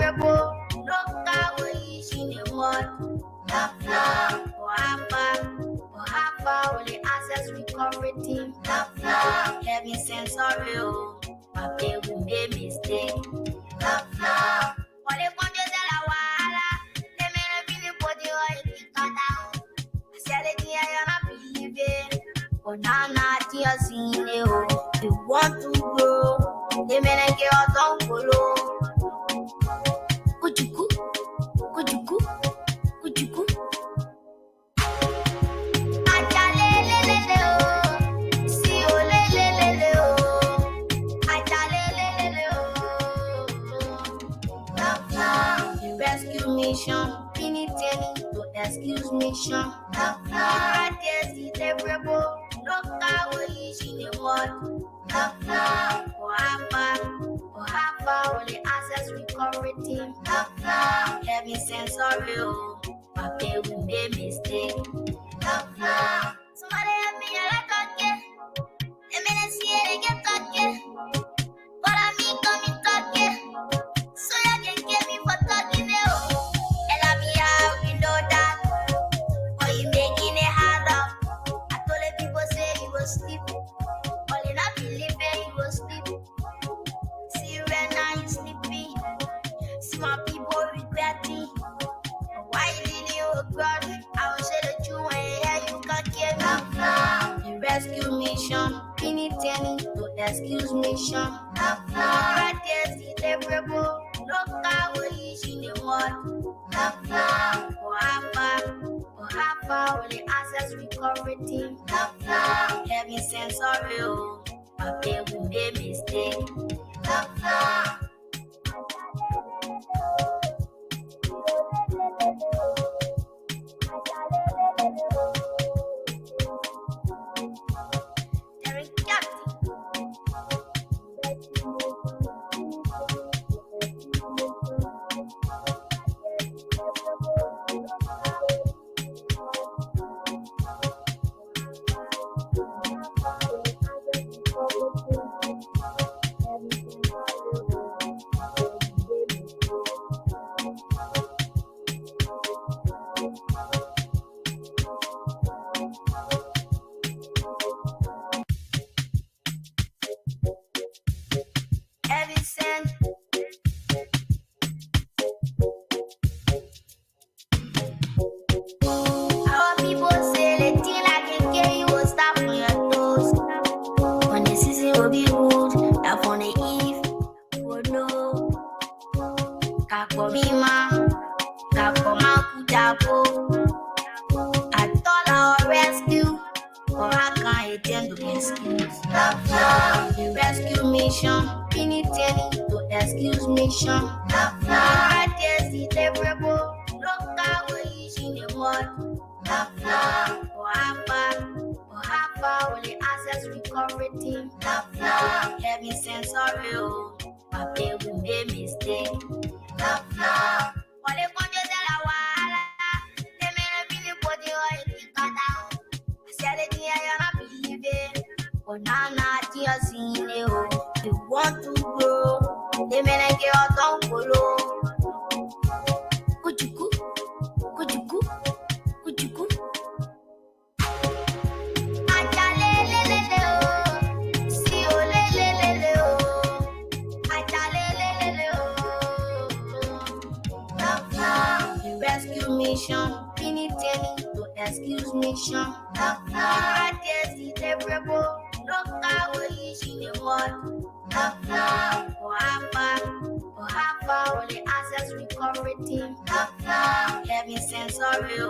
favorable. Look how we in the world. Love, love, only access recovery team. Love, love, heavy sensory. My baby made mistake. Love, love. Only conjure de la wala. They may not be the body or it cut down. I said it here, you're not believing. But now, not just in you. You want to grow. They may not get out on follow. Could you cook? Could you cook? Could you cook? Mission, to excuse mission. Love, yes, it's favorable. Look how we in the world. Love, only access recovery team. Love, heavy sensory. My baby made mistake. Love, somebody help me, I like talking. They may not see it, they get talking. But I mean, come talking. So you can get me for talking. Sleep. All in I believe he was sleep. See you right now, you sleepy. See my people regretting. Why did you regret? I will say that you ain't here, you can't get me. The rescue mission, anything to excuse mission. Right there, see the rebel. Look how we in the world. Only access recovery team. Heavy sensory. My baby made mistake. The rescue mission, anything to excuse mission. Right there, see the rebel. Look how we in the world. Only access recovery team. Heavy sensory. My baby made mistake. Only conjure de la wala. They may not be the body or it cut down. I said it here, you're not believing. But now, not just in you. You want to grow. They may not get out on follow. Could you cook? Could you cook? Could you cook? The rescue mission, anything to excuse mission. Right there, see the rebel. Look how we in the world. Only access recovery team. Heavy sensory.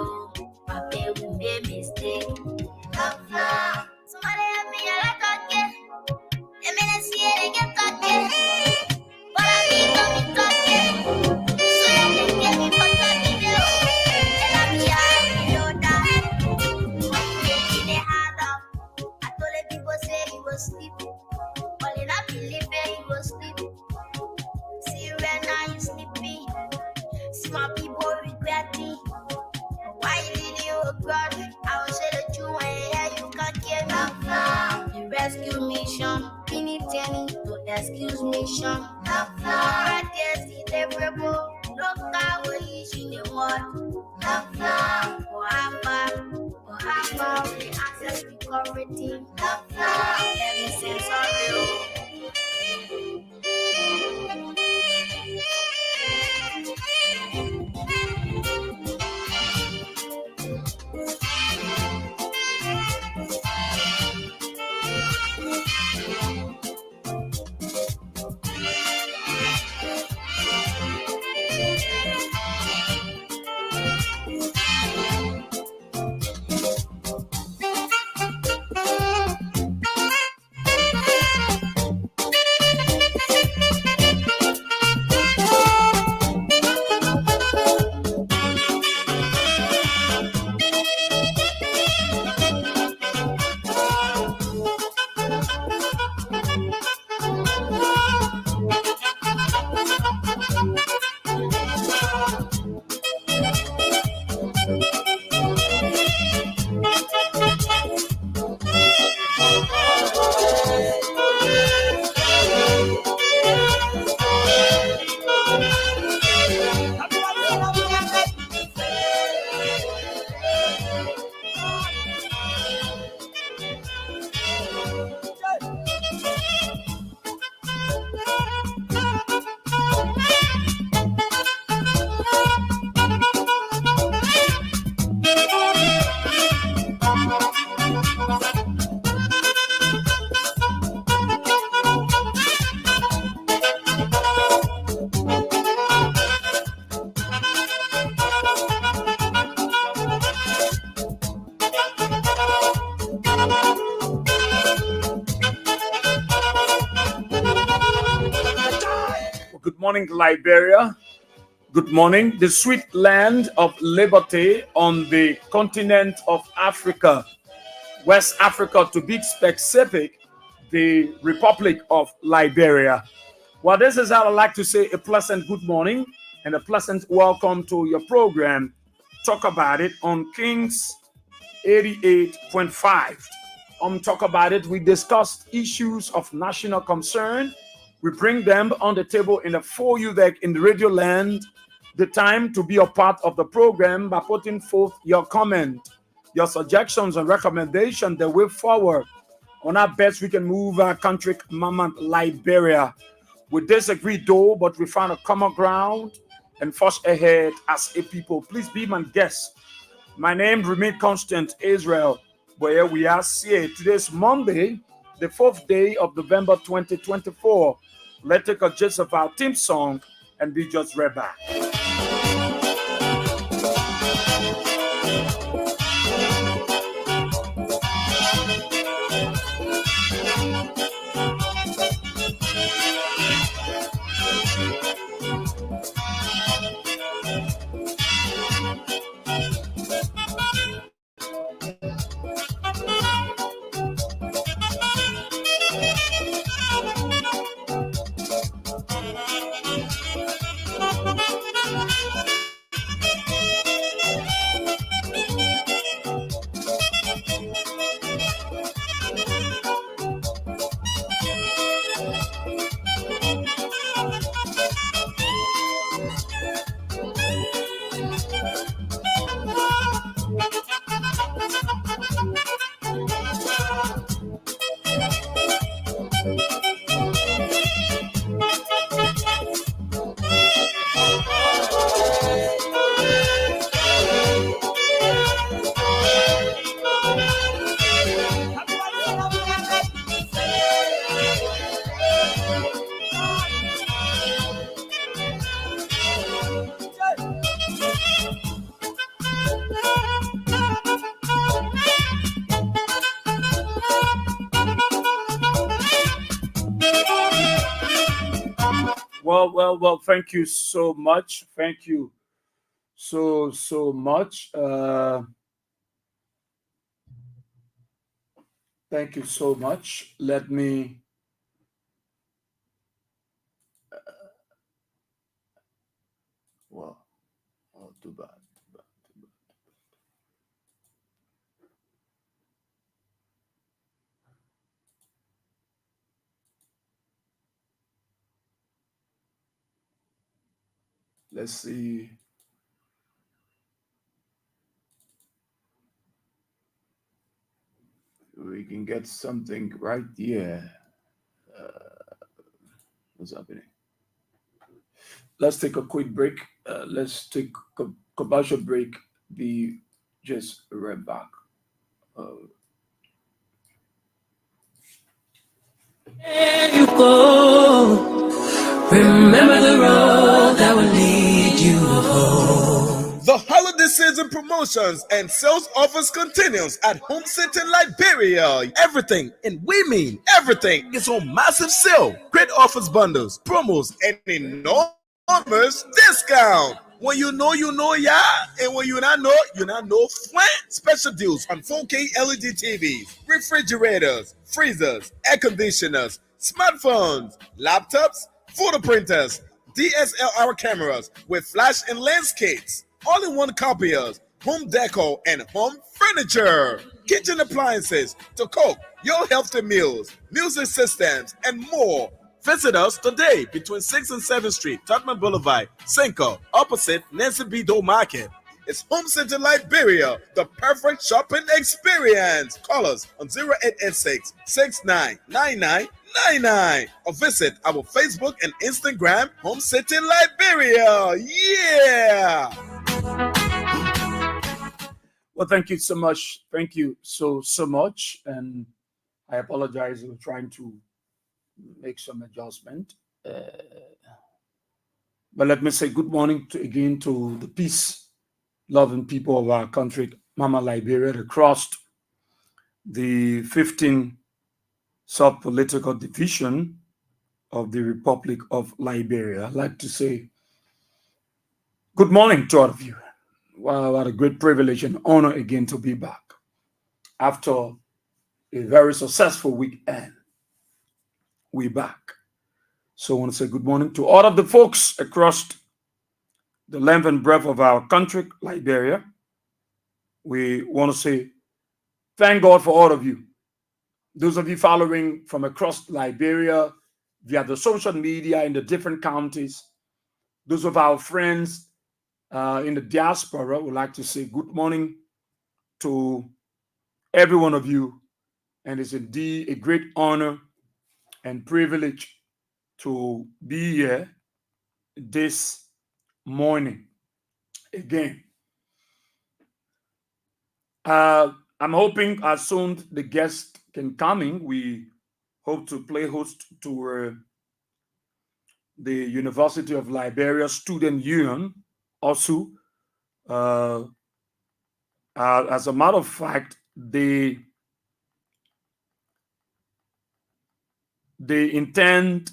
My baby made mistake. Somebody help me, I like talking. They may not see it, they get talking. But I mean, come talking. So you can get me for talking. Tell me I know that. Making it hard up. I told the people say he was sleeping. All in I believe he was sleeping. See you right now, you sleepy. See my people regretting. Why did you regret? I will say that you ain't here, you can't get me. The rescue mission, anything to excuse mission. Right there, see the Access security, let me say sorry. Good morning, Liberia. Good morning, the sweet land of liberty on the continent of Africa, West Africa to be specific, the Republic of Liberia. Well, this is how I like to say a pleasant good morning and a pleasant welcome to your program. Talk about it on Kings 88.5. Talk about it. We discussed issues of national concern. We bring them on the table in the for you there in the radio land. The time to be a part of the program by putting forth your comment, your suggestions and recommendation, the way forward. On our best, we can move our country, Mama Liberia. We disagree though, but we found a common ground and forge ahead as a people. Please be my guest. My name remains constant, Israel. Where we are here. Today's Monday, the 4th day of November 2024. Let's take a gist of our theme song and be just right back. Well, thank you so much. Thank you so much. Thank you so much. Let me, well, oh, too bad. Let's see. We can get something right here. What's happening? Let's take a quick break. Let's take a commercial break. Be just right back. Uh, Where you go, remember the road that will lead you home. The holiday season promotions and sales offers continues at Home City Liberia. Everything, and we mean everything, is on massive sale. Great offers, bundles, promos, and enormous discount. When you know, yeah. And when you not know flat. Special deals on 4K LED TVs, refrigerators, freezers, air conditioners, smartphones, laptops, photo printers, DSLR cameras with flash and lens kits, all-in-one copiers, home decor, and home furniture, kitchen appliances to cook your healthy meals, music systems, and more. Visit us today between 6th and 7th Street, Tottenham Boulevard, Cinco, opposite Nancy B. Doe Market. It's Home Center Liberia, the perfect shopping experience. Call us on 0886 699999 or visit our Facebook and Instagram, Home City Liberia. Yeah! well, thank you so much. Thank you so much. And I apologize. We're trying to make some adjustment. But let me say good morning again to the peace loving people of our country, Mama Liberia, across the 15 sub political division of the Republic of Liberia. I'd like to say good morning to all of you. Wow, what a great privilege and honor again to be back after a very successful weekend. We're back. So I want to say good morning to all of the folks across the length and breadth of our country, Liberia. We want to say thank God for all of you. Those of you following from across Liberia via the social media in the different counties, those of our friends in the diaspora would like to say good morning to every one of you. And it's indeed a great honor and privilege to be here this morning again. I'm hoping as soon the guests can come in, we hope to play host to the University of Liberia Student Union, also. As a matter of fact, they intend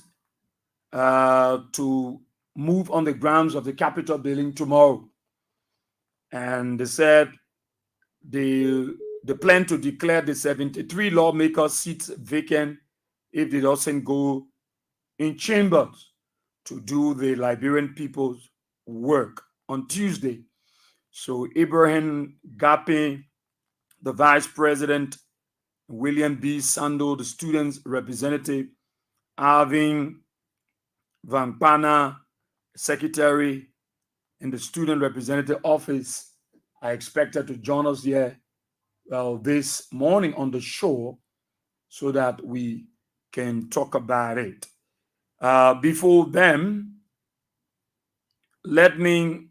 to move on the grounds of the Capitol building tomorrow. And they said the plan to declare the 73 lawmakers seats vacant if they doesn't go in chambers to do the Liberian people's work on Tuesday. So Ibrahim Gapi, the vice president, William B. Sando, the students representative, Alvin Vampana, secretary in the student representative office, are expected to join us here this morning on the show so that we can talk about it. Before then, let me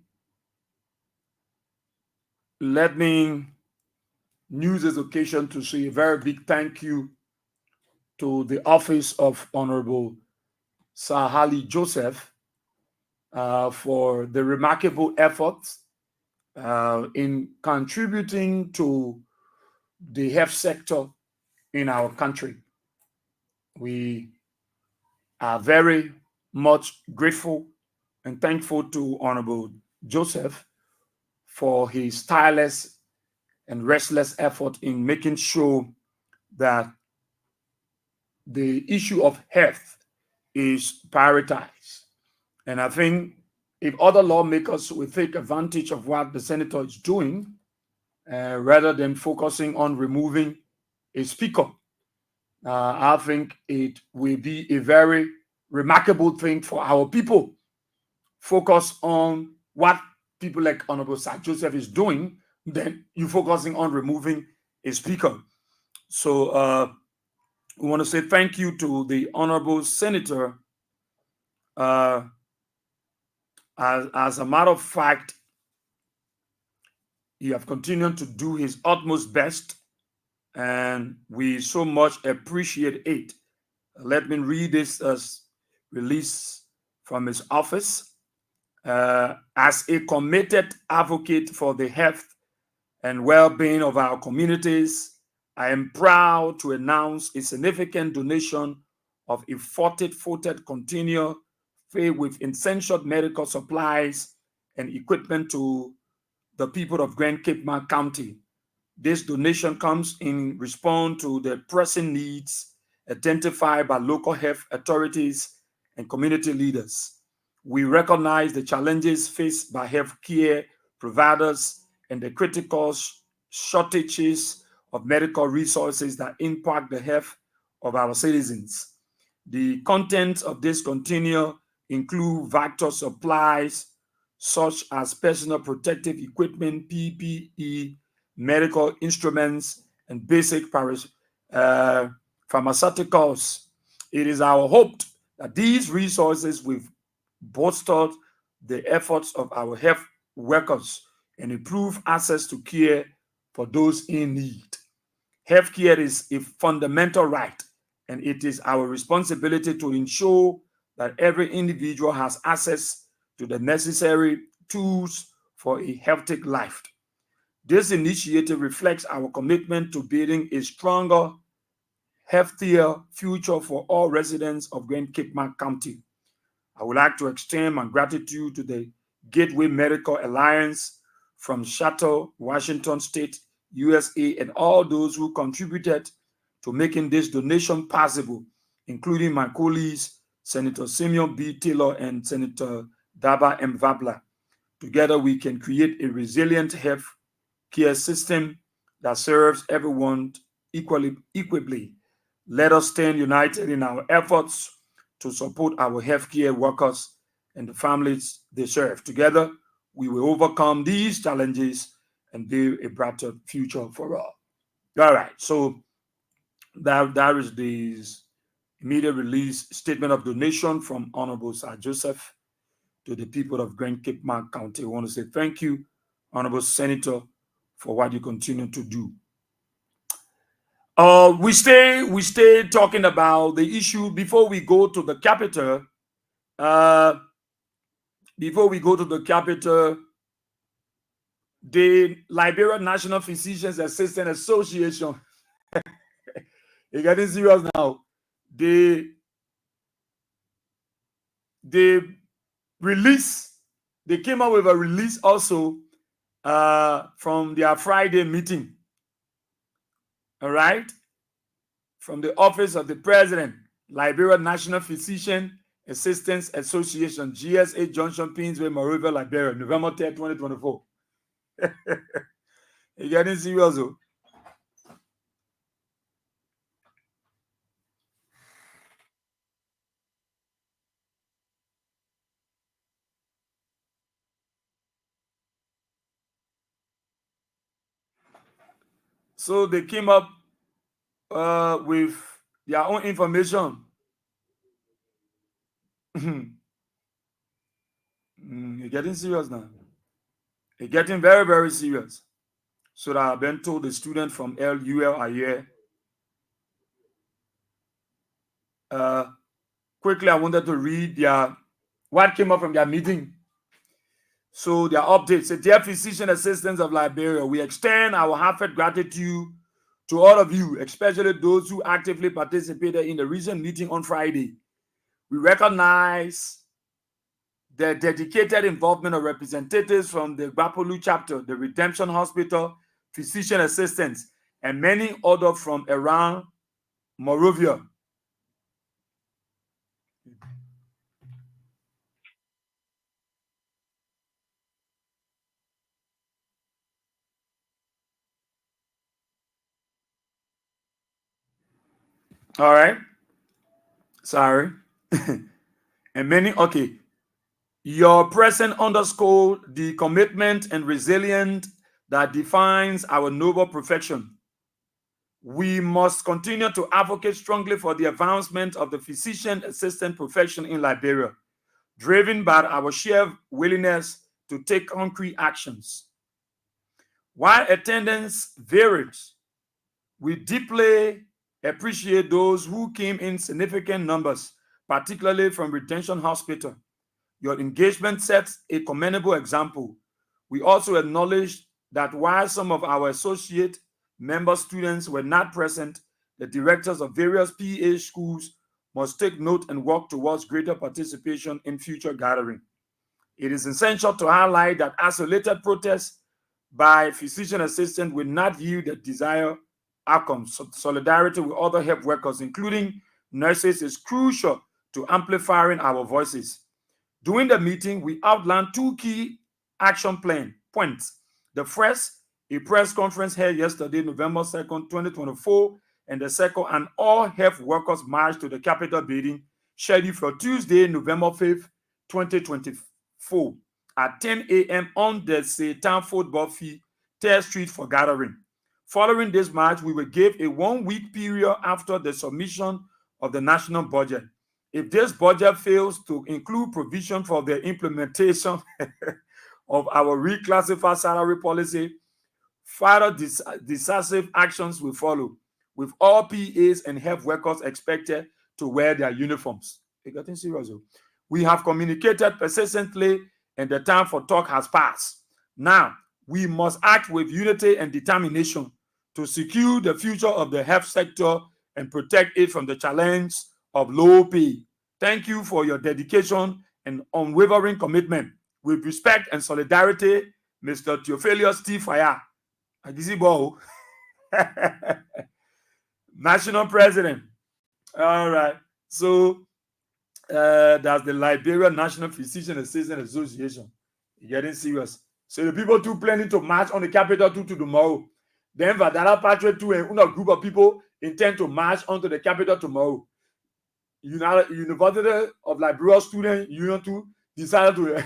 use this occasion to say a very big thank you to the office of Honorable Sahali Joseph for the remarkable efforts in contributing to the health sector in our country. We are very much grateful and thankful to Honorable Joseph for his tireless and restless effort in making sure that the issue of health is prioritized. And I think if other lawmakers will take advantage of what the senator is doing, rather than focusing on removing a speaker, I think it will be a very remarkable thing for our people, focus on what people like Honorable Sir Joseph is doing, then you're focusing on removing a speaker. So we want to say thank you to the Honorable Senator. Uh, as a matter of fact, he have continued to do his utmost best, and we so much appreciate it. Let me read this release from his office. As a committed advocate for the health and well-being of our communities, I am proud to announce a significant donation of a 40-footed container filled with essential medical supplies and equipment to the people of Grand Cape May County. This donation comes in response to the pressing needs identified by local health authorities and community leaders. We recognize the challenges faced by healthcare providers and the critical shortages of medical resources that impact the health of our citizens. The contents of this container include vital supplies such as personal protective equipment, PPE, medical instruments, and basic pharmaceuticals. It is our hope that these resources will bolster the efforts of our health workers and improve access to care for those in need. Healthcare is a fundamental right, and it is our responsibility to ensure that every individual has access to the necessary tools for a healthy life. This initiative reflects our commitment to building a stronger, healthier future for all residents of Grand Cape May County. I would like to extend my gratitude to the Gateway Medical Alliance from Seattle, Washington State, USA, and all those who contributed to making this donation possible, including my colleagues, Senator Simeon B. Taylor and Senator Daba M. Vabla. Together, we can create a resilient health care system that serves everyone equally. Let us stand united in our efforts to support our healthcare workers and the families they serve. Together, we will overcome these challenges and build a brighter future for all. All right, so that is the immediate release statement of donation from Honorable Sir Joseph to the people of Grand Cape May County. I want to say thank you, Honorable Senator, for what you continue to do. We stay talking about the issue before we go to the capital. Uh, Before we go to the capital, the Liberian National Physicians Assistant Association, it's getting serious now. They they release, they came out with a release also from their Friday meeting. All right, from the office of the president, Liberian National Physician Assistants Association, GSA Junction, Pinsway, Monrovia, Liberia, November 3rd, 2024. It's getting serious though. So they came up with their own information. It's getting serious now. It's getting very, very serious. So that I've been told the students from LUL are here. Uh, Quickly, I wanted to read their what came up from their meeting. So their updates say, dear physician assistants of Liberia, we extend our heartfelt gratitude to all of you, especially those who actively participated in the recent meeting on Friday. We recognize the dedicated involvement of representatives from the Bapolu chapter, the Redemption Hospital, physician assistants, and many others from around Monrovia. All right. Sorry. And many, okay. Your present underscore the commitment and resilience that defines our noble profession. We must continue to advocate strongly for the advancement of the physician assistant profession in Liberia, driven by our shared willingness to take concrete actions. While attendance varied, we deeply appreciate those who came in significant numbers, particularly from Retention Hospital. Your engagement sets a commendable example. We also acknowledge that while some of our associate member students were not present, the directors of various PA schools must take note and work towards greater participation in future gatherings. It is essential to highlight that isolated protests by physician assistants will not yield the desired outcomes. Solidarity with other health workers, including nurses, is crucial to amplifying our voices. During the meeting, we outlined two key action plan points. The first, a press conference held yesterday, November 2nd, 2024, and the second, an all health workers march to the Capitol building scheduled for Tuesday, November 5th, 2024 at 10 a.m. on the Satan Football Field, 3rd Street for gathering. Following this march, we will give a 1-week period after the submission of the national budget. If this budget fails to include provision for the implementation of our reclassified salary policy, further decisive actions will follow, with all PAs and health workers expected to wear their uniforms. It's getting serious. We have communicated persistently, and the time for talk has passed. Now, we must act with unity and determination to secure the future of the health sector and protect it from the challenge of low pay. Thank you for your dedication and unwavering commitment. With respect and solidarity, Mr. Theophilus T. Fire, National President. All right. So that's the Liberia National Physician Assistant Association. You're getting serious. So the people too planning to march on the Capitol to tomorrow. Then Vadala Patriot too and a group of people intend to march onto the Capitol tomorrow. University of Liberia Student Union too decided to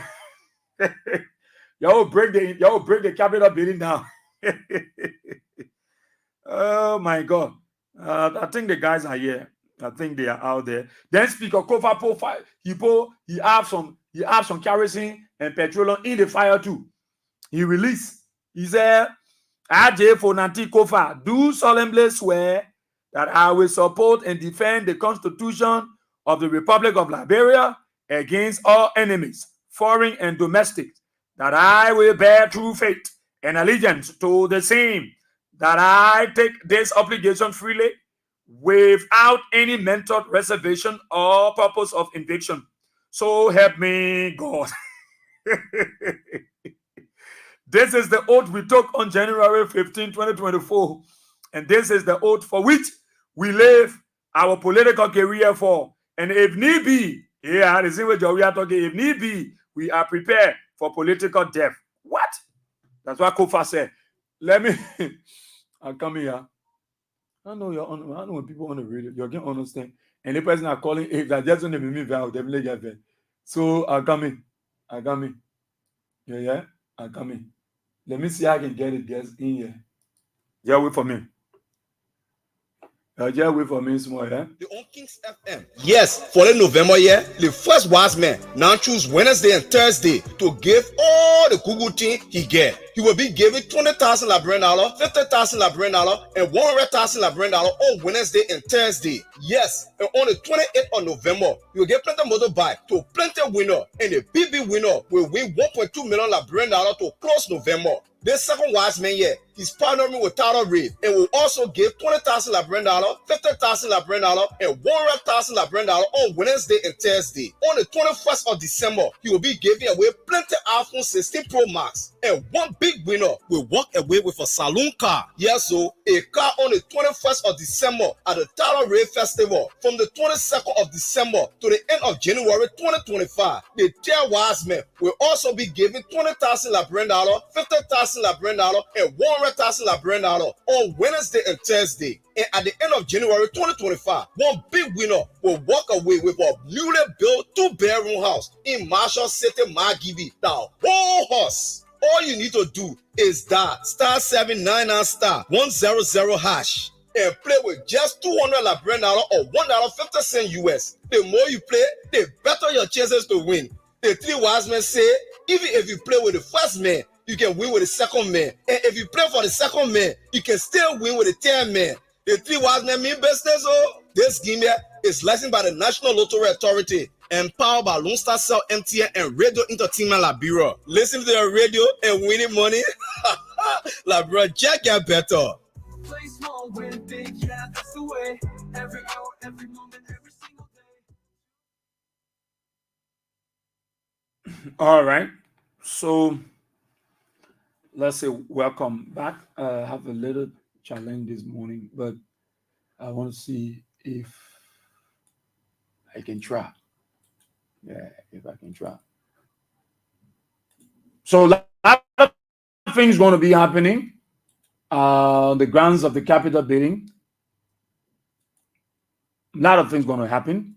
y'all break the Capitol building down. Oh my God. I think the guys are here. I think they are out there. Then Speaker Kofa profile. He have some kerosene and petroleum in the fire too. He released. He said, AJ for Nanti Kofa, do solemnly swear that I will support and defend the Constitution of the Republic of Liberia against all enemies, foreign and domestic, that I will bear true faith and allegiance to the same, that I take this obligation freely without any mental reservation or purpose of eviction. So help me God. This is the oath we took on January 15, 2024. And this is the oath for which we live our political career for. And if need be, this is what we are talking. If need be, we are prepared for political death. What? That's what Kofa said. Let me, I'll come here. I know when people on the radio, you can understand. And the person are calling, if that just only me, I'll definitely get there. So I'll come in. Yeah, I'll come in. Let me see how I can get it guys in here. Yeah, wait for me. Yeah, wait for me small, yeah? The on Kings FM. Yes, for the November year, the first wise man now choose Wednesday and Thursday to give all the Google thing he get. He will be giving $20,000 Liberian dollar, $50,000 Liberian dollar, and $100,000 Liberian dollar on Wednesday and Thursday. Yes, and on the 28th of November, you will get plenty motorbike to plenty winner, and the BB winner will win $1.2 million Liberian dollar to close November. This second wise man here, he's partnering with Tyler Reid and will also give $20,000 Liberian dollar, $50,000 Liberian dollar, and $100,000 Liberian dollar on Wednesday and Thursday. On the 21st of December, he will be giving away plenty iPhone 16 Pro Max, and one big winner will walk away with a saloon car. Yes, so a car on the 21st of December at the Tyler Reid Festival from the 22nd of December to the end of January 2025. The third wise man will also be giving $20,000 Liberian dollar, $50,000 Liberian dollar, and $100,000 $100,000 on Wednesday and Thursday. And at the end of January 2025, one big winner will walk away with a newly built 2-bedroom house in Marshall City, Margibi. The whole house. All you need to do is dial *799*100# and play with just $200 or $1.50 US. The more you play, the better your chances to win. The three wise men say, even if you play with the first man, you can win with the second man. And if you play for the second man, you can still win with the third man. The three wise men mean business. Oh, this game here is licensed by the National Lottery Authority and powered by Lone Star Cell, MTN, and Radio Entertainment Liberia. Listen to the radio and winning money. Liberia, Jack get better. Play small, win big, yeah, that's the way. Every hour, every moment, every single day. All right. So let's say welcome back. I have a little challenge this morning, but I want to see if I can try. Yeah, if I can try. So a lot of things going to be happening on the grounds of the capital bidding. A lot of things going to happen.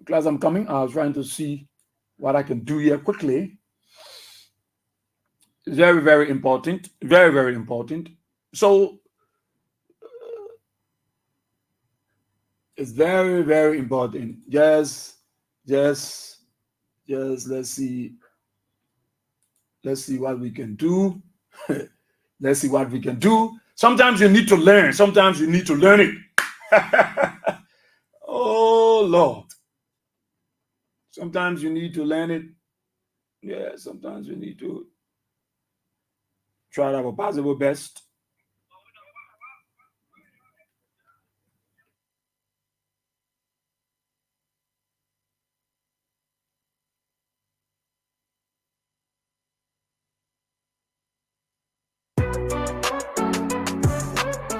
Class, I'm coming. I was trying to see what I can do here quickly. It's very, very important. Very, very important. So it's very, very important. Just let's see what we can do. Let's see what we can do. Sometimes you need to learn. Sometimes you need to learn it. Oh Lord. Sometimes you need to learn it. Yeah, sometimes you need to try our possible best.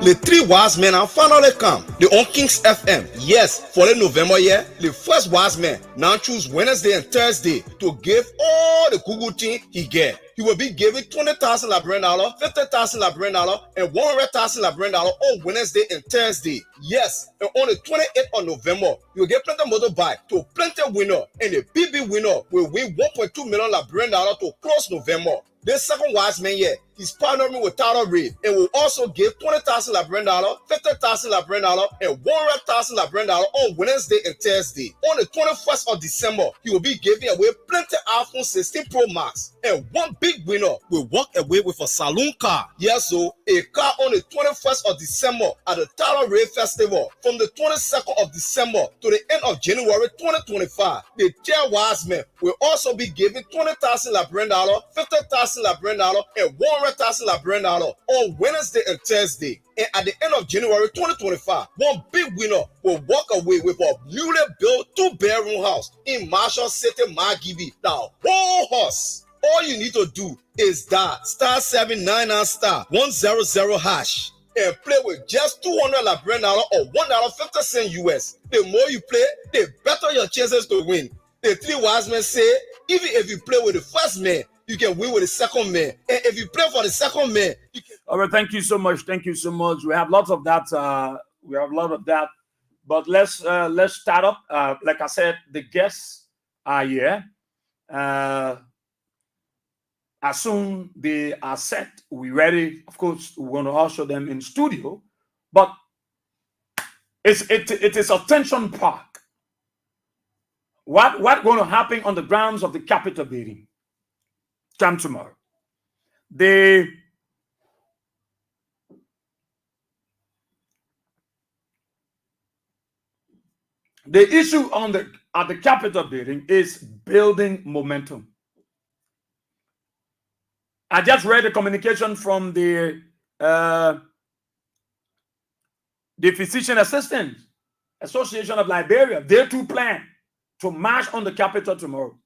The three wise men have finally come. The on Kings FM. Yes, for the November year, the first wise man now choose Wednesday and Thursday to give all the Google thing he get. He will be giving $20,000 Liberian dollar, $50,000 Liberian dollar, and $100,000 Liberian dollar on Wednesday and Thursday. Yes, and on the 28th of November, you will get plenty motorbike to plenty winner, and the BB winner will win $1.2 million Liberian dollar to close November. This second wise man here, he's partnering with Tyler Reid and will also give $20,000 Liberian dollar, $50,000 Liberian dollar, and $100,000 Liberian dollar on Wednesday and Thursday. On the 21st of December, he will be giving away plenty iPhone 16 Pro Max, and one big winner will walk away with a saloon car. Yes, so a car on the 21st of December at the Tyler Reid Festival from the 22nd of December to the end of January 2025. The third wise man will also be giving $20,000 Liberian dollar, $50,000 Liberian dollar, and $100,000 Liberian dollar on Wednesday and Thursday. And at the end of January 2025, one big winner will walk away with a newly built 2-bedroom house in Marshall City, Margibi. The whole house. All you need to do is dial *799*100# and play with just $200 Liberian dollar or $1.50 US. The more you play, the better your chances to win. The three wise men say, even if you play with the first man, you can win with the second man. And if you play for the second man, you can. All right, thank you so much. Thank you so much. We have lots of that. We have a lot of that. But let's start up. Like I said, the guests are here. As soon they are set, we're ready. Of course, we're going to usher them in studio. But it is a tension park. What's going to happen on the grounds of the capital bidding? Come tomorrow. The issue at the capital bidding is building momentum. I just read a communication from the Physician Assistants Association of Liberia. They too plan to march on the capital tomorrow.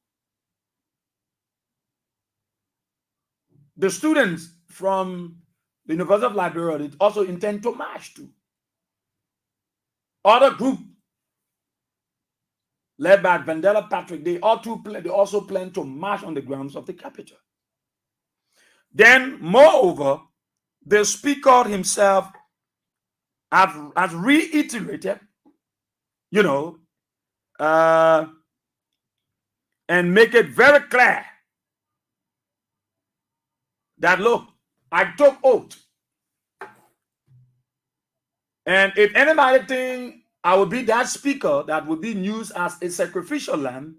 The students from the University of Liberia also intend to march too. Other group led by Vandela Patrick, they also plan to march on the grounds of the capital. Then, moreover, the speaker himself has reiterated, uh, and make it very clear that, look, I took oath. And if anybody think I will be that speaker that will be used as a sacrificial lamb,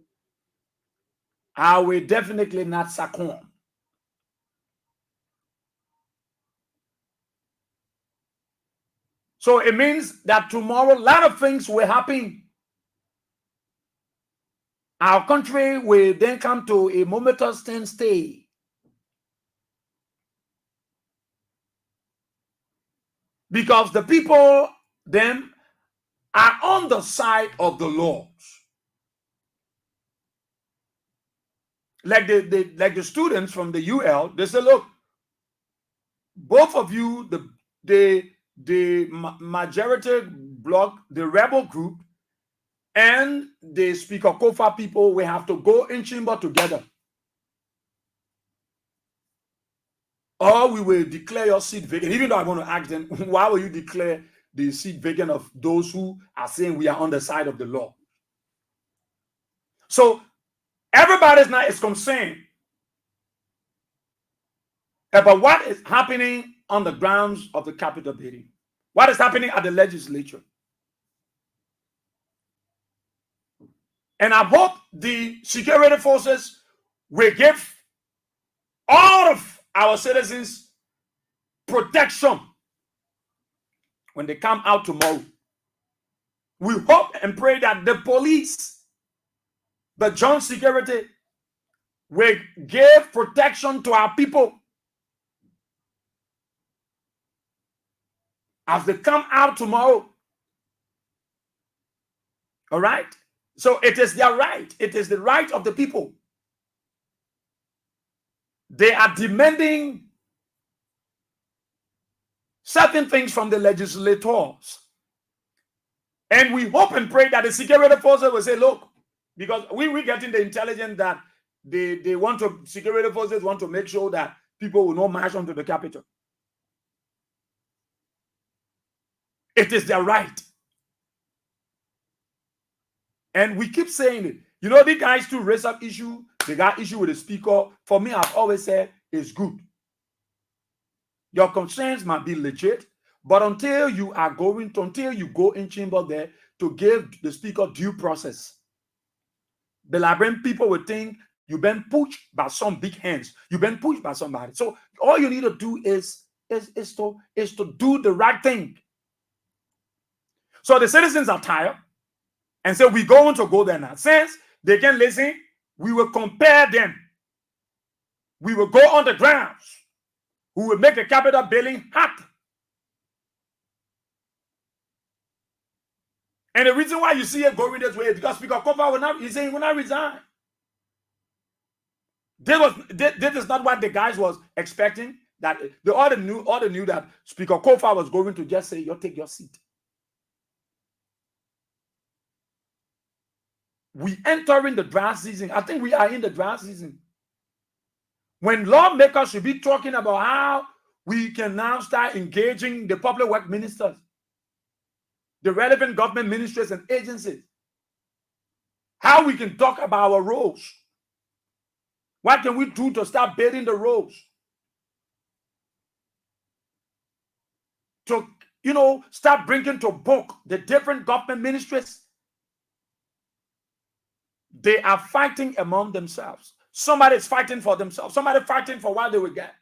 I will definitely not succumb. So it means that tomorrow a lot of things will happen. Our country will then come to a momentous standstill. Because the people, them, are on the side of the laws. Like the students from the UL, they say, look, both of you, the majority bloc, the rebel group, and the Speaker Kofa people, we have to go in chamber together. Or we will declare your seat vacant. Even though I want to ask them, why will you declare the seat vacant of those who are saying we are on the side of the law? So everybody's now is concerned about what is happening on the grounds of the Capitol building. What is happening at the legislature. And I hope the security forces will give all of our citizens protection when they come out tomorrow. We hope and pray that the police, the joint security, will give protection to our people as they come out tomorrow. All right? So it is their right. It is the right of the people. They are demanding certain things from the legislators. And we hope and pray that the security forces will say, look, because we're getting the intelligence that they want to, security forces want to make sure that people will not march onto the Capitol. It is their right. And we keep saying it. You know, the guys to raise up issue, they got issue with the speaker. For me, I've always said it's good. Your concerns might be legit, but until you go in chamber there to give the speaker due process, the Liberian people will think you've been pushed by some big hands. You've been pushed by somebody. So all you need to do is to do the right thing. So the citizens are tired and say we're going to go there now. Since they can listen, we will compare them. We will go on the grounds. We will make the Capitol building hot. And the reason why you see it going this way is because Speaker Kofa will not resign. This is not what the guys was expecting. That they all knew that Speaker Kofa was going to just say, "You take your seat." We entering the dry season. I think we are in the dry season. When lawmakers should be talking about how we can now start engaging the public work ministers, the relevant government ministries and agencies, how we can talk about our roads. What can we do to start building the roads? To, start bringing to book the different government ministries. They are fighting among themselves. Somebody is fighting for themselves. Somebody fighting for what they will get.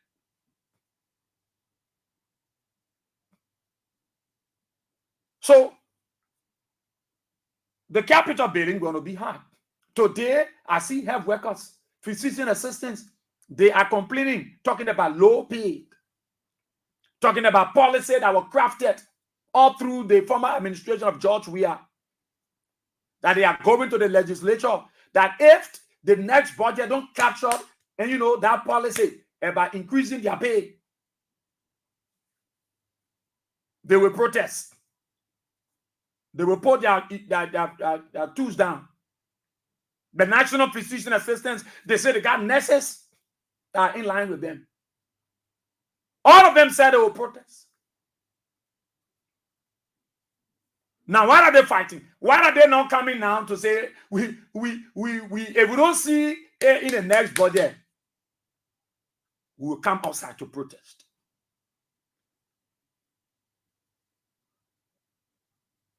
So, the Capitol building going to be hard. Today, I see health workers, physician assistants, they are complaining, talking about low pay, talking about policy that were crafted all through the former administration of George Weah, that they are going to the legislature, that if the next budget don't capture and that policy about increasing their pay, they will protest. They will put their tools down. The national physician assistants, they say they got nurses that are in line with them. All of them said they will protest. Now, why are they fighting? Why are they not coming now to say if we don't see in the next budget, we will come outside to protest?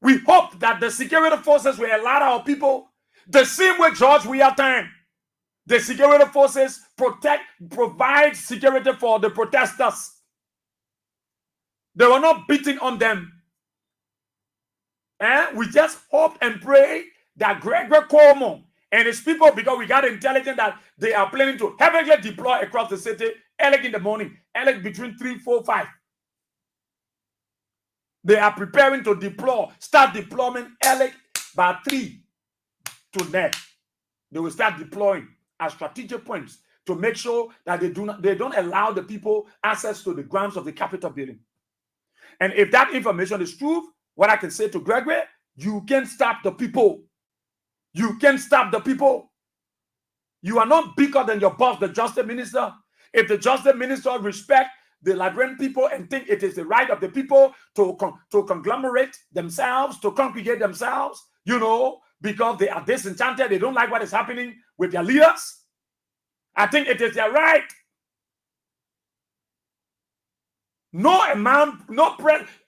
We hope that the security forces will allow our people the same way George Weah time. The security forces provide security for the protesters. They were not beating on them. And we just hope and pray that Gregory Cuomo and his people, because we got intelligence that they are planning to heavily deploy across the city early in the morning, early between 3, 4, 5. They are preparing to start deployment early by 3 to 9. They will start deploying at strategic points to make sure that they don't allow the people access to the grounds of the Capitol building. And if that information is true, what I can say to Gregory, you can stop the people. You can stop the people. You are not bigger than your boss, the justice minister. If the justice minister respect the Liberian people and think it is the right of the people to conglomerate themselves, to congregate themselves, because they are disenchanted, they don't like what is happening with their leaders, I think it is their right. No amount,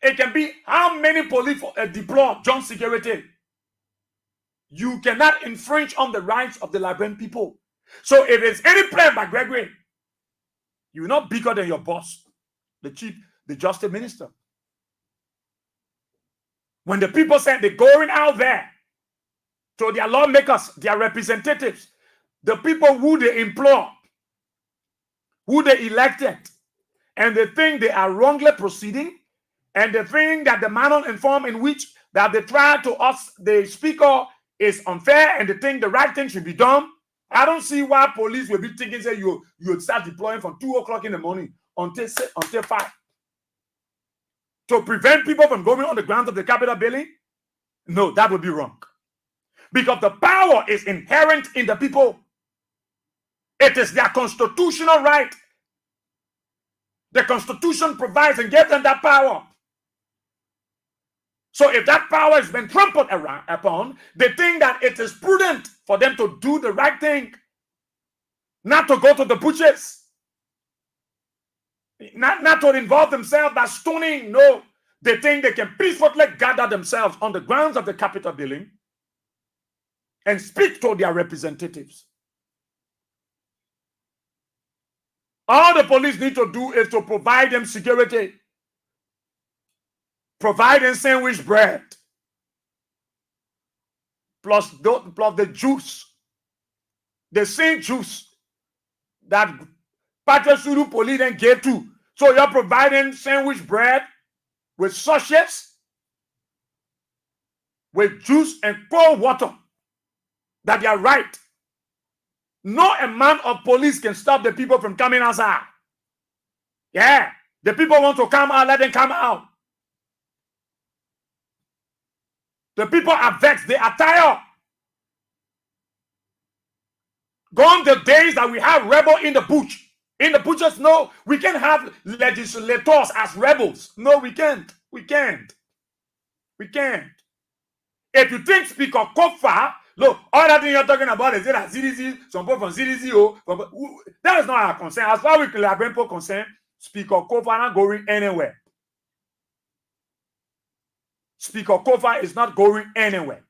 it can be how many police deploy joint security. You cannot infringe on the rights of the Liberian people. So if there's any plan by Gregory, you're not bigger than your boss, the justice minister. When the people said they're going out there to their lawmakers, their representatives, the people who they employ, who they elected, and they think they are wrongly proceeding, and they think that the manner and form in which that they try to us, the speaker, is unfair, and they think the right thing should be done, I don't see why police will be thinking, say, you would start deploying from 2 o'clock in the morning until 5 to prevent people from going on the grounds of the Capitol building. No, that would be wrong. Because the power is inherent in the people. It is their constitutional right. The Constitution provides and gives them that power. So if that power has been trampled upon, they think that it is prudent for them to do the right thing, not to go to the butchers, not to involve themselves by stoning. No, they think they can peacefully gather themselves on the grounds of the Capitol building and speak to their representatives. All the police need to do is to provide them security, provide them sandwich bread, plus the juice, the same juice that Patrasuru police then gave to. So you're providing sandwich bread with sausages, with juice and cold water, that they are right. No amount of police can stop the people from coming outside. Yeah, the people want to come out, let them come out. The people are vexed, they are tired. Gone the days that we have rebel in the bush. In the butchers, no, we can't have legislators as rebels. No, we can't. We can't. We can't. If you think Speaker Kofa, look, all that thing you're talking about is that CDC, some people from CDC, that is not our concern. As far as we are concerned, Speaker Kofa not going anywhere. Speaker Kofa is not going anywhere.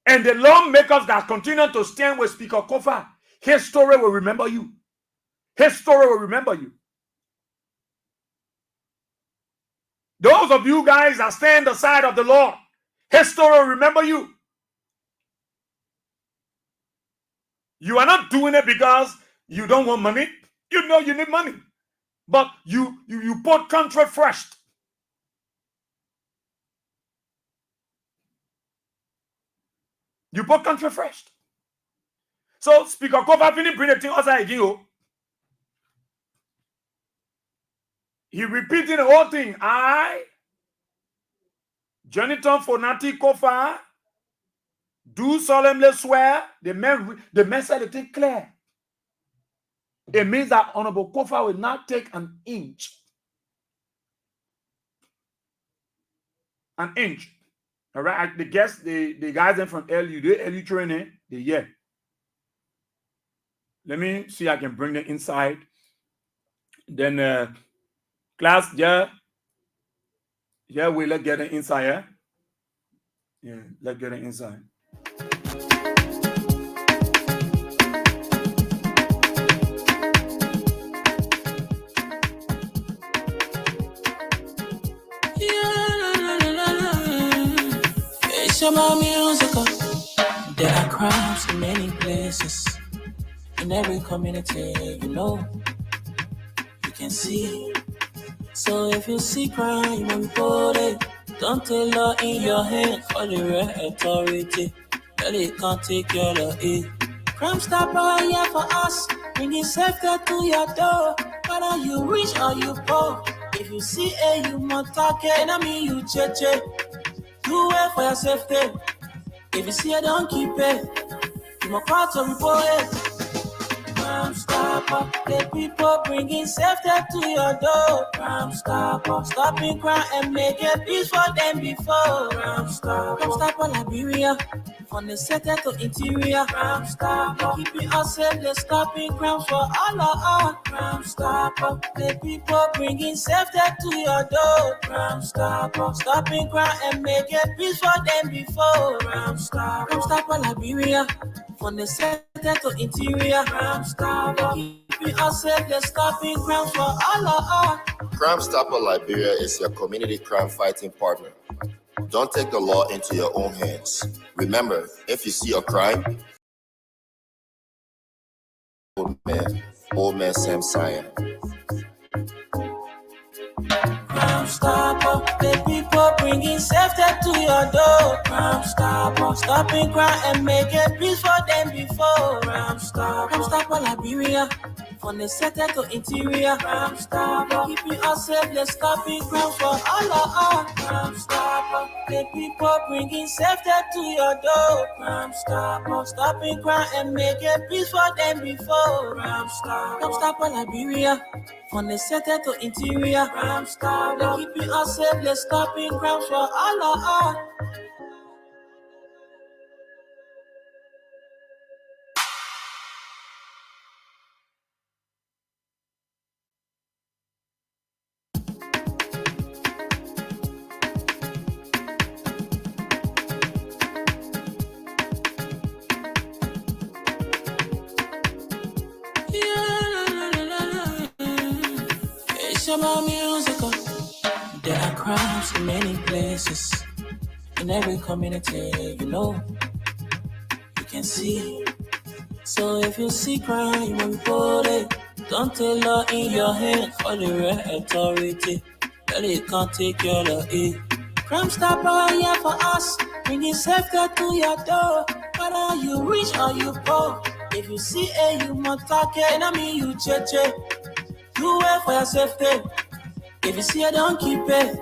And the lawmakers that continue to stand with Speaker Kofa, his story will remember you. His story will remember you. Those of you guys that stand the side of the law, his story will remember you. You are not doing it because you don't want money. You know you need money. But you put country first. You put country first. So Speaker Kofa finish bring the thing outside again. He repeating the whole thing. I, Jonathan Fonati Kofa, do solemnly swear. The man said the thing clear. it means that Honorable Kofa will not take an inch. An inch. All right. The guests, the guys in from LU, the LU training, yeah. Let me see I can bring them inside. Then class, yeah. Yeah, let's get it inside, yeah. Yeah, let's get it inside. It's about musical. There are crowds in many places. In every community, you can see. So if you see crime, report it. Don't take law in your hands for the real authority. Really can't take care of it. Crime stopper here for us, bringing safety to your door. Whether you rich or you poor, if you see a human target, enemy you cheche. Do it for your safety. If you see it, don't keep it. You must call to report it. Crime stopper, the people bringing safety to your door. Crime stopper, stopping crime and making peace for them before. Crime stopper, Liberia, from the center to interior. Crime stopper, keeping us safe, they're stopping crime for all of us. Crime stopper, the people bringing safety to your door. Crime stopper, stopping crime and making peace for them before. Crime stopper, Liberia, from the center to interior. Crime stopper, keeping us safe, they're stopping crime for all of us. Crime Stopper Liberia is your community crime fighting partner. Don't take the law into your own hands. Remember, if you see a crime, old man Sam Sion. Crime stopper, the people bringing safety to your door. Crime stopper, stopping crime and making peace for them before. Crime stopper, Liberia, from the center to interior. Crime stopper, keeping us safe, they're stopping crime for all of us. Crime stopper, the people bringing safety to your door. Crime stopper, stopping crime and making peace for them before. Crime stopper, Liberia, from the center to interior. Crime stopper, keeping us safe, they're stopping crime for all of us. It's about musical. There are crowds in many places. In every community, you can see. So if you see crime, report it. Don't take law in your hands for the real authority. Really can't take care of it. Crime stopper here for us, bringing safety to your door. Whether you rich or you poor, if you see a human target, enemy you cheche. Do it for your safety. If you see it, don't keep it.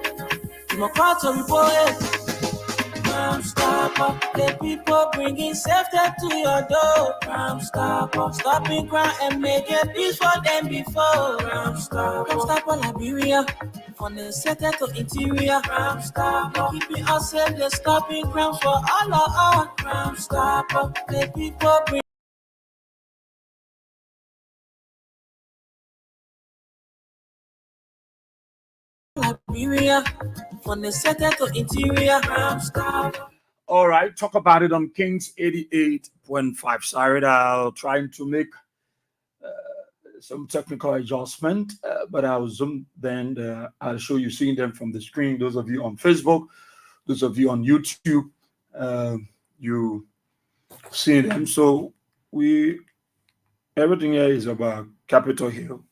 You must call to report it. Crime stopper, the people bringing safety to your door. Crime stopper, stopping crime and making peace for them before. Crime stopper, Liberia, from the center to interior. Crime stopper, keeping us safe, they're stopping crime for all of us. Crime stopper, the people bring. Liberia, from the center to interior. Crime stopper. All right, talk about it on Kings 88.5. Sorry, I'll try to make some technical adjustment, but I'll zoom then. I'll show you seeing them from the screen. Those of you on Facebook, those of you on YouTube, you see them. So everything here is about Capitol Hill.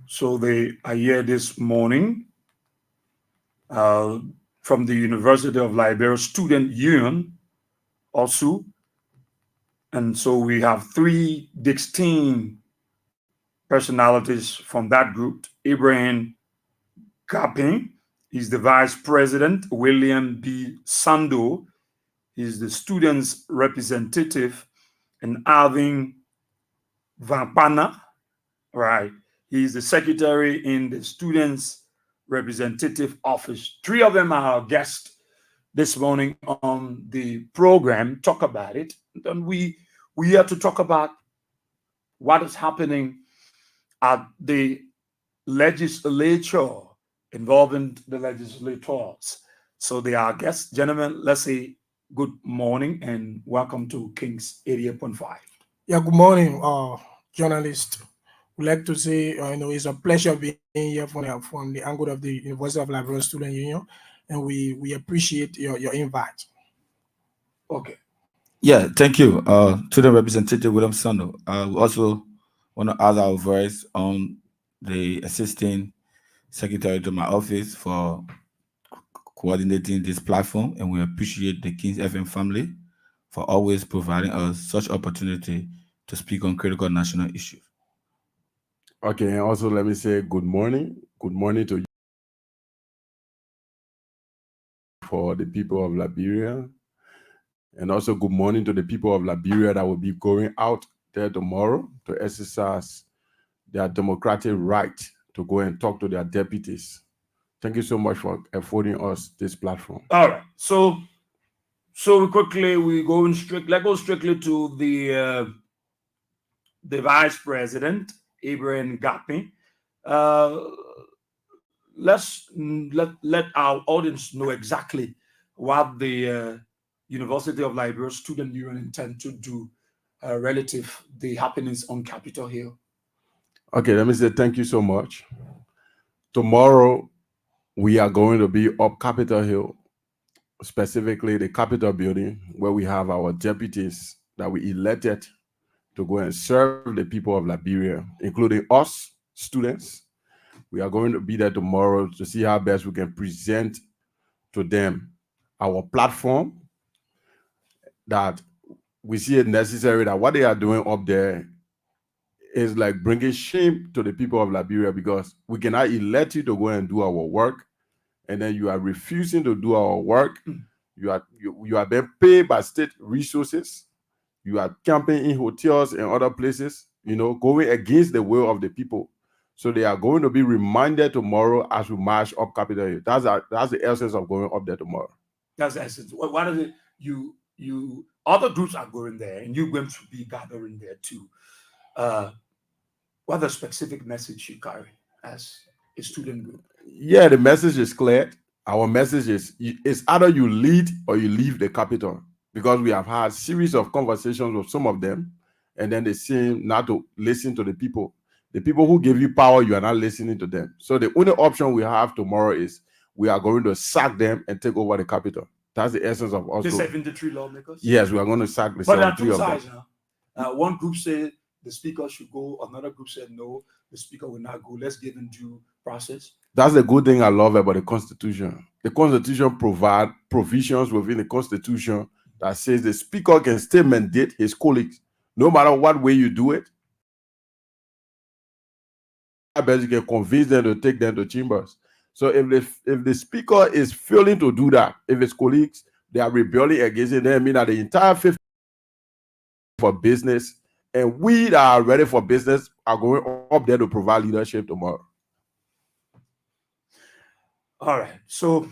So they are here this morning from the University of Liberia Student Union, also. And so we have three distinct personalities from that group. Abraham Kaping is the vice president. William B. Sando is the students' representative. and Alvin Vampana, right? He's the secretary in the Students Representative Office. Three of them are our guests this morning on the program. Talk about it. And we have to talk about what is happening at the legislature involving the legislators. So they are guests. Gentlemen, let's say good morning and welcome to King's 88.5. Yeah, good morning, journalist. We'd like to say, it's a pleasure being here from the angle of the University of Liberia Student Union, and we appreciate your invite. Okay. Yeah, thank you. To the representative William Sando. We also want to add our voice on the assisting secretary to my office for coordinating this platform, and we appreciate the Kings FM family for always providing us such opportunity to speak on critical national issues. Okay, and also let me say good morning. Good morning to you for the people of Liberia. And also good morning to the people of Liberia that will be going out there tomorrow to exercise their democratic right to go and talk to their deputies. Thank you so much for affording us this platform. All right. So we go strictly. Let's go strictly to the vice president, Ibrahim Gapi. Let our audience know exactly what the University of Liberia Student Union intend to do relative the happenings on Capitol Hill. Okay, let me say thank you so much. Tomorrow, we are going to be up Capitol Hill, specifically the Capitol building, where we have our deputies that we elected to go and serve the people of Liberia, including us, students. We are going to be there tomorrow to see how best we can present to them our platform, that we see it necessary that what they are doing up there is like bringing shame to the people of Liberia, because we cannot elect you to go and do our work, and then you are refusing to do our work. You are being paid by state resources. You are camping in hotels and other places, going against the will of the people. So they are going to be reminded tomorrow as we march up Capitol Hill. That's the essence of going up there tomorrow. That's the essence. What is it? You other groups are going there, and you're going to be gathering there too. What the specific message you carry as a student group? Yeah, the message is clear. Our message is it's either you lead or you leave the capital, because we have had a series of conversations with some of them, and then they seem not to listen to the people. The people who give you power, you are not listening to them. So the only option we have tomorrow is we are going to sack them and take over the capital. That's the essence of us. The 73 lawmakers? Yes, we are going to sack the 73 of them. But there are two sides now. One group said the speaker should go. Another group said no, the speaker will not go. Let's give them due process. That's the good thing I love about the Constitution. The Constitution provides provisions within the Constitution that says the speaker can still mandate his colleagues, no matter what way you do it. I bet you can convince them to take them to chambers. So if the speaker is failing to do that, if his colleagues they are rebelling against it, then mean that the entire 50 for business, and we that are ready for business are going up there to provide leadership tomorrow. All right. So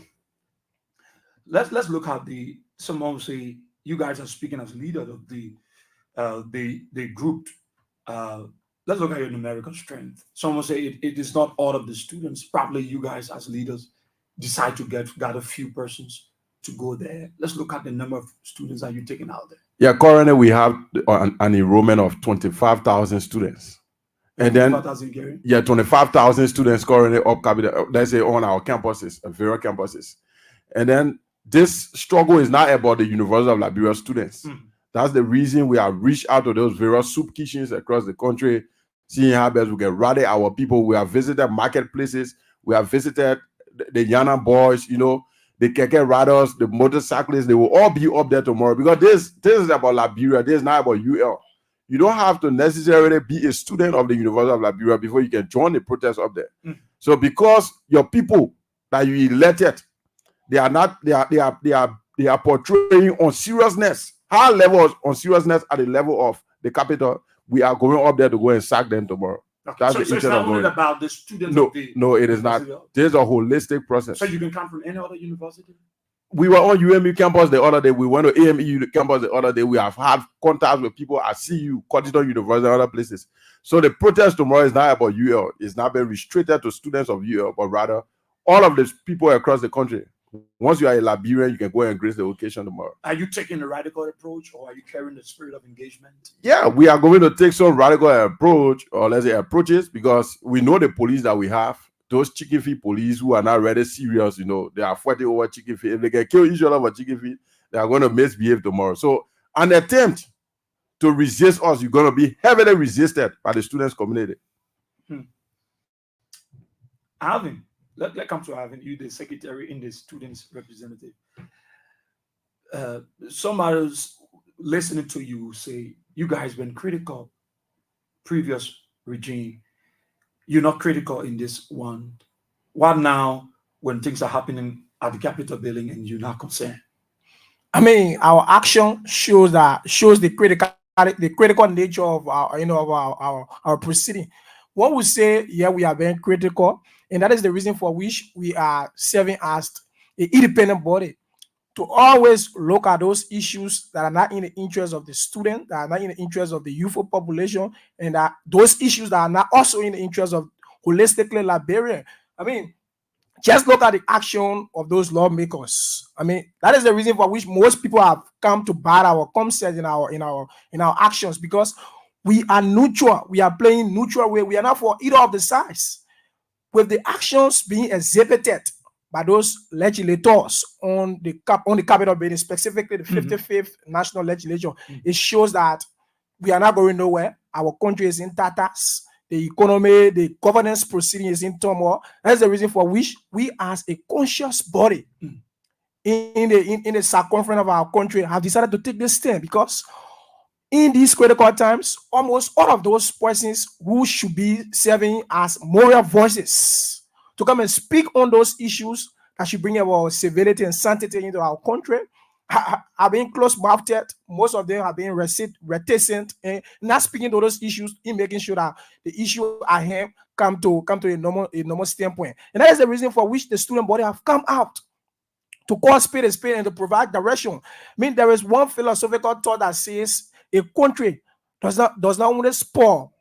let's look at someone will say you guys are speaking as leaders of the group. Let's look at your numerical strength. Someone say it is not all of the students. Probably you guys as leaders decide to gather a few persons to go there. Let's look at the number of students that you're taking out there. Yeah, currently we have an enrollment of 25,000 students. And then 25,000 students currently up capital, let's say on our campuses, various campuses. And then this struggle is not about the University of Liberia students. That's the reason we have reached out to those various soup kitchens across the country, seeing how best we can rally our people. We have visited marketplaces. We have visited the Yana boys, the keke riders, the motorcyclists. They will all be up there tomorrow, because this is about Liberia. This is not about UL. You don't have to necessarily be a student of the University of Liberia before you can join the protest up there. So because your people that you elected, they are portraying on seriousness our level on seriousness at the level of the capital, we are going up there to go and sack them tomorrow. Okay. That's So the it's intent not of only going. about the students No, of the no, it is not. university. There's a holistic process. So you can come from any other university? We were on UMU campus the other day. We went to AMU campus the other day. We have had contact with people at CU, Cotton University, and other places. So the protest tomorrow is not about UL. It's not been restricted to students of UL, but rather all of the people across the country. Once you are a Liberian, you can go and grace the occasion tomorrow. Are you taking a radical approach, or are you carrying the spirit of engagement? Yeah, we are going to take some radical approach, or let's say approaches, because we know the police that we have. Those chicken feed police who are not really serious, they are fighting over chicken feed. If they can kill each other over chicken feed, they are going to misbehave tomorrow. So an attempt to resist us, you're going to be heavily resisted by the students' community. Alvin, let's come to Alvin, you the secretary in the students' representative. Somebody listening to you say, you guys been critical previous regime. You're not critical in this one. What now when things are happening at the Capitol building and you're not concerned? I mean, our action shows the critical nature of our proceeding. When we say, yeah, we are being critical, and that is the reason for which we are serving as an independent body to always look at those issues that are not in the interest of the student, that are not in the interest of the youthful population, and that those issues that are not also in the interest of holistically Liberian. I mean, just look at the action of those lawmakers. I mean, that is the reason for which most people have come to bat our concept in our actions, because we are neutral. We are playing neutral way. We are not for either of the sides. With the actions being exhibited by those legislators on the Capitol building, specifically the 55th National Legislature, it shows that we are not going nowhere. Our country is in tatters. The economy, the governance proceeding is in turmoil. That's the reason for which we, as a conscious body in the circumference of our country, have decided to take this stand, because in these critical times, almost all of those persons who should be serving as moral voices to come and speak on those issues that should bring about civility and sanctity into our country have been close-mouthed. Most of them have been reticent and not speaking to those issues, in making sure that the issue at hand come to a normal standpoint. And that is the reason for which the student body have come out to call spade a spade and to provide direction. I mean, there is one philosophical thought that says a country does not only spoil,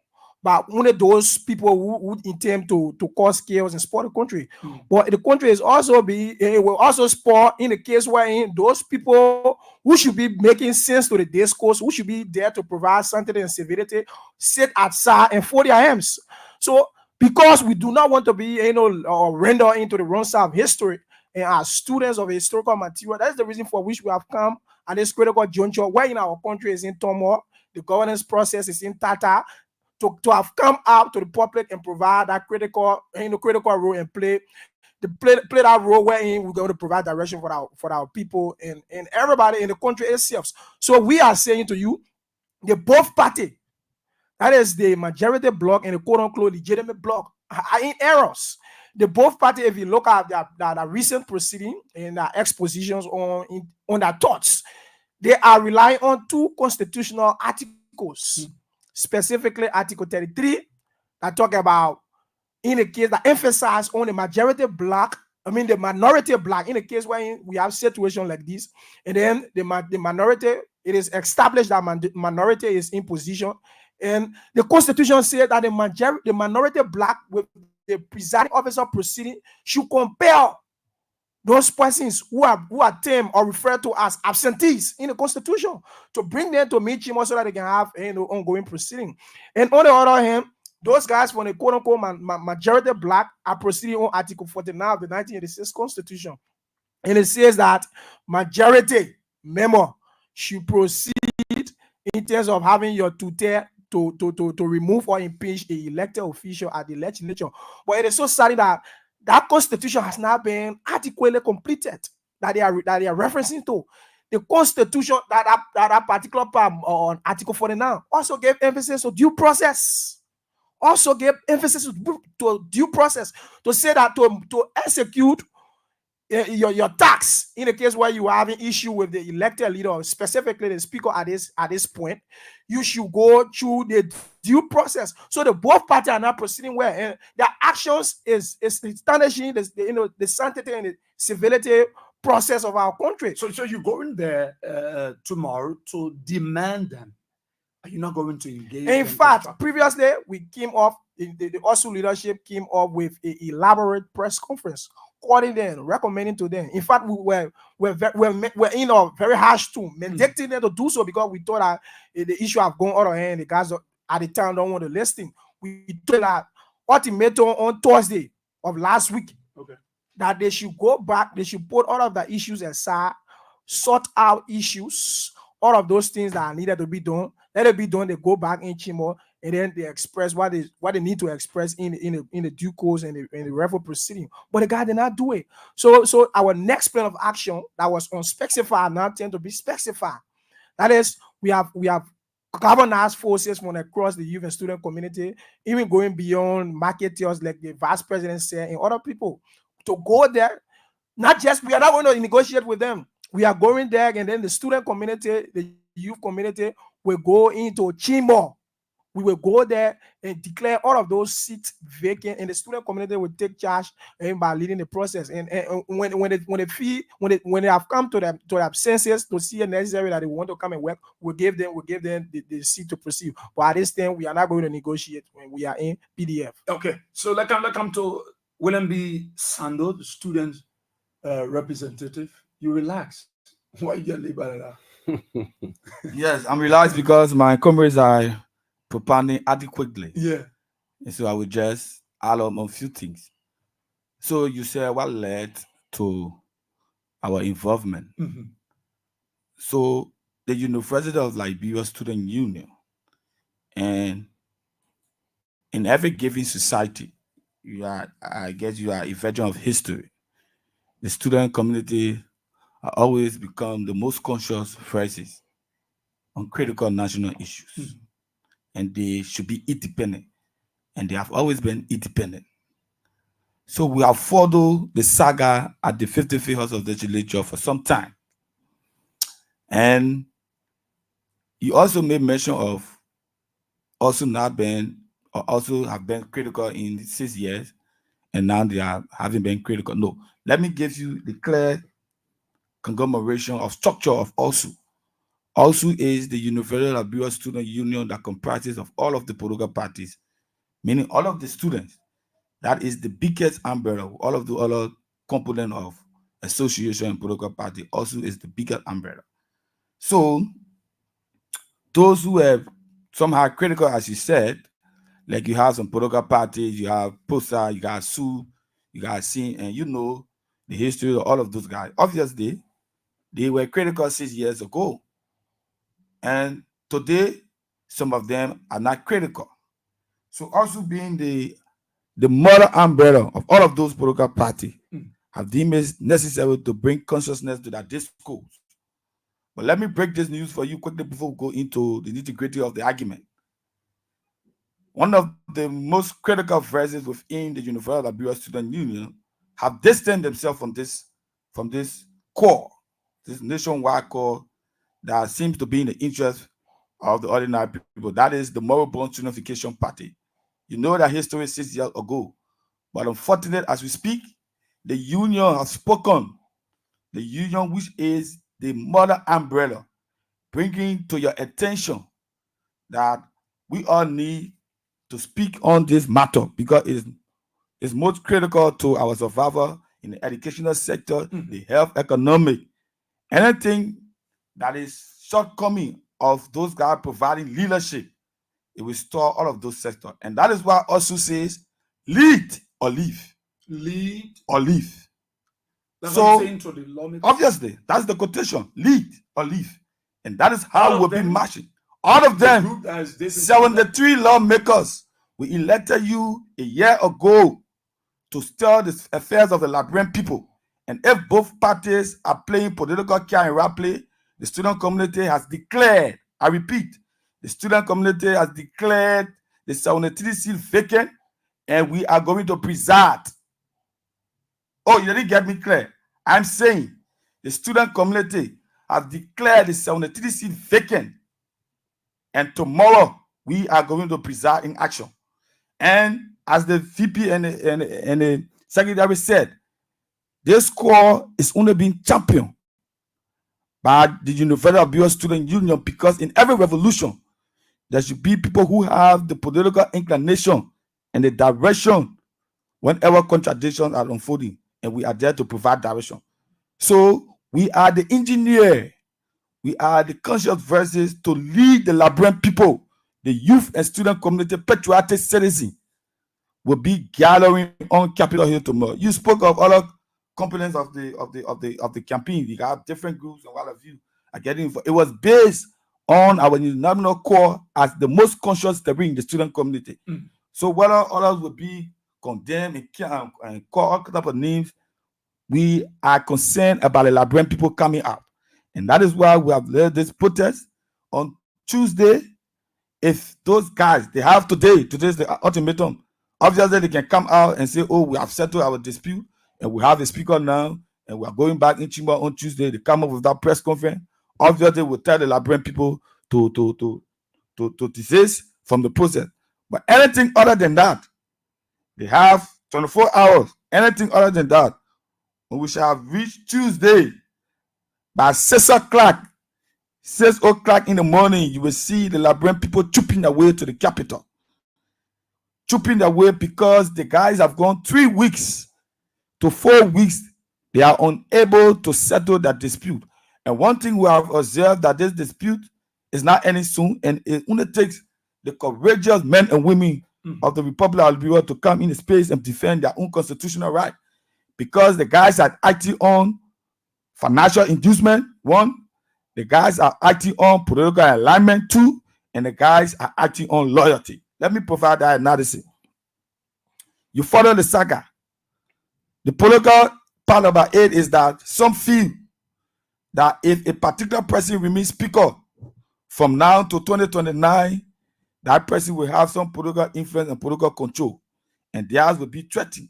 but only those people who intend to cause chaos and spoil the country. But the country is also it will also spoil in the case where those people who should be making sense to the discourse, who should be there to provide sanctity and civility, sit outside and fold their hands. So because we do not want to be or render into the wrong side of history, and as students of historical material, that's the reason for which we have come at this critical juncture where in our country is in turmoil, the governance process is in tatter, to have come out to the public and provide that critical role and play that role wherein we're going to provide direction for our people and everybody in the country itself. So we are saying to you, the both party, that is the majority bloc and the quote-unquote legitimate bloc, are in errors. The both party, if you look at the recent proceeding and their expositions on their thoughts, they are relying on two constitutional articles, specifically Article 33, that talk about, in a case that emphasize on the minority black, in a case where we have situation like this, and then the minority, it is established that minority is in position, and the Constitution says that the minority black with the presiding officer proceeding should compel those persons who are termed or referred to as absentees in the Constitution to bring them to meet him so that they can have ongoing proceeding. And on the other hand, those guys from the quote-unquote majority black are proceeding on Article 49 of the 1986 Constitution. And it says that majority member should proceed in terms of having your tutor to remove or impeach a elected official at the legislature. But it is so sad that Constitution has not been adequately completed that they are referencing to. The Constitution, that particular part on Article 49 also gave emphasis to due process. Also gave emphasis to due process, to say that to execute your tax, in the case where you are having issue with the elected leader, or specifically the speaker at this point, you should go through the due process. So the both parties are not proceeding well, and their actions is tarnishing the sanctity and the civility process of our country. So you're going there tomorrow to demand them. Are you not going to engage? In fact, previously we came up, the OSU leadership came up with an elaborate press conference, calling them, recommending to them. In fact, we're in a very harsh tone, mandating them to do so, because we thought that the issue have gone out of hand. The guys at the time don't want to listen. We told that ultimatum on Thursday of last week, okay, that they should go back, they should put all of the issues aside, sort out issues, all of those things that are needed to be done. Let it be done. They go back in Chimo, and then they express what they need to express in the due course and the referral proceeding. But the guy did not do it. So our next plan of action that was unspecified now tend to be specified. That is, we have galvanized forces from across the youth and student community, even going beyond marketers like the vice president said, and other people, to go there. Not just, we are not going to negotiate with them. We are going there, and then the student community, the youth community will go into Chimo. We will go there and declare all of those seats vacant, and the student community will take charge by leading the process. And when they have come to their senses to see it necessary that they want to come and work, we'll give them the seat to proceed. But at this time, we are not going to negotiate when we are in PDF. Okay, so let's come to William B. Sando, the student representative. You relax. Why you get by that? Yes, I'm relaxed because my comrades are propounding adequately. Yeah. And so I will just add on a few things. So you said what led to our involvement. So the University of Liberia Student Union, and in every given society, I guess you are a veteran of history. The student community always become the most conscious voices on critical national issues. And they should be independent. And they have always been independent. So we have followed the saga at the 55th House of the Legislature for some time. And you also made mention of also have been critical in 6 years, and now they are having been critical. No, let me give you the clear conglomeration of structure of ALSU. ALSU is the University of Liberia Student Union that comprises of all of the political parties, meaning all of the students. That is the biggest umbrella. All of the other component of association and political party also is the biggest umbrella. So those who have somehow critical, as you said, like you have some political parties, you have POSA, you got SU, you got SIN, and you know the history of all of those guys. Obviously, they were critical 6 years ago. And today, some of them are not critical. So also being the moral umbrella of all of those political parties have deemed it necessary to bring consciousness to that discourse. But let me break this news for you quickly before we go into the nitty-gritty of the argument. One of the most critical voices within the University of Liberia Student Union have distanced themselves from this core, this nationwide core that seems to be in the interest of the ordinary people. That is the Moral-Born Unification Party. You know that history 6 years ago. But unfortunately, as we speak, the union has spoken. The union, which is the mother umbrella, bringing to your attention that we all need to speak on this matter because it's most critical to our survival in the educational sector, the health, economic, anything that is shortcoming of those guys providing leadership. It will restore all of those sectors. And that is why also says lead or leave. Lead or leave. That's So what I'm saying to the lawmakers. obviously, that's the quotation. Lead or leave. And that is how All we'll of be them? marching. All of The them. group that is this is- 73 lawmakers. We elected you a year ago to stir the affairs of the Liberian people. And if both parties are playing political cat and rat play, the student community has declared, I repeat, the student community has declared the 73 seat vacant, and we are going to preside. Oh, you didn't get me clear. I'm saying the student community have declared the 73 seat vacant, and tomorrow we are going to preside in action. And as the VP and the secretary said, this score is only being championed by the University of Bureau Student Union, because in every revolution, there should be people who have the political inclination and the direction whenever contradictions are unfolding, and we are there to provide direction. So we are the engineer, we are the conscious voices to lead the Liberian people, the youth and student community, patriotic citizens will be gathering on Capitol Hill tomorrow. You spoke of other components of the campaign. You have different groups, and all of you are getting involved. It was based on our nominal core as the most conscious step in the student community. So whether others will be condemned and call all type of names, we are concerned about the Liberian people coming out, and that is why we have led this protest on Tuesday. If those guys, they have today's the ultimatum. Obviously, they can come out and say, "Oh, we have settled our dispute, and we have a speaker now, and we are going back in chamber on Tuesday." They come up with that press conference. Obviously, we'll tell the Liberian people to desist from the process. But anything other than that, they have 24 hours. Anything other than that, when we shall have reached Tuesday by 6 o'clock, 6 o'clock in the morning, you will see the Liberian people trooping their way to the capital. Trooping their way because the guys have gone 3 weeks to 4 weeks. They are unable to settle that dispute. And one thing we have observed, that this dispute is not ending soon, and it only takes the courageous men and women of the Republic of Liberia to come in the space and defend their own constitutional right. Because the guys are acting on financial inducement, one, the guys are acting on political alignment, two, and the guys are acting on loyalty. Let me provide that analysis. You follow the saga. The political part about it is that some feel that if a particular person remains speaker from now to 2029, that person will have some political influence and political control, and theirs will be threatened.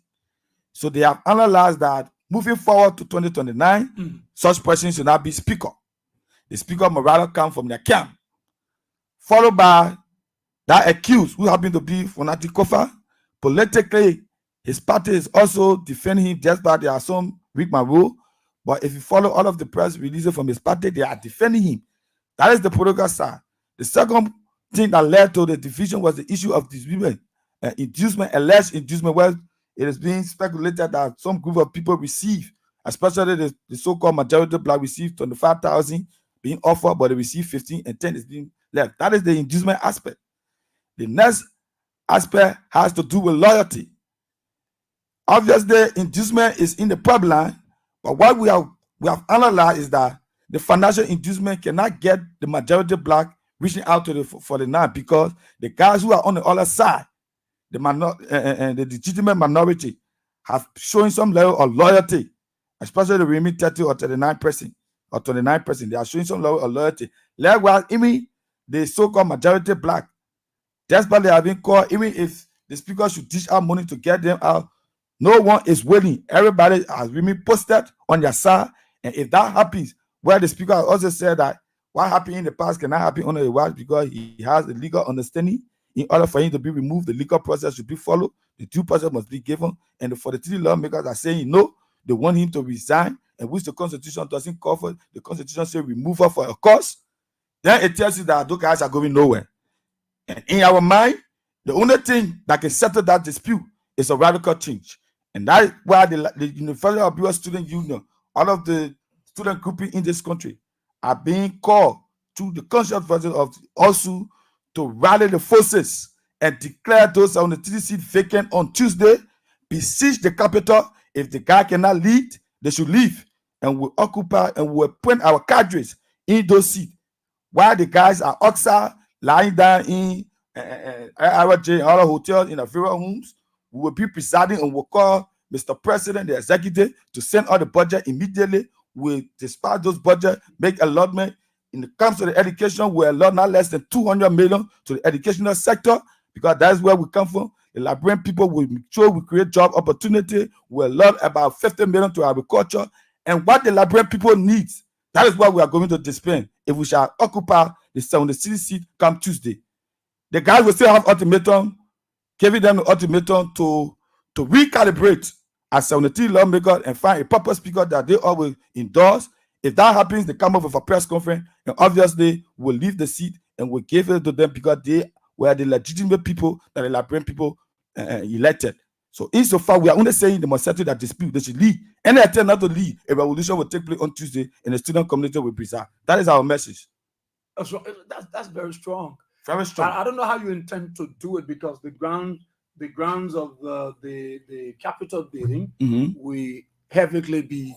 So they have analyzed that moving forward to 2029, such persons should not be speaker. The speaker must rather come from their camp, followed by that accused who happened to be Fonati Kofa. Politically, his party is also defending him, just that there are some Rick Maru. But if you follow all of the press releases from his party, they are defending him. That is the political side. The second thing that led to the division was the issue of inducement, alleged inducement, where it is being speculated that some group of people receive, especially the so-called majority black, receive 25,000 being offered, but they receive 15 and 10 is being left. That is the inducement aspect. The next aspect has to do with loyalty. Obviously, inducement is in the pipeline, but what we have analyzed is that the financial inducement cannot get the majority black reaching out to the 49, because the guys who are on the other side, the legitimate minority, have shown some level of loyalty, especially the remaining 30 or 39% or 29%. They are showing some level of loyalty. Likewise, even the so-called majority black, despite they have been called, even if the speaker should dish out money to get them out, no one is willing. Everybody has been posted on their side, and if that happens, where the speaker also said that what happened in the past cannot happen under the watch, because he has the legal understanding. In order for him to be removed, the legal process should be followed. The due process must be given. And the 43 lawmakers are saying no, they want him to resign, and which the Constitution doesn't call for. The Constitution says removal for a cause. Then it tells you that those guys are going nowhere. And in our mind, the only thing that can settle that dispute is a radical change. And that is why the University of Bureau Student Union, all of the student grouping in this country, are being called to the conscious version of also to rally the forces and declare those on the TDC vacant on Tuesday, besiege the capital. If the guy cannot lead, they should leave, and we'll occupy and we'll appoint our cadres in those seats, while the guys are outside lying down in IRJ and other hotels in the various homes. We will be presiding, and we'll call Mr. President, the executive, to send out the budget immediately. We'll dispatch those budgets, make allotment. In the comes to the education, we'll allot not less than 200 million to the educational sector, because that's where we come from. The Liberian people will make sure we create job opportunity. We'll allot about 50 million to agriculture, And what the Liberian people need, that is what we are going to display if we shall occupy the 76 seat come Tuesday. The guys will still have ultimatum, giving them the ultimatum to recalibrate as 73 lawmakers and find a proper speaker that they all will endorse. If that happens, they come up with a press conference, and obviously will leave the seat and will give it to them because they were the legitimate people that the Liberian people elected. So insofar, we are only saying they must settle that dispute. They should leave. Any attempt not to leave, a revolution will take place on Tuesday, and the student community will preserve. That is our message. That's very strong. Very strong. I don't know how you intend to do it because the grounds of the Capitol building will heavily be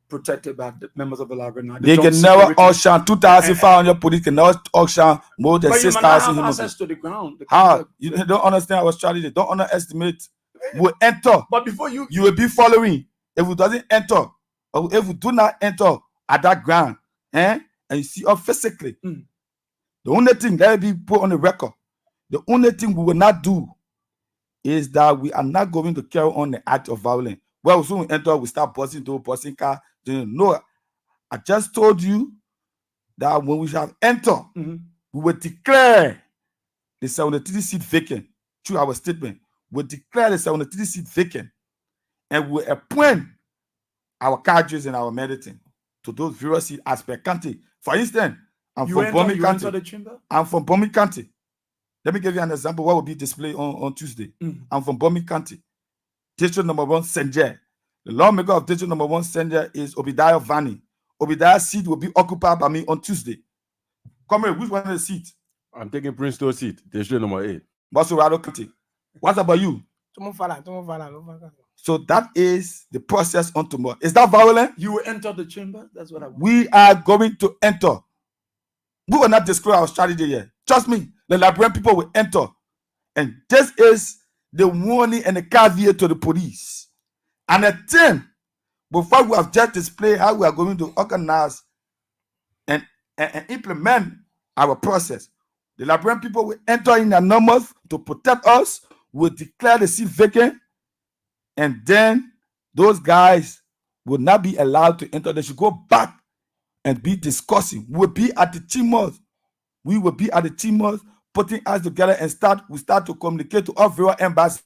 protected by the members of the library. They can never auction 2,500 police can never auction more than 6,000 human access to the ground. How? You don't understand our strategy. Don't underestimate. We'll enter. But before you will be following. If we doesn't enter, or if we do not enter at that ground, and you see us physically, the only thing that will be put on the record, the only thing we will not do is that we are not going to carry on the act of violence. Well, soon we enter, we start busting door, busting car. No, I just told you that when we shall enter, we will declare the 73 seat vacant through our statement. We will declare the 73 seat vacant and we will appoint our cadres and our meditin to those various seats as per county. For instance, I'm from Bomi County. I'm from Bomi County. Let me give you an example. What will be displayed on Tuesday? I'm from Bomi County. District number 1, Senje. The lawmaker of district number 1, Senje, is Obadiah Vani. Obadiah's seat will be occupied by me on Tuesday. Come here, which one is the seat? I'm taking Princeton seat, district number 8. Basurado County. What about you? So that is the process on tomorrow. Is that violent? You will enter the chamber? That's what I want. We are going to enter. We will not disclose our strategy yet. Trust me, the Liberian people will enter. And this is the warning and the caveat to the police. And a thing, before we have just displayed how we are going to organize and implement our process, the Liberian people will enter in their numbers to protect us, will declare the seat vacant, and then those guys will not be allowed to enter. They should go back and be discussing. We'll be at the chambers. We will be at the chambers, putting us together and start to communicate to all various embassies.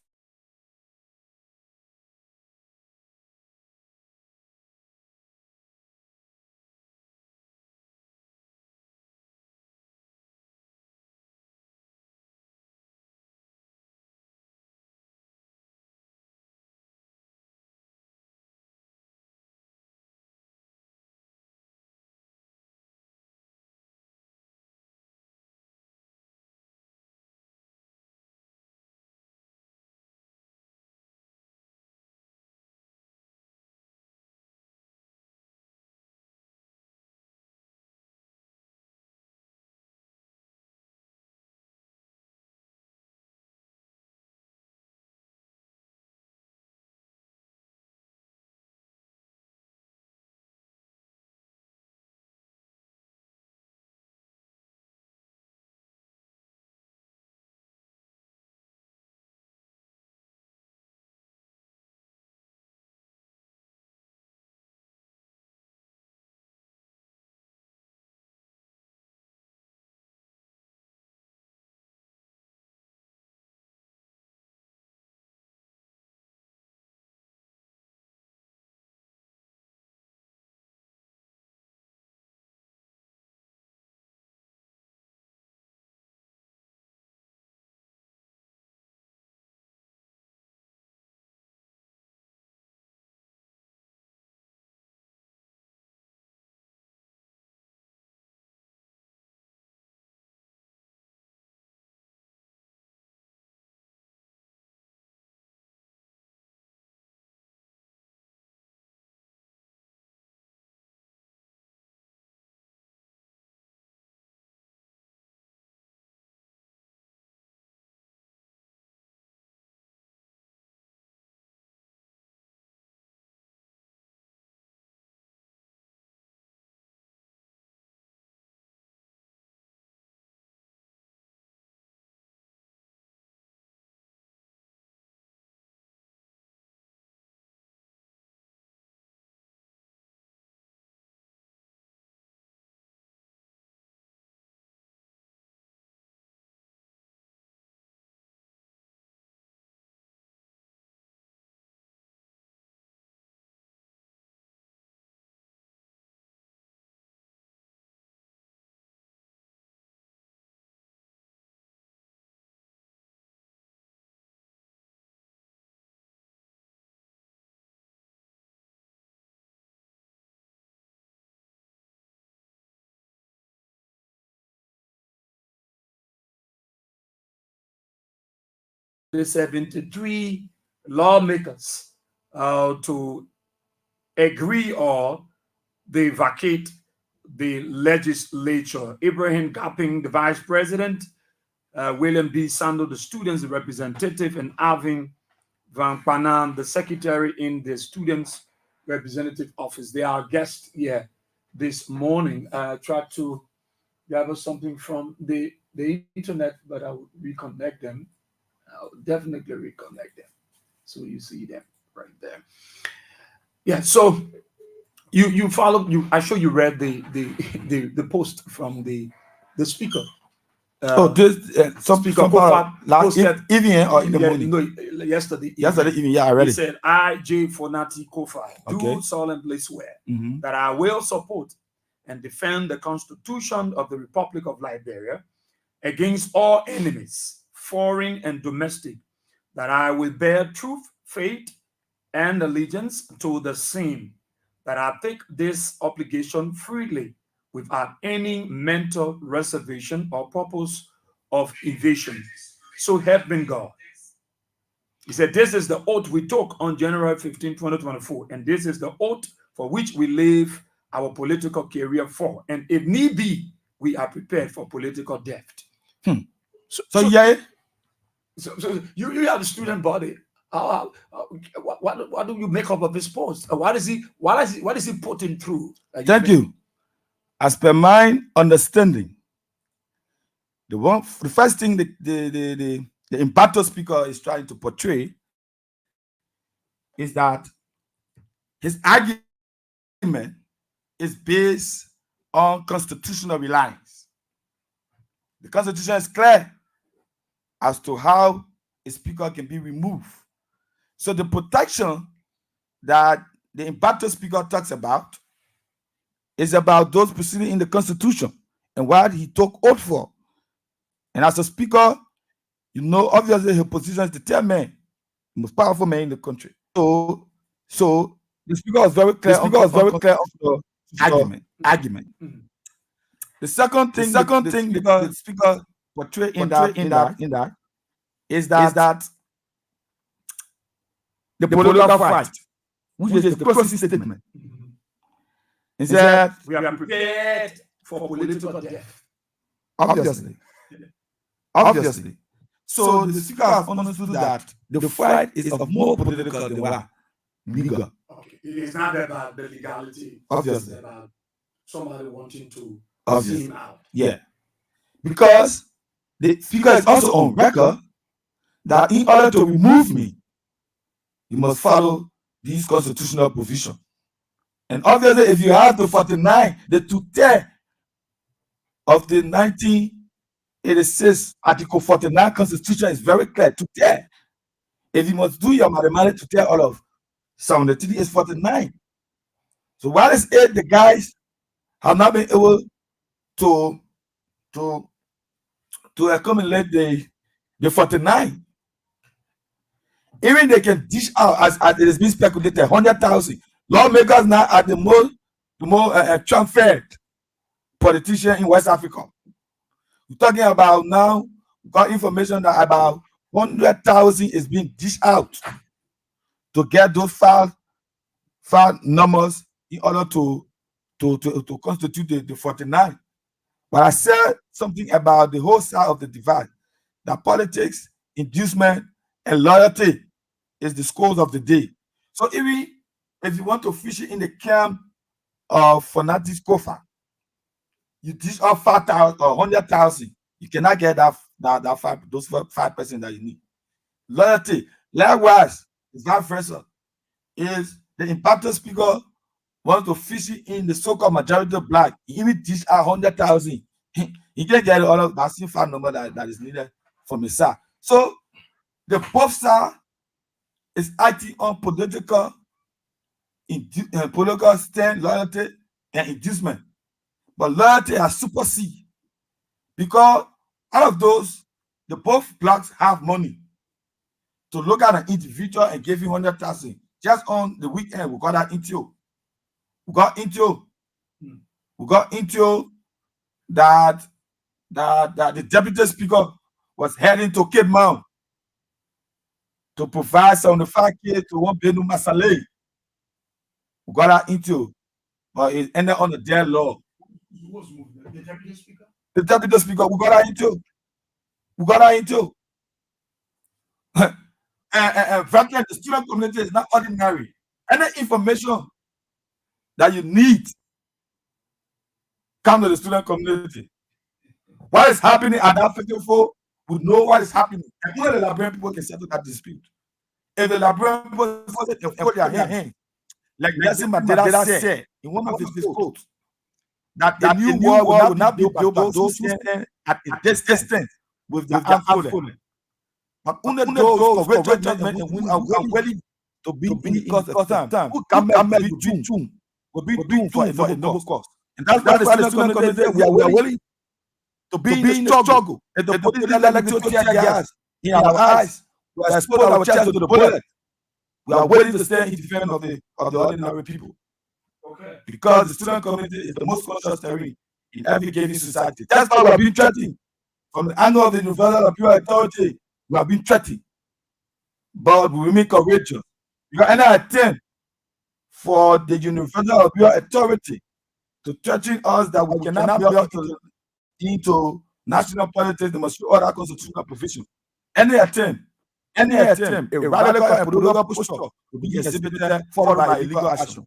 the 73 lawmakers to agree or they vacate the legislature. Ibrahim Gaping, the vice president, William B. Sando, the students representative, and Alvin Van Panan, the secretary in the students representative office. They are guests here this morning. I tried to gather something from the internet, but I will reconnect them. I'll definitely reconnect them. So you see them right there. Yeah, so you followed you I sure you read the post from the speaker. This some Speaker some Kofat like evening or in the morning. Yesterday Yesterday evening, yeah, I he read it. said, I, J. Fonati Kofa, Okay. do solemnly swear Mhm. that I will support and defend the Constitution of the Republic of Liberia against all enemies, foreign and domestic, that I will bear truth, faith, and allegiance to the same, that I take this obligation freely without any mental reservation or purpose of evasion. So help me God. He said, this is the oath we took on January 15, 2024, and this is the oath for which we live our political career for. And if need be, we are prepared for political death. So yeah, So you have the student body. What do you make up of this post? What is he putting through? thank you. As per my understanding, the first thing the impactor speaker is trying to portray is that his argument is based on constitutional reliance. The Constitution is clear as to how a speaker can be removed. So the protection that the impactor speaker talks about is about those proceeding in the Constitution and what he took oath for. And as a speaker, you know, obviously his position is the third man, the most powerful man in the country. So the speaker was very clear. On the argument. Mhm. The second thing the speaker portrayed in that is that the political fight, which is the closing statement. Mhm. He said, We are prepared for political death. obviously. So the speaker has understood that the fight is of more political than what? Legal. Okay. It is not about the legality. Obviously. It's about somebody wanting to Obviously. see him out. Yeah. Because the speaker is also on record that in order to remove me, you must follow these constitutional provisions. And obviously, if you have the 49, the 210 of the 1986 Article 49 Constitution is very clear. 210. If you must do your mathematics, to tell all of 73 is 49. So while it's 8, the guys have not been able to accumulate the 49. Even they can dish out, as it has been speculated, 100,000. Lawmakers now are the more transferred politician in West Africa. We're talking about now, we got information that about 100,000 is being dished out to get those file numbers in order to constitute the 49. But I said something about the whole side of the divide, that politics, inducement, and loyalty is the scores of the day. So even if you want to fish it in the camp of Fanatic Kofa, you dish out 5,000 or 100,000, you cannot get those 5% that you need. Loyalty, likewise, is vice versa. Is the impacted speaker wants to fish it in the so-called majority of black, he even dish out 100,000. He can get all of that same file number that is needed from his side. So the both side is acting on political stand, loyalty, and inducement. But loyalty has superseded, because out of those, the both blacks have money to look at an individual and give him 100,000. Just on the weekend, we got that into. We got into that the deputy speaker was heading to Cape Mount to provide 75K to one Benu Masale. We got that into, but it ended on the dead law. The deputy speaker. The deputy speaker, we got that into. We got that into. Frankly, the student community is not ordinary. Any information that you need, come to the student community. What is happening at that 54 would know what is happening. And only the Liberian people can settle that dispute. If the Liberian people put their hand, like Nelson Mandela said in one of his quotes, that the new world will not be built by those who stand at a distance with their arms folded, but only those courageous men and women are willing to be in the cause of time. Who can be doomed will be doomed for a noble cause. And that's why the student community we are willing to be in the struggle and to put the electric tear gas in our eyes. We are expose our chest to the bullet. We are willing to stand in defense of the ordinary people. Okay. Because the student community is the most conscious terrain in every given society. That's why we are being threatened. From the angle of the Universal Appeal Authority, we have been threatened. But we remain courageous. You got any attempt for the Universal Appeal Authority to threaten us that we cannot be into national politics, they must show other constitutional provision. Any attempt, a radical and political push will be exhibited followed by illegal action.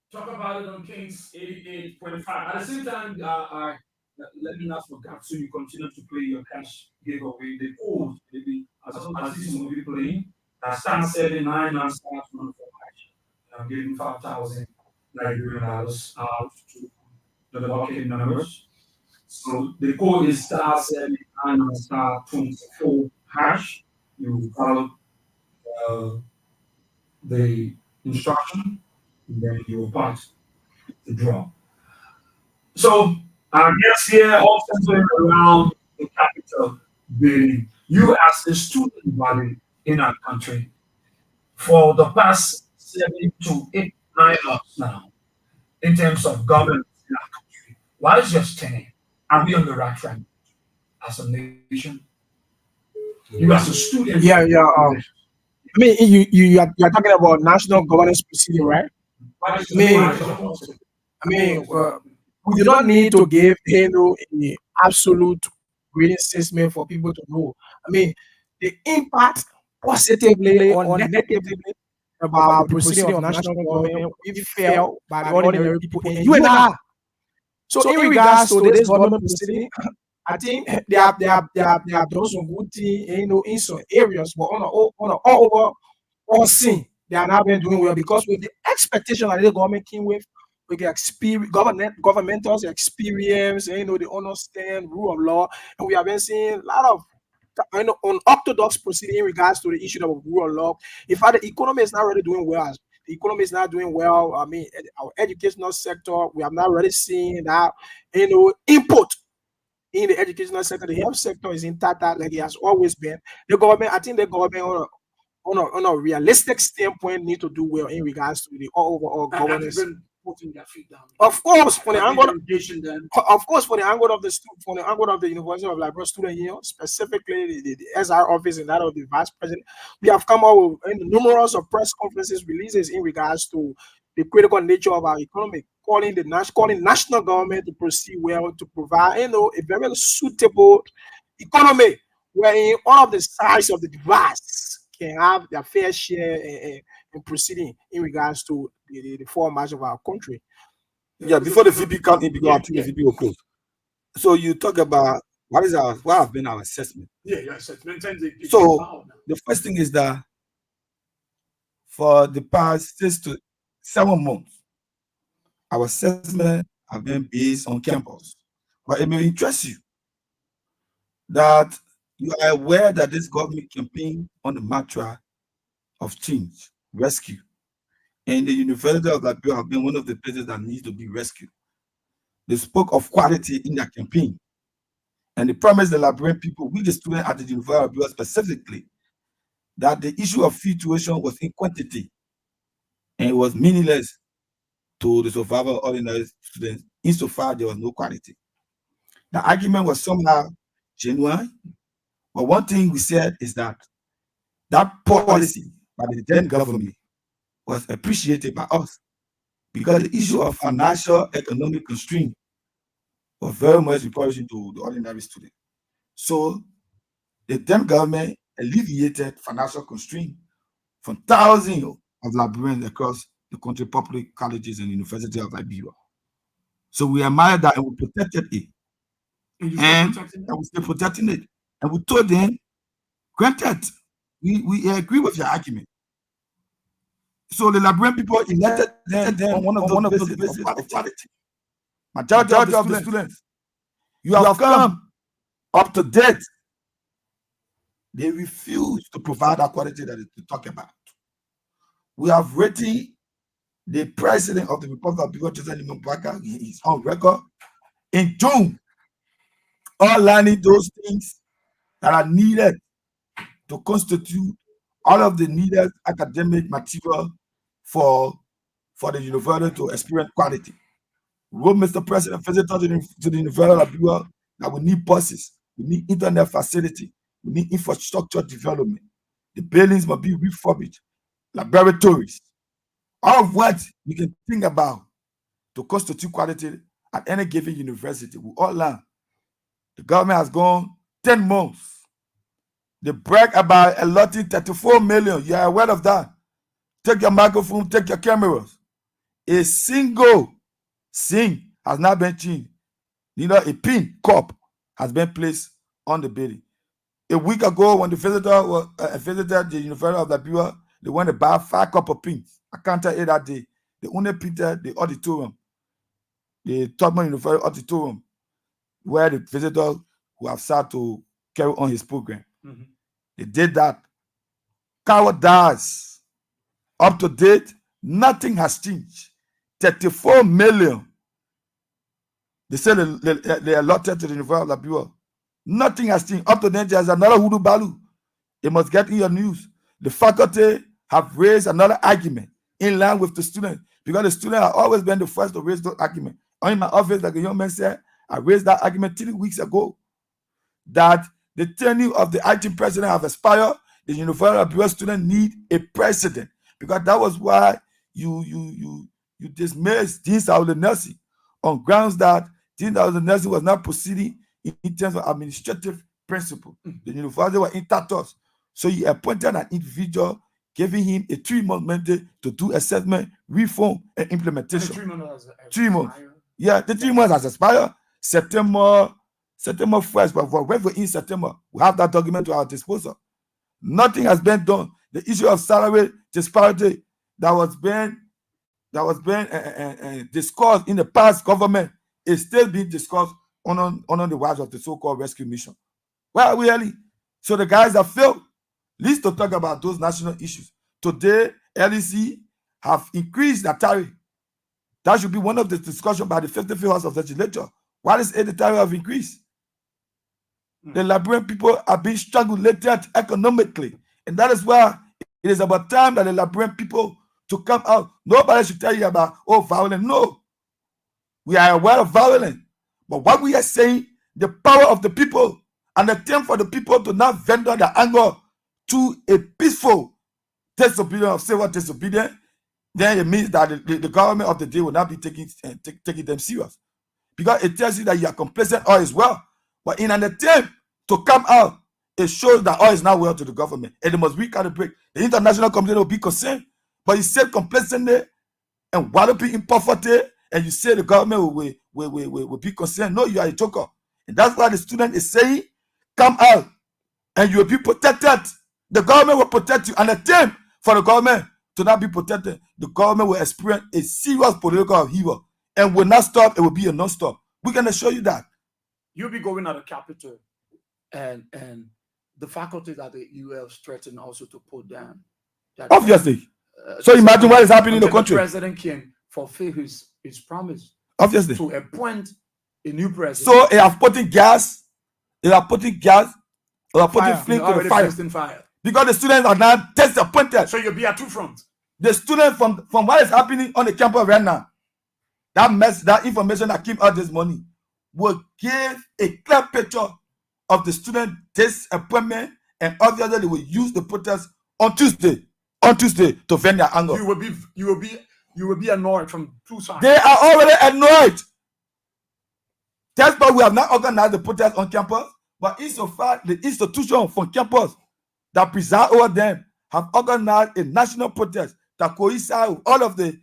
Talk about it on Kings 88.5. At the same time, let me not forget, so you continue to play your cash giveaway. The code, maybe as this movie playing, star 79 and star 24. I'm giving 5,000 Nigerian dollars out to the bucket numbers. So the code is star 79 and star 24 hash. You follow the instruction, and then you will pass the draw. So our guests here all centered around the capital building. You as a student body in our country for the past 7 to 8, 9 months now, in terms of governance in our country, what is your stand? Are we on the right track as a nation? You as a student. Yeah. I mean, you are talking about national governance proceeding, right? What is We do not need to give an absolute grading assessment for people to know. I mean, the impact positively or negatively about the proceeding of national government will felt by the ordinary people and you and I. So in regards to this government proceeding, I think they have done some good things, in some areas, but on all over scene, they are not been doing well because with the expectation that the government came with the experience, governmental experience, they understand rule of law, and we have been seeing a lot of unorthodox proceeding in regards to the issue of rule of law. In fact, the economy is not really doing well. The economy is not doing well. I mean, our educational sector, we have not really seen that, input in the educational sector. The health sector is intact like it has always been. The government, I think the government on a realistic standpoint need to do well in regards to the overall governance. putting their feet down? Of course, for the angle, Then of course, for the angle of the University of Liberia Student Union, specifically the SR office and that of the Vice President, we have come up with numerous of press conferences releases in regards to the critical nature of our economy, calling national government to proceed well to provide a very suitable economy wherein all of the sides of the device can have their fair share in proceeding in regards to the format of our country. Yeah, before the VP come in, because I think the VP will close. So you talk about what have been our assessment. yeah, assessment. So the first thing is that for the past 6 to 7 months, our assessment have been based on campus. But it may interest you that you are aware that this government campaign on the mantra of change, rescue, and the University of Liberia have been one of the places that needs to be rescued. They spoke of quality in their campaign, and they promised the Liberian people, with the students at the University of Liberia specifically, that the issue of filtration was in quantity and it was meaningless to the survival of ordinary students insofar there was no quality. The argument was somehow genuine, but one thing we said is that That policy by the then government was appreciated by us because the issue of financial economic constraint was very much important to the ordinary student. So the then government alleviated financial constraint from thousands of librarians across the country, public colleges and universities of Liberia. So we admired that and we protected it. And we still protecting it. And we told them, granted, we agree with your argument. So the Liberian people elected them on one of those visits of quality. Majority of the students, you have come up to date. They refuse to provide that quality that they talk about. We have written the president of the Republic of People, Joseph Mbaka, is on record in June, outlining those things that are needed to constitute all of the needed academic material for the university to experience quality. We wrote Mr. President, visitor to the University of Liberia, that we need buses, we need internet facility, we need infrastructure development. The buildings must be refurbished, laboratories, all of what you can think about to constitute quality at any given university. We all learn. The government has gone 10 months. They brag about allotting 34 million. You are aware of that. Take your microphone, take your cameras. A single thing has not been changed. A pin cup has been placed on the building. A week ago, when the visitor visited the University of Liberia, they went to buy 5 cups of pins. I counted it that day. They only painted the auditorium, the Tubman University auditorium, where the visitor who have sat to carry on his program. They did that. Cowardice. Up to date, nothing has changed. 34 million. They said they allotted to the University of Liberia. Nothing has changed. Up to date, there's another hoodoo balu. They must get in your news. The faculty have raised another argument in line with the students, because the students have always been the first to raise those arguments. In my office, like the young man said, I raised that argument 3 weeks ago, that the tenure of the acting president have expired. The University of Liberia students need a president, because that was why you dismissed Dean Saul Nelson on grounds that Dean Saul Nelson was not proceeding in terms of administrative principle. The university was in status. So you appointed an individual, giving him a 3-month mandate to do assessment, reform, and implementation. 3 months. Yeah, the 3 months has expired. September 1st, but when we're in September, we have that document to our disposal. Nothing has been done. The issue of salary disparity that was being discussed in the past government is still being discussed on the watch of the so-called rescue mission. Well, really, so the guys that failed, at least to talk about those national issues. Today, LEC have increased the tariff. That should be one of the discussions by the 55th House of Legislature. Why is the tariff have increased? The Liberian people are being strangulated economically, and that is why it is about time that the Liberian people to come out. Nobody should tell you about violence. No, we are aware of violence, but what we are saying, the power of the people and the attempt for the people to not vendor their anger to a peaceful disobedience of civil disobedience, then it means that the government of the day will not be taking them serious, because it tells you that you are complacent all is well. But in an attempt to come out, it shows that all is not well to the government, and it must recalibrate. The international community will be concerned, but you say complacently and walloping in poverty, and you say the government will be concerned. No, you are a joker, and that's why the student is saying, come out, and you will be protected. The government will protect you. An attempt for the government to not be protected, the government will experience a serious political upheaval and will not stop. It will be a non-stop. We can assure you that. You'll be going at the capital, and the faculties at the UL threatened also to put down. That, obviously. So imagine what is happening in the country. The president can fulfill his promise. Obviously. To appoint a new president. So they are putting gas. They are putting gas. They are putting flame to the fire. Because the students are now disappointed. So you'll be at two fronts. The students from what is happening on the campus right now, that information that came out this morning, will give a clear picture of the student disappointment, and obviously they will use the protest on Tuesday to vent their anger. You will be annoyed from two sides. They are already annoyed. That's why we have not organized the protest on campus, but insofar the institution from campus that preside over them have organized a national protest that coincide with all of the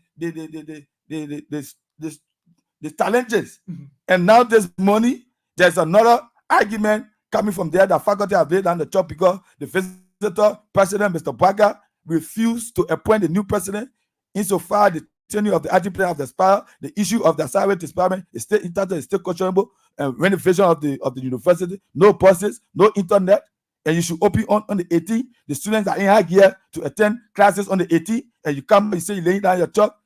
challenges. And now this morning, there's another argument coming from there that faculty have laid down the top because the visitor president, Mr. Baga, refused to appoint a new president. Insofar the tenure of the acting president of the SPIRE, the issue of the assignment disparity is still entitled, is still questionable, and renovation of the university, no buses, no internet, and you should open on the 18th. The students are in high gear to attend classes on the 18th, and you come and say you're laying down your chalk,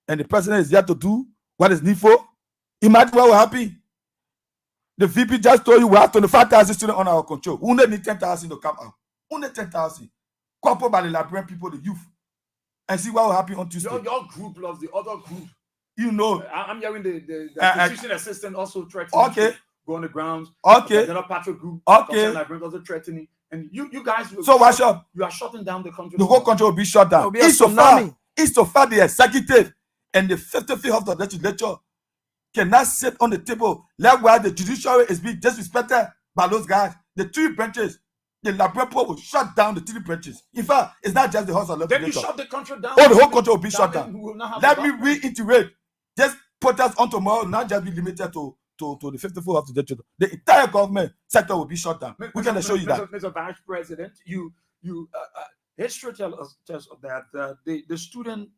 and the president is there to do what is needful. Imagine what will happen. The VP just told you we have 25,000 students on our control. We only need 10,000 to come out. Only 10,000. Coupled by the Liberian people, the youth. And see what will happen on Tuesday. Your group loves the other group. You know. I'm hearing the physician assistant also threatening to go on the grounds. Okay. Another patrol group. Okay. Liberian also threatening. And you guys. So what's up? You are shutting down the country. The whole country will be shut down. Insofar the executive and the 55th of the legislature cannot sit on the table. Likewise, the judiciary is being disrespected by those guys. The three branches. The Liberian people will shut down the three branches. In fact, it's not just the House of Legislature. Then you shut the country down. Oh, the whole country will be shut down. Let me reiterate. Just put us on tomorrow, not just be limited to the 54th of the legislature. The entire government sector will be shut down. We can assure you that. Mr. Vice President, history tells us that the student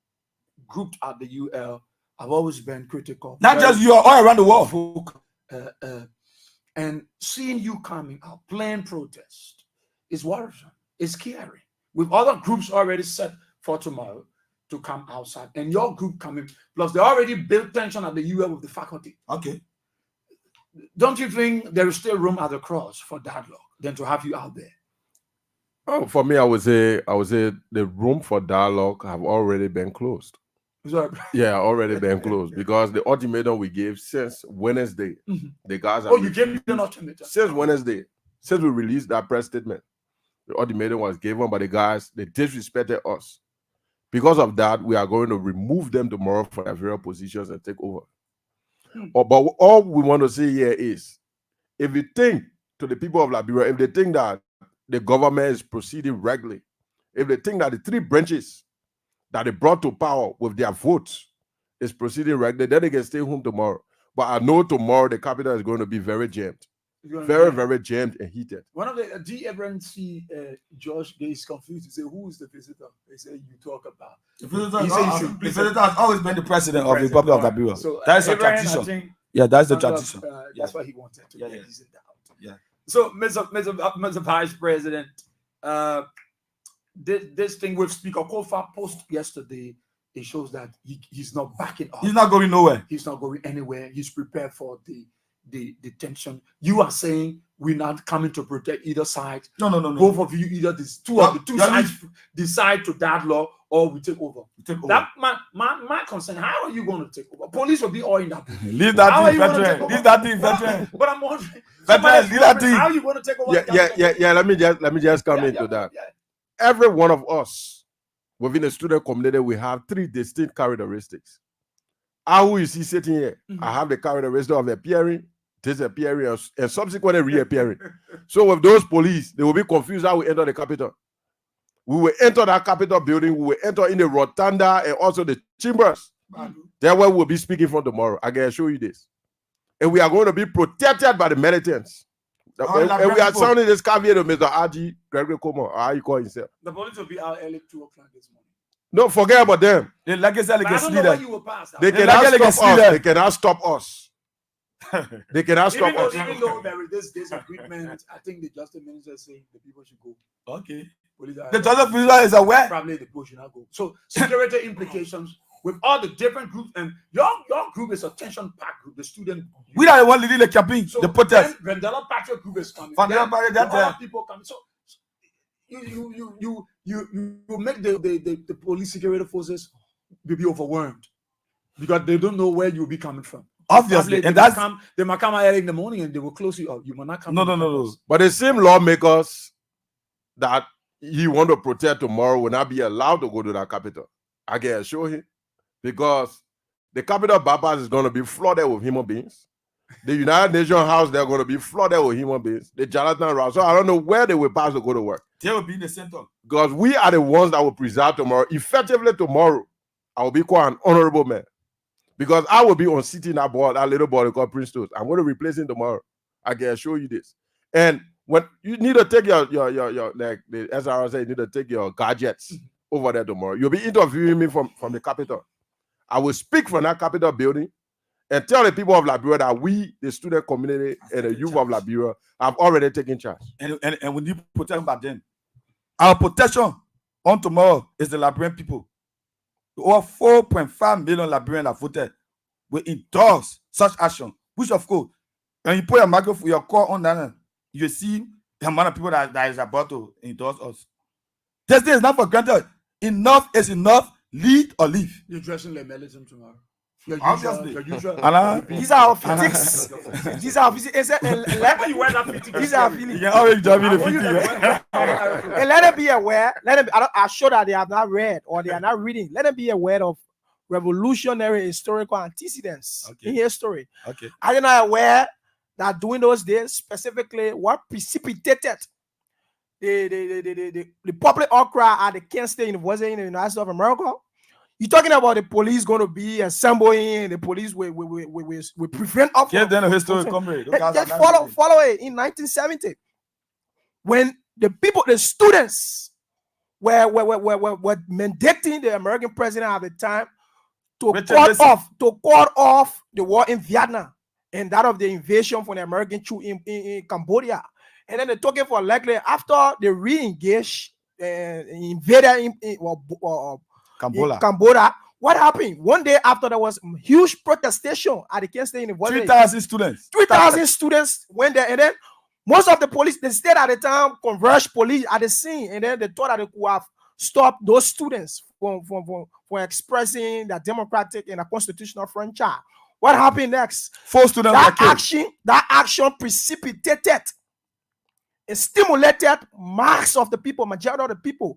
group at the UL have always been critical. Not just you, all around the world. And seeing you coming out, playing protest, is worrisome. It's scary. With other groups already set for tomorrow to come outside, and your group coming, plus they already built tension at the UL with the faculty. Okay. Don't you think there is still room at the cross for dialogue than to have you out there? Oh, for me, I would say the room for dialogue have already been closed. Yeah, already been closed because the ultimatum we gave since Wednesday, the guys. Oh, you gave me an ultimatum since Wednesday, since we released that press statement. The ultimatum was given by the guys. They disrespected us. Because of that, we are going to remove them tomorrow from their various positions and take over. But all we want to say here is, if you think to the people of Liberia, if they think that the government is proceeding regularly, if they think that the three branches that they brought to power with their votes is proceeding regularly, then they can stay home tomorrow. But I know tomorrow the capital is going to be very jammed. Very jammed and heated. One of the D. George is confused. He said, "Who is the visitor?" They say, "You talk about the visitor has always been the president of the Republic of Liberia." So that is a tradition. Yeah, that's the tradition. That's what he wanted to. Yeah. So, Mr. Vice President, this thing with Speaker Kofa post yesterday, it shows that he's not backing up. He's not going nowhere. He's not going anywhere. He's prepared for the tension. You are saying we're not coming to protect either side. No. Both of you, either these two of the two sides decide to dialogue or we take over. That my concern. How are you going to take over? Police will be all in that. Leave that thing, veteran. Leave that thing, veteran. But I'm wondering, leave that thing. How are you going to take over? Yeah. Let me just come into that. Yeah. Every one of us within the student community, we have three distinct characteristics. Who you see sitting here, I have the characteristic of appearing, disappearing, and subsequently reappearing. So with those police, they will be confused how we enter the capital. We will enter that capital building, we will enter in the rotunda and also the chambers. That's where we'll be speaking from tomorrow. I can show you this. And we are going to be protected by the militants. And we are sounding this caveat of Mr. R.G. Gregory Como, how you call himself. The police will be out early 2 o'clock this morning. No, forget about them. They cannot stop us. They cannot stop us. Even though there is this disagreement, I think the justice minister is saying the people should go. Okay. The justice minister is aware. Probably the people should not go. So security implications with all the different groups, and your group is a tension-packed group, the student group. We are the one leading the campaign, the protest. Vendela Patriot group is coming. People coming. So you make the police security forces be overwhelmed because they don't know where you'll be coming from. Obviously, and they might come early in the morning and they will close you up. You might not come. No. But the same lawmakers that he want to protect tomorrow will not be allowed to go to that capital. I can assure him, because the capital bypass is going to be flooded with human beings. The United Nations House, they're going to be flooded with human beings. The Jonathan Rouse. So I don't know where they will pass to go to work. They will be in the center. Because we are the ones that will preside tomorrow. Effectively tomorrow, I will be quite an honorable man. Because I will be on sitting that board, that little boy called Prince Toast. I'm going to replace him tomorrow. I can assure you this. And when you need to take your like the SRO said, you need to take your gadgets over there tomorrow. You'll be interviewing me from the Capitol. I will speak from that Capitol building and tell the people of Liberia that we, the student community and the youth of Liberia, have already taken charge. And we need to protect by them. Our protection on tomorrow is the Liberian people. Over 4.5 million Liberians have voted. We endorse such action, which of course, when you put your microphone, your call on that, you see the amount of people that is about to endorse us. This day is not for granted. Enough is enough. Lead or leave. You're dressing like Melism tomorrow. Obviously. These are our physics. These are our physics. You wear that 50. These are our feelings. You can always jump in the 50. And let them be aware. Let them. I'm sure that they have not read or they are not reading. Let them be aware of revolutionary historical antecedents in history. Okay. Are you not aware that during those days, specifically, what precipitated the public outcry at the Kent State University in the United States of America? You're talking about the police going to be assembling, the police will prevent up. Yes, then a history comrade. Just follow it. In 1970, when the students were mandating the American president at the time to cut off the war in Vietnam and that of the invasion from the American troops in Cambodia. And then they're talking for likely after they re-engage invaded Cambodia. What happened? One day after, there was huge protestation at the Kent State University. 3,000 students. 3,000 students went there, and then most of the police, they stayed at the time, converged police at the scene, and then they thought that they could have stopped those students from expressing their democratic and a constitutional franchise. What happened next? 4 students that action precipitated and stimulated mass of the people, majority of the people.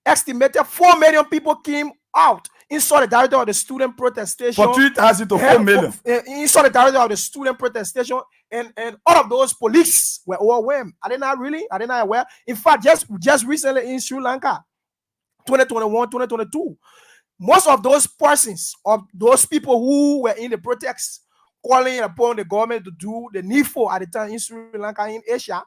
Estimated 4 million people came out in solidarity of the student protestation. For 3,000 to 4 million. In solidarity of the student protestation, and all of those police were overwhelmed. Are they not really? Are they not aware? In fact, just recently in Sri Lanka, 2021, 2022, most of those persons, of those people who were in the protests, calling upon the government to do the needful at the time in Sri Lanka, in Asia,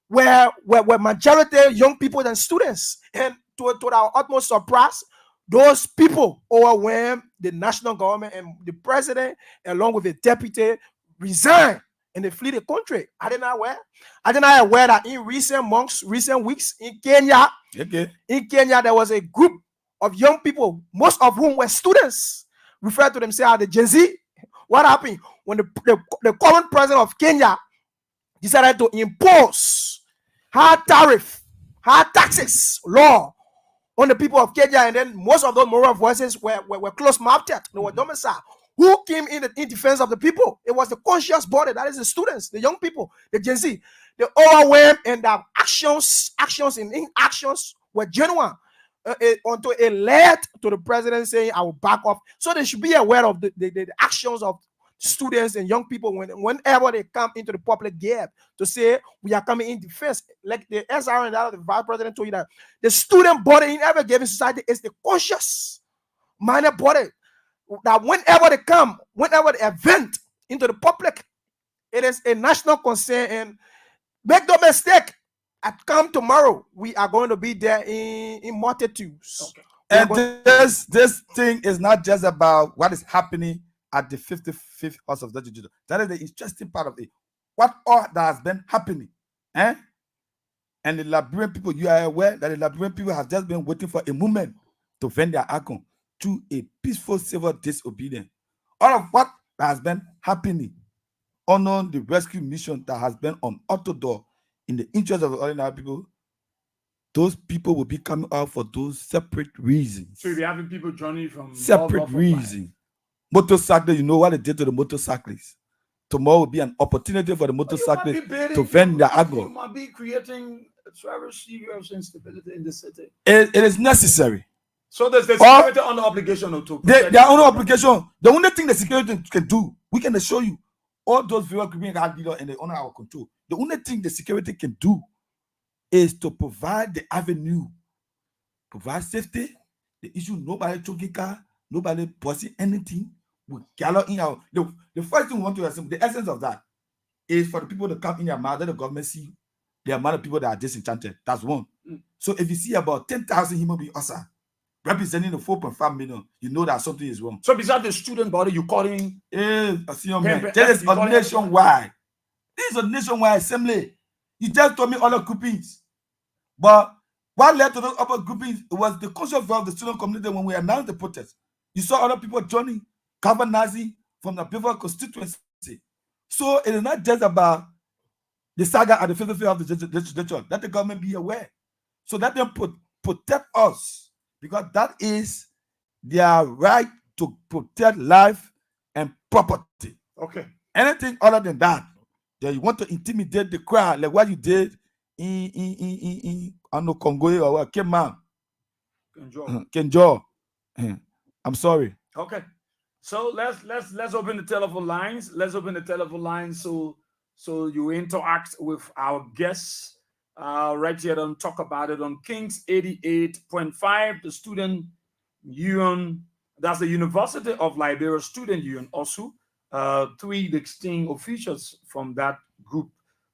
were majority young people and students. And to our utmost surprise, those people overwhelmed the national government, and the president, along with the deputy, resigned and they flee the country. Are they not aware? Are they not aware that in recent months, recent weeks in Kenya, there was a group of young people, most of whom were students, referred to themselves as the Gen Z? What happened when the current president of Kenya decided to impose high tariff, high taxes law on the people of Kenya, and then most of those moral voices were close-mouthed. They were domiciled. Who came in defense of the people? It was the conscious body, that is the students, the young people, the Gen Z. They overwhelmed, and their actions and inactions were genuine until it led to the president saying, I will back off. So they should be aware of the actions of students and young people whenever they come into the public gap to say we are coming in defense. Like the SR and the vice president told you, that the student body in every given society is the conscious minded body that whenever they come, whenever they event into the public, it is a national concern. And make no mistake, at come tomorrow, we are going to be there in multitudes. Okay. And this thing is not just about what is happening at the 55th House of Judges. That is the interesting part of it. What all that has been happening. And the Liberian people, you are aware that the Liberian people have just been waiting for a moment to vent their anger to a peaceful civil disobedience. All of what has been happening on the rescue mission that has been on orthodox in the interest of the ordinary people, those people will be coming out for those separate reasons. So you'll be having people joining from separate reasons. Motorcyclists, you know what they did to the motorcyclists. tomorrow will be an opportunity for the motorcyclists to vent their anger. You might be creating a very serious instability in the city. It is necessary. So there's the security under obligation to their own obligation. The only thing the security can do, we can assure you, all those people being dealer and they under our control. The only thing the security can do is to provide the avenue, provide safety. The issue, nobody choking car, nobody posting anything. We gather in our the first thing we want to assume, the essence of that is for the people to come in your mouth, let the government see the amount of people that are disenchanted. That's one. So if you see about 10,000 human beings outside representing the 4.5 million, you know that something is wrong. So besides the student body, you calling there is a nationwide. This is a nationwide assembly. You just told me other groupings. But what led to those other groupings was the conscious voice of the student community when we announced the protest. You saw other people joining Calvin Nazi from the Beaver constituency. So it is not just about the saga at the field of the legislature. Let the government be aware. So let them protect us, because that is their right to protect life and property. Okay. Anything other than that you want to intimidate the crowd, like what you did in Congo or Kenjo. I'm sorry. Okay. So let's open the telephone lines. Let's open the telephone lines so you interact with our guests right here and talk about it on Kings 88.5, the student union. That's the University of Liberia Student Union also. Three distinct officials from that group.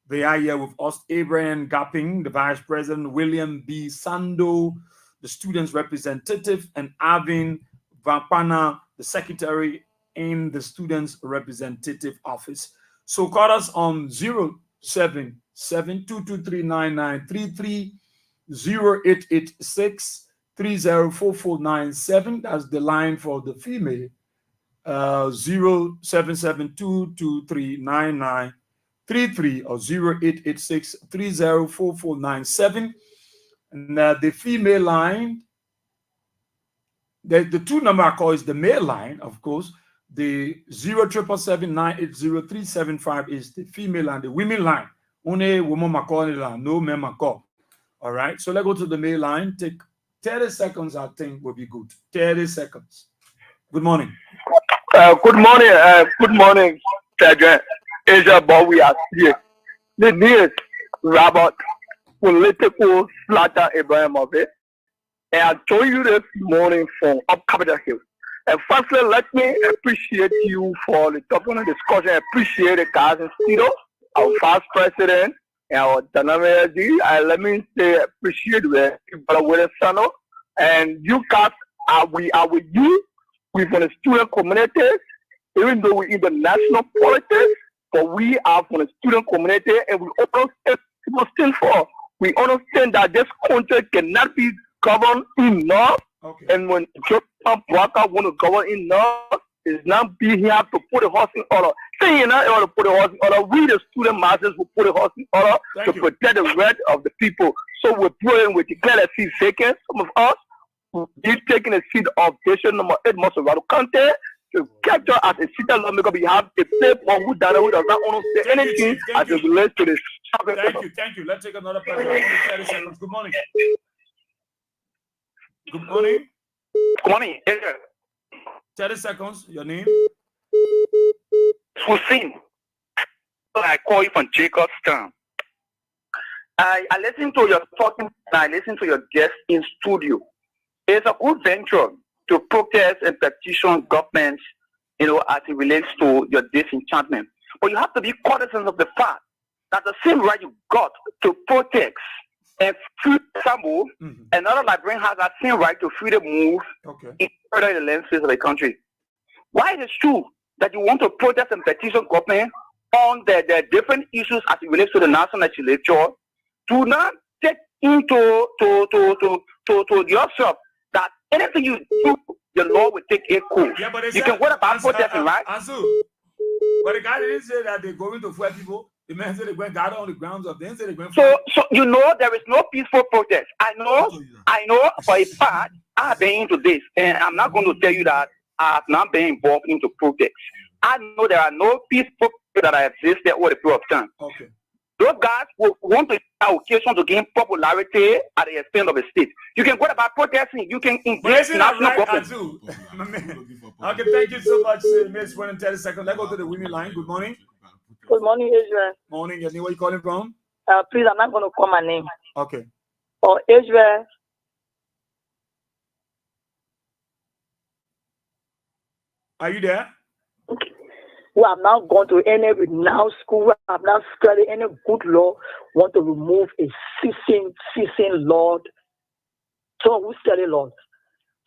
They are here with us: Abraham Gapping, the vice president; William B. Sando, the students representative; and Avin Vampana, the secretary in the students representative office. So call us on 077-223-9933, 0886-304497. That's the line for the female. 0772239933 or 0886-304497. And the female line, the two number I call is the male line, of course. The 0777-980-375 is the female line. The women line, only woman line, no men call. All right, so let's go to the male line. Take 30 seconds, I think will be good. 30 seconds. Good morning. Good morning, Sergeant. Asia, but we are here. The news about political slaughter Abraham of it. And I told you this morning from up Capitol Hill. And firstly, let me appreciate you for the topic of discussion. I appreciate the guys in studio, our vice president, and our dynamic. And let me say, appreciate the brother William Sano. And you guys we are with you. We're from the student community, even though we're in the national politics, but we are from the student community, and we understand people stand for. We understand that this country cannot be governed enough, and when Jonathan Walker want to govern enough, is not be here to put the horse in order. Saying not in order to put the horse in order, we the student masses will put the horse in order to protect the right of the people. So we're praying, we declare that seat vacant. Some of us did taking a seat of station number 8 Monserrato County to capture as a seat lawmaker. We have a paper who does not want to say anything as it relates to this. Thank you. Let's take another person. 30 seconds. Good morning. Good morning. Good morning. 30 seconds. Your name? Hussein. I call you from Jacobstown. I listened to your talking. I listened to your guest in studio. It's a good venture to protest and petition governments, as it relates to your disenchantment. But you have to be cognizant of the fact that the same right you got to protect and free Sambo, another Liberian has that same right to freely move in further the landscape of the country. Why it is true that you want to protest and petition government on the different issues as it relates to the national legislature, do not take into yourself that anything you do, the law will take a course. Yeah, but you can what about protesting, right? Ansu, but the guy didn't say that they're going to fight people. The man said they went gather on the grounds of them. Said they went. So there is no peaceful protest. I know for a fact I've been into this, and I'm not going to tell you that I've not been involved into protests. I know there are no peaceful that have existed over the period of time. Okay. Those guys will want to use that occasion to gain popularity at the expense of the state. You can go about protesting. You can engage national government. Okay, thank you so much, Miss 1 and 30 seconds. Let's go to the women line. Good morning. Good morning, Israel. Morning. Yes, where you calling from? Please, I'm not going to call my name. Okay. Oh, Israel. Are you there? Okay. Who have now gone to any renowned school, who have now studied any good law, want to remove a ceasing Lord. So who studied law?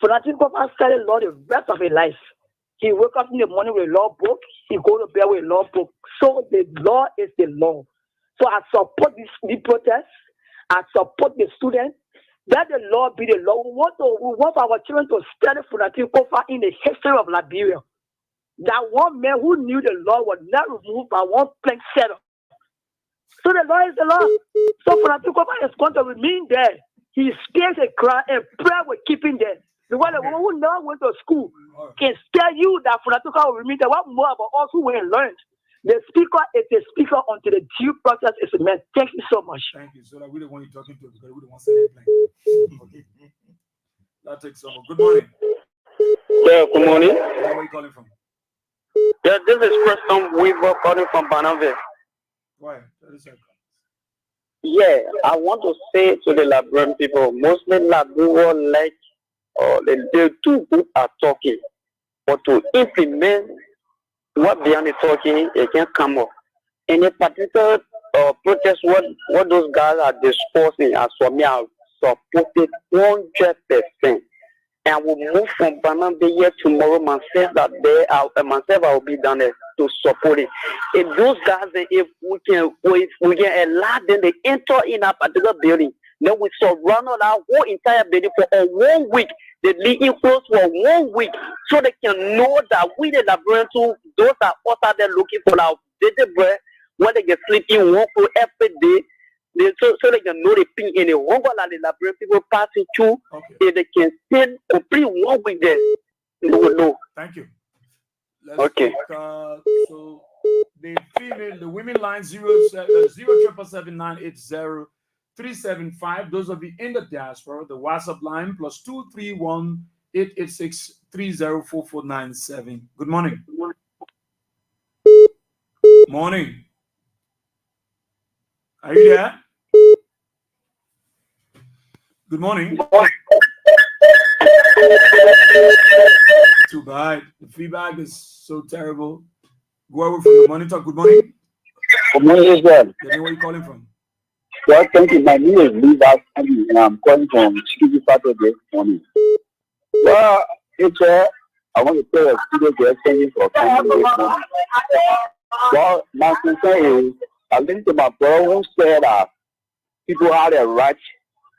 Fanatic Papa studied law the rest of his life. He wake up in the morning with a law book, he go to bed with a law book. So the law is the law. So I support the protests, I support the students. Let the law be the law. We want our children to study Fanatic Papa in the history of Liberia. That one man who knew the law was not removed by one plank setter. So the law is the law. So Fanatic Papa is going to remain there. He stays a cry and prayer will keep him there. Because the one who never went to school can tell you that Fanatic Papa will remain there. What more about us who went and learned? The speaker is the speaker until the due process is met. Thank you so much. Thank you. So that we don't want you talking to because we don't want to say anything. Okay. That takes some. Good morning. Yeah, good morning. Where are you calling from? Yeah, this is Preston Weaver calling from Banaville. Why? 30 seconds. Yeah, I want to say to the Liberian people, mostly Liberian like they too good at talking, but to implement what beyond the talking, it can come up. In a particular protest, what those guys are discussing, as for me, I support it 100%. And we'll move from Banana here tomorrow. Myself, I will be down there to support it. If those guys, if we can allow them to enter in a particular building, then we surround our whole entire building for 1 week. They leave in close for 1 week, so they can know that we the Liberians, those are us out there looking for our daily bread, when they get sleep in one food every day. So they can know the thing in the hunger that the Liberian people passing through. Okay. If they can spend complete 1 week there, they will know. Thank you. Okay. Take, so the women line 0777980 Those of you in the diaspora, the WhatsApp line +231 886 304497. Good morning. Morning. Are you there? Good morning. Too bad. The feedback is so terrible. Go away from the monitor. Good morning. Good morning, Israel. Where are you calling from? Well, thank you. My name is Lisa, and I'm calling from Chikizi Saturday morning. Well, Israel, I want to tell a studio to exchange for coming this morning. Well, my concern is, I listened to my brother who said that people have a right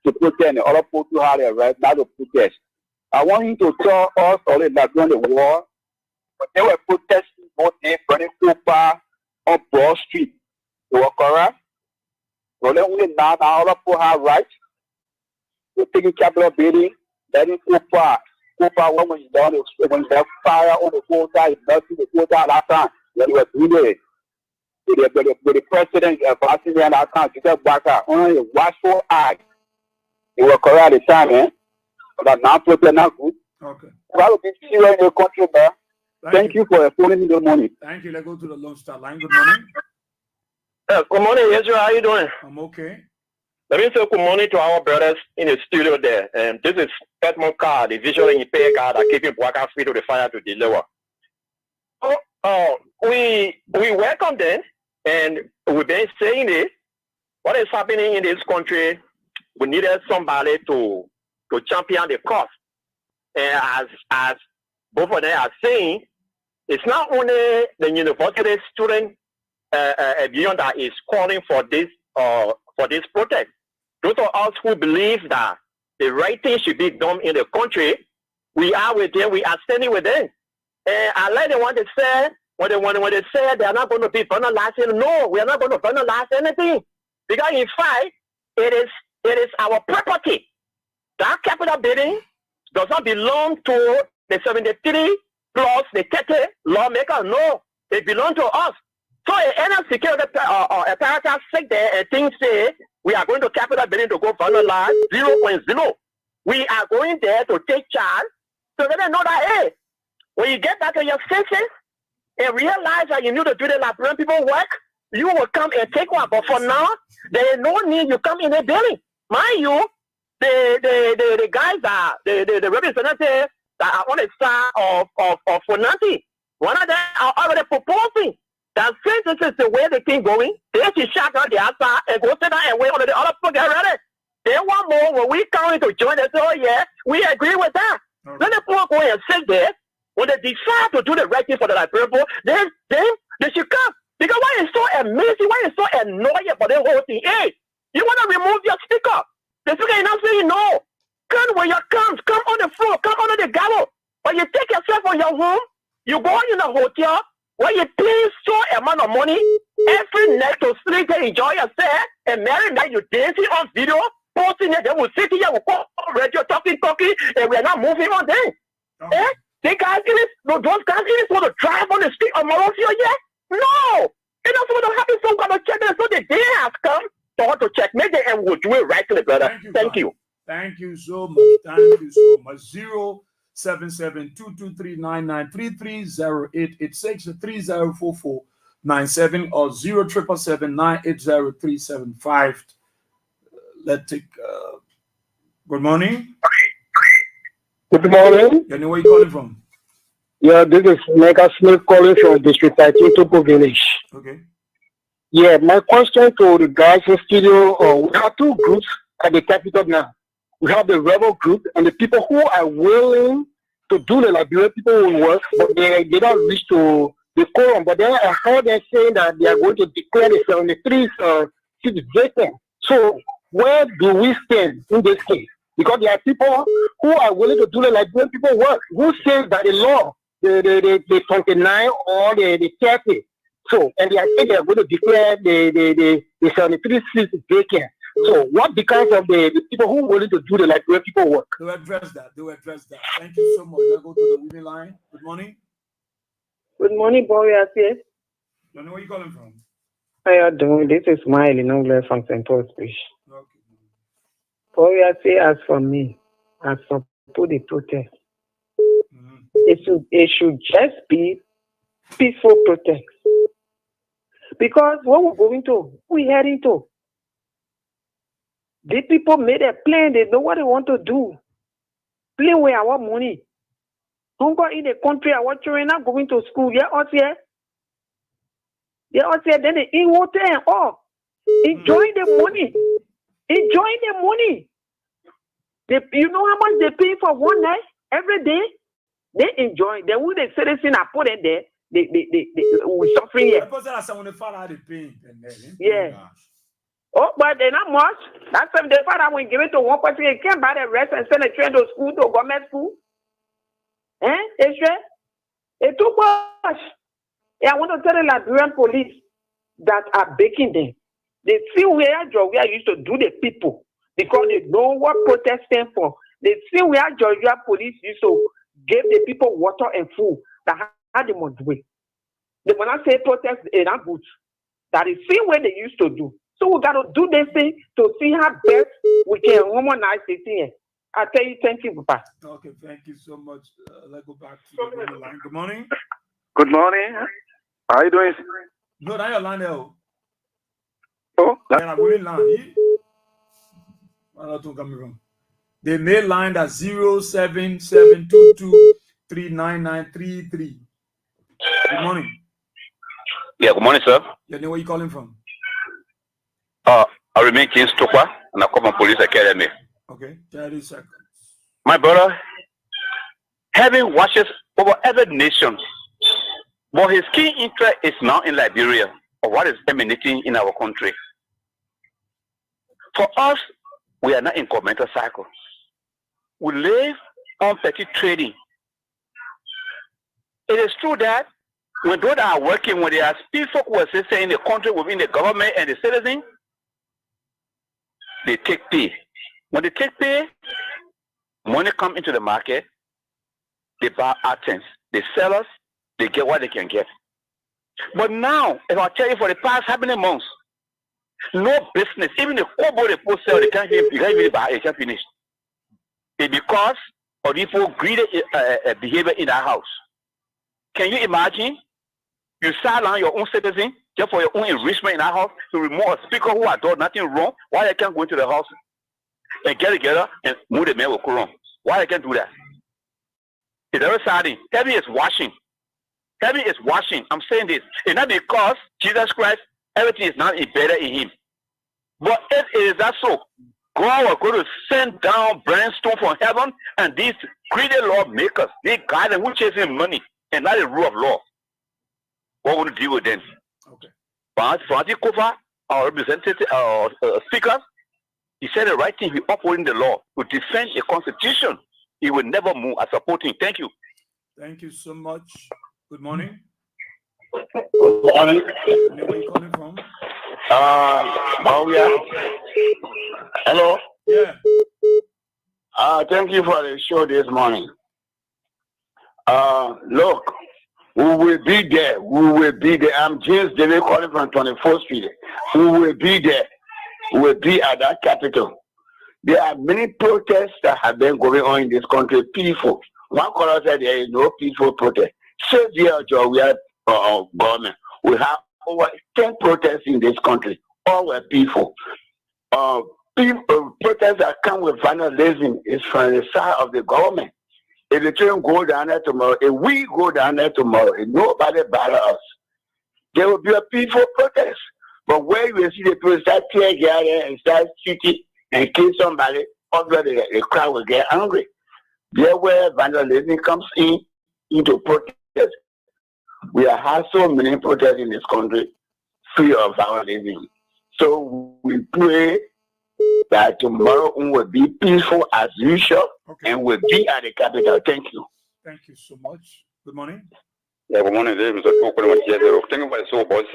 to protest and other people have a right not to protest. I want him to tell us all that during the war, when they were protesting both in running Cooper on Broad Street, they were correct. Well, then we now other people have rights to taking Capitol building, letting Cooper when was done, when they fire on the whole side, nothing the whole side that time, when they were doing it. With the president passing there that time, to get back out, only a watchful eye. They were correct at the time, but now protest not good. Okay. Well, be serious in the country, man. Thank you for phoning me this morning. Thank you. Let's go to the Lone Star line. Good morning. Good morning, Ezra. How you doing? I'm okay. Let me say good morning to our brothers in the studio there. And this is Edmond Carr, the visual impaired guy that keeping Bwaka free to the fire to deliver. We welcome them, and we've been saying it. What is happening in this country? We needed somebody to champion the cause. And as both of them are saying, it's not only the university student beyond that is calling for this protest. Those of us who believe that the right thing should be done in the country, we are with them. We are standing with them. And I like the one that said when they said they are not going to be vandalizing. No, we are not going to vandalize anything, because in fact it is our property. That Capitol building does not belong to the 73 plus the 30 lawmaker. No, it belongs to us. So any security apparatus sit there and things say we are going to Capitol Building to go vandalize 0.0. We are going there to take charge so that they know that hey, when you get back to your senses and realize that you need to do the Liberian people work, you will come and take one. But for now, there is no need you come in a building. Mind you, the guys are the representatives that are on the side of Fonanti. One of them are already proposing that since this is the way the thing going, they should shut down the outside and go sit down and wait on the other people get ready. Then one more when we come in to join, they say, oh yeah, we agree with that. Okay. Then the people go and sit there. When they decide to do the right thing for the Liberian people, then they should come. Because why it's so amazing, why it's so annoying about the whole thing? Hey, you want to remove your speaker. The speaker is not saying no. Come when you come on the floor, come under the gavel. But you take yourself from your home, you go in a hotel, where you pay so amount of money, every night to sleep and enjoy yourself, and marry night you dancing on video, posting it, they will sit here, will call radio, talking, and we're not moving on then. Okay. Eh? They guys those guys want to drive on the street of Morofio yet? No! It's not supposed to happen, so we're going to check them. So the day has come for us to check. Maybe and we'll do it rightly, brother. Thank you. Thank you so much. Thank you so much. 077-223-9933-0886-3044-97 or 077-980-375. Let's take good morning. Good morning. You know where you calling from? Yeah, this is Mega Smith calling from District 13, Topo Village. Okay. Yeah, my question to the guys in studio, we have two groups at the Capitol now. We have the rebel group and the people who are willing to do the Liberian people who work, but they don't reach to the quorum. But then I heard them saying that they are going to declare the 73 seats vacant. So where do we stand in this case? Because there are people who are willing to do the Liberian people work. Who says that the law, the 29 or the 30? So, and they are saying they are going to declare the 73 seats vacant. So, what becomes of the people who are willing to do the Liberian people work? They'll address that. Thank you so much. Let's go to the women line. Good morning. Good morning, Bowie. You know where you calling from? How you doing? This is Miley Nongler from St. Paul's Beach. Okay. Bowie, as for me, I support the protest. It should just be peaceful protest. Because what we're going to, we're heading to. The people made a plan, they know what they want to do. Play with our money. Don't go in the country, our children are going to school. They're out here. Then they in water and all. Enjoy the money. You know how much they pay for one night every day? They enjoy. Then when the citizen are put in there, they we suffering here. Yeah. Oh, but they're not much. That's time the father will give it to one person and can't buy the rest and send a train to school, to government school. It's too much. Yeah, I want to tell the Liberian police that are baking them. They see where Georgia used to do the people because they know what protest stand for. They see where Georgia police used to give the people water and food. That how they must do it. They will not say protest is not good. That is the same way they used to do. So we got to do this thing to see how best we can harmonize this thing. I tell you, thank you, Papa. Okay, thank you so much. Let's go back to the line. Good morning. Good morning. How are you doing? No, that's your line there. Oh, that's a winning line. The mail line at 07722399933. Good morning. Yeah, good morning, sir. You know where you calling from? I remain King Stokwa and I come from Police Academy. Okay, 30 seconds. My brother, heaven watches over every nation, but his key interest is now in Liberia, or what is emanating in our country. For us, we are not in governmental cycle. We live on petty trading. It is true that when those are working, when they are people who are saying the country within the government and the citizens, they take pay. When they take pay, money comes into the market, they buy items. They sell us, they get what they can get. But now, if I tell you for the past how many months, no business, even the kobo they post sell, they can't even buy it, can't finish. It's because of people greedy behavior in that house. Can you imagine? You silence your own citizen just for your own enrichment in that house to remove a speaker who has done nothing wrong. Why they can't go into the house and get together and move the man with Quran? Why they can't do that? It's very sad. Heaven is washing. Heaven is washing. I'm saying this. It's not because Jesus Christ, everything is not embedded in him. But it is that so. God was going to send down brimstone from heaven, and these greedy lawmakers, these guys who chasing money and not the rule of law. What will we deal with them? Okay. Francis Kofa, our representative, speaker, he said the right thing. He upholding the law to defend the constitution. He will never move. I support him. Thank you. Thank you so much. Good morning. Good morning. Where are you calling from? Hello. Yeah. Thank you for the show this morning. Look, we will be there. We will be there. I'm James David calling from 24th Street. We will be there. We will be at that capital. There are many protests that have been going on in this country. Peaceful. One caller said there is no peaceful protest. 6 years ago, we had government. We have over 10 protests in this country. All were peaceful. Protests that come with vandalism is from the side of the government. If the train go down there tomorrow, if we go down there tomorrow, if nobody bother us, there will be a peaceful protest. But where you will see the people start tear gas and start shooting and kill somebody, obviously the crowd will get angry. There where vandalism comes into protest. We have had so many protests in this country free of vandalism. So we pray that tomorrow will be peaceful as usual, okay, and we'll be at the capital. Thank you. Thank you so much. Good morning. Yeah, good morning, Mr. Thank you for the show, boss.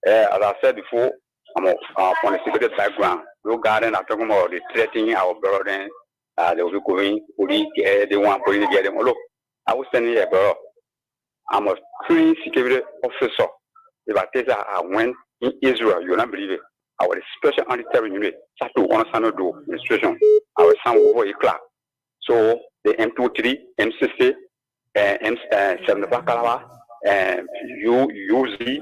As I said before, I'm from the security background. Regarding talking about the threatening our brother, they will be going, they want to get them. Look, I was standing here, bro. I'm a trained security officer. If I tell you I went in Israel, you will not believe it. I was a special anti-terror unit. Start to understand the administration. I was some over a class. So the M23, M60, M7 Kalava, and UZ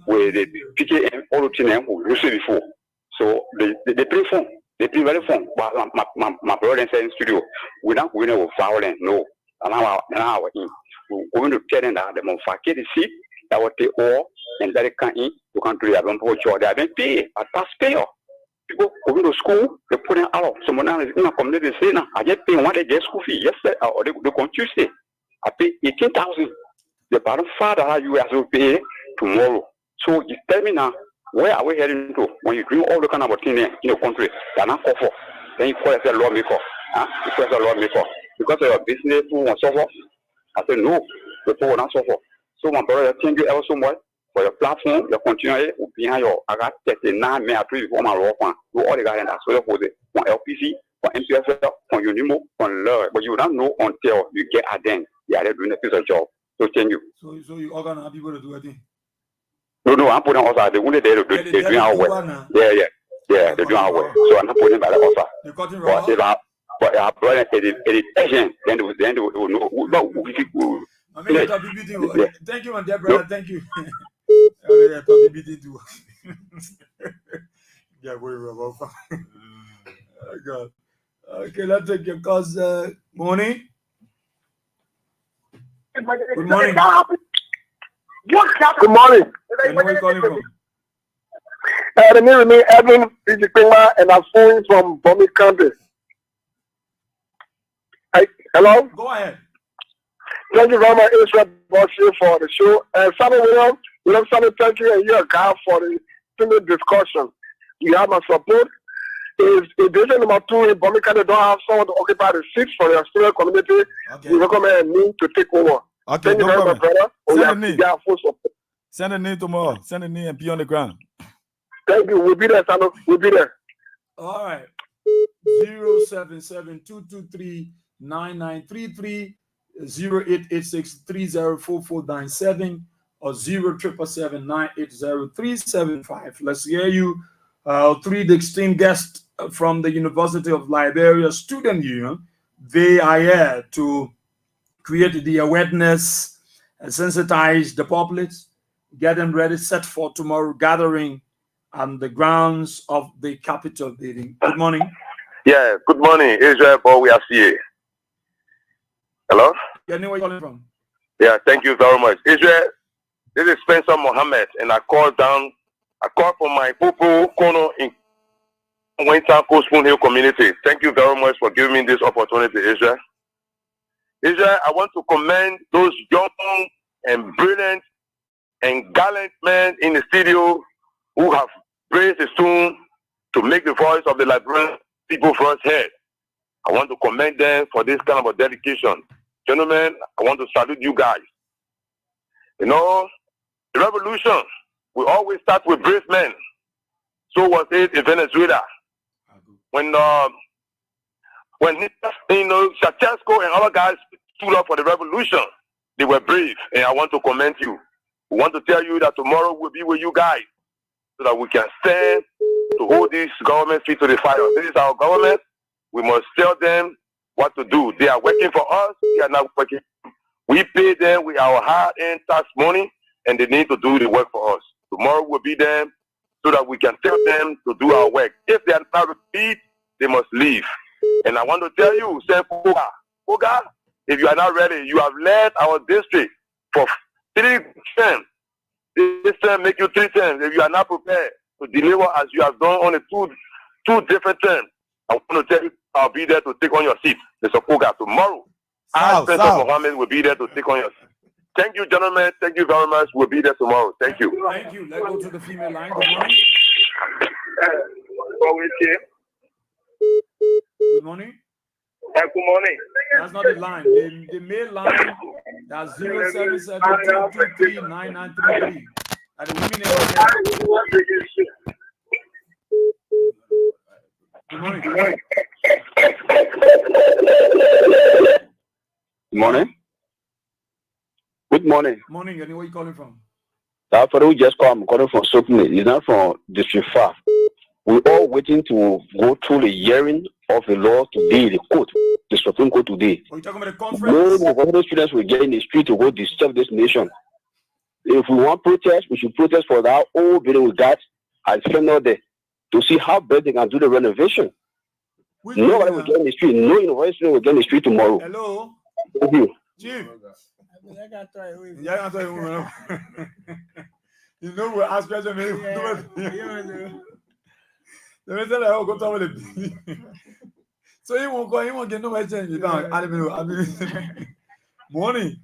with the PKM, all of them who used it before. So they play phone. They play very phone. But my brother said in studio, we're not going to violence, no. And now we're going to tell them that the Monfake the seat, that what they all, and that they can't eat, you can't do it. They have been paid, a taxpayer. People going to school, they put them out. Someone else is in a community say, now, I get paid one day, get school fee. Yesterday, or they come Tuesday. I pay 18,000. The bottom father you have to pay tomorrow. So you tell me now, where are we heading to? When you do all the kind of things in the country, they're not called for. Then you call yourself lawmaker. You call yourself lawmaker. Because of your business, who won't suffer? I said, no, the poor will not suffer. So my brother, thank you ever so much for your platform, your continuity behind your I got 39 men after you form a law firm. Do all the guys that so for the on LPC, on MPFL, on Unimo, on Love. But you don't know until you get at them. Yeah, they're doing a piece of job. So thank you. So you all gonna have people to do a thing? No, I'm putting also the only day they're doing our work. Yeah, they're doing our work. So I'm not putting by the offer. They're cutting wrong. But our brother it agent, then they will know who people. I mean, thank you, my dear brother. Thank you. I thought BBT too. Yeah, we're about. Oh God. Okay, let's take your calls. Morning. Good morning. Good morning. And where are you calling from? The name is Edwin Ijikema, and I'm phoning from Bombay County. Hello? Go ahead. Thank you very much, Israel Boshi, for the show. And Simon William, Simon, thank you, and your guy for the timid discussion. You have my support. If division number 2 in Bombay County don't have someone to occupy the seats for the student community, we recommend me to take over. Okay, thank you very much, brother. Send a name tomorrow. Send a name and be on the ground. Thank you. We'll be there, Simon. We'll be there. All right. 077-223-9933, 0886-304497, or 0777980 Let's hear you. Three distinct guests from the University of Liberia Student Union. They are here to create the awareness and sensitize the public, get them ready, set for tomorrow gathering on the grounds of the Capitol building. Good morning. Yeah, good morning, Israel, Paul, we are here. Hello? Yeah, where you calling from? Yeah, thank you very much. Israel, this is Spencer Mohammed, and I called from my Popo Kono in Winter Spoon Hill community. Thank you very much for giving me this opportunity, Israel. Israel, I want to commend those young and brilliant and gallant men in the studio who have raised the tune to make the voice of the Liberian people first heard. I want to commend them for this kind of a dedication. Gentlemen, I want to salute you guys. You know, the revolution will always start with brave men. So was it in Venezuela. When Chachesco and other guys stood up for the revolution, they were brave, and I want to commend you. We want to tell you that tomorrow we'll be with you guys so that we can stand to hold this government feet to the fire. This is our government. We must tell them what to do. They are working for us. We are not working. We pay them with our hard-earned tax money, and they need to do the work for us. Tomorrow we'll be them so that we can tell them to do our work. If they are not repeat, they must leave. And I want to tell you, say, Koga, if you are not ready, you have led our district for 3 terms. This term make you 3 terms. If you are not prepared to deliver as you have done on the two different terms, I want to tell you, I'll be there to take on your seat, Mr. Koga. Tomorrow, I, Spencer Mohammed, will be there to take on your seat. Thank you, gentlemen. Thank you very much. We'll be there tomorrow. Thank you. Thank you. Let's go to the female line. Good morning. Good morning. Good morning. That's not the line. The male line, that's 07722239933. And the women Good morning. Good morning. Good morning. Morning. And where you calling from? That's what we just call. I'm calling from Sopne. It's not from District 5. We're all waiting to go through the hearing of the law today, the court, the Supreme Court today. Are you talking about the conference? No, the students will get in the street to go disturb this nation. If we want protest, we should protest for that old building we got at Fenor there to see how best they can do the renovation. Nobody will get in the street. No university will get in the street tomorrow. Hello? Thank you. Chief. You know, we'll ask questions. So he won't go, he won't get no change. Morning.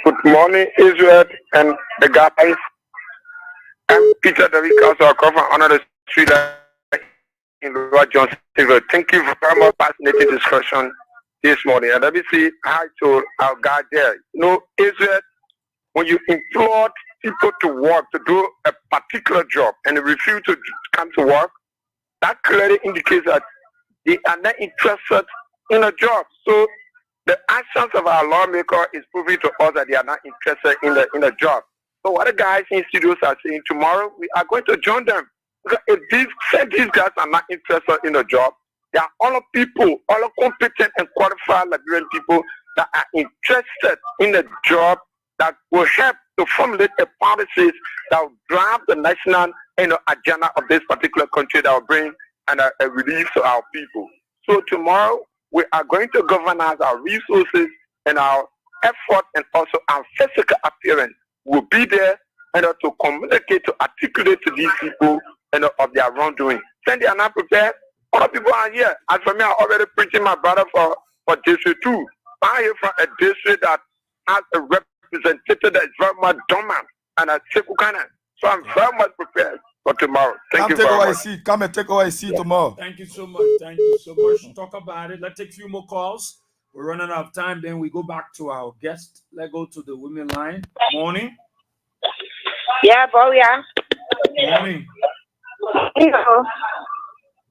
Good morning, Israel and the guys. I'm Peter David Council. I come from another street in Lower Johnson. Thank you very much for fascinating discussion this morning. And let me see hi to our guy there. You know, Israel, when you implore people to work, to do a particular job, and they refuse to come to work, that clearly indicates that they are not interested in a job. So the actions of our lawmaker is proving to us that they are not interested in a job. So what the guys in studios are saying, tomorrow we are going to join them. Because if these guys are not interested in a job, they are all people, all competent and qualified Liberian people that are interested in a job that will help to formulate the policies that will drive the national agenda of this particular country that will bring a relief to our people. So tomorrow we are going to governance our resources and our effort and also our physical appearance will be there to communicate, to articulate to these people of their wrongdoing. Then they are not prepared. Other people are here. As for me, I'm already preaching my brother for District 2. I'm here from a district that has a representative that is very much dominant and a Sekukana. So I'm very much prepared for tomorrow. Thank you very much. Come and take our seat tomorrow. Thank you so much. Thank you so much. Talk about it. Let's take a few more calls. We're running out of time. Then we go back to our guest. Let's go to the women line. Morning. Yeah, boy, yeah. Morning. Hello.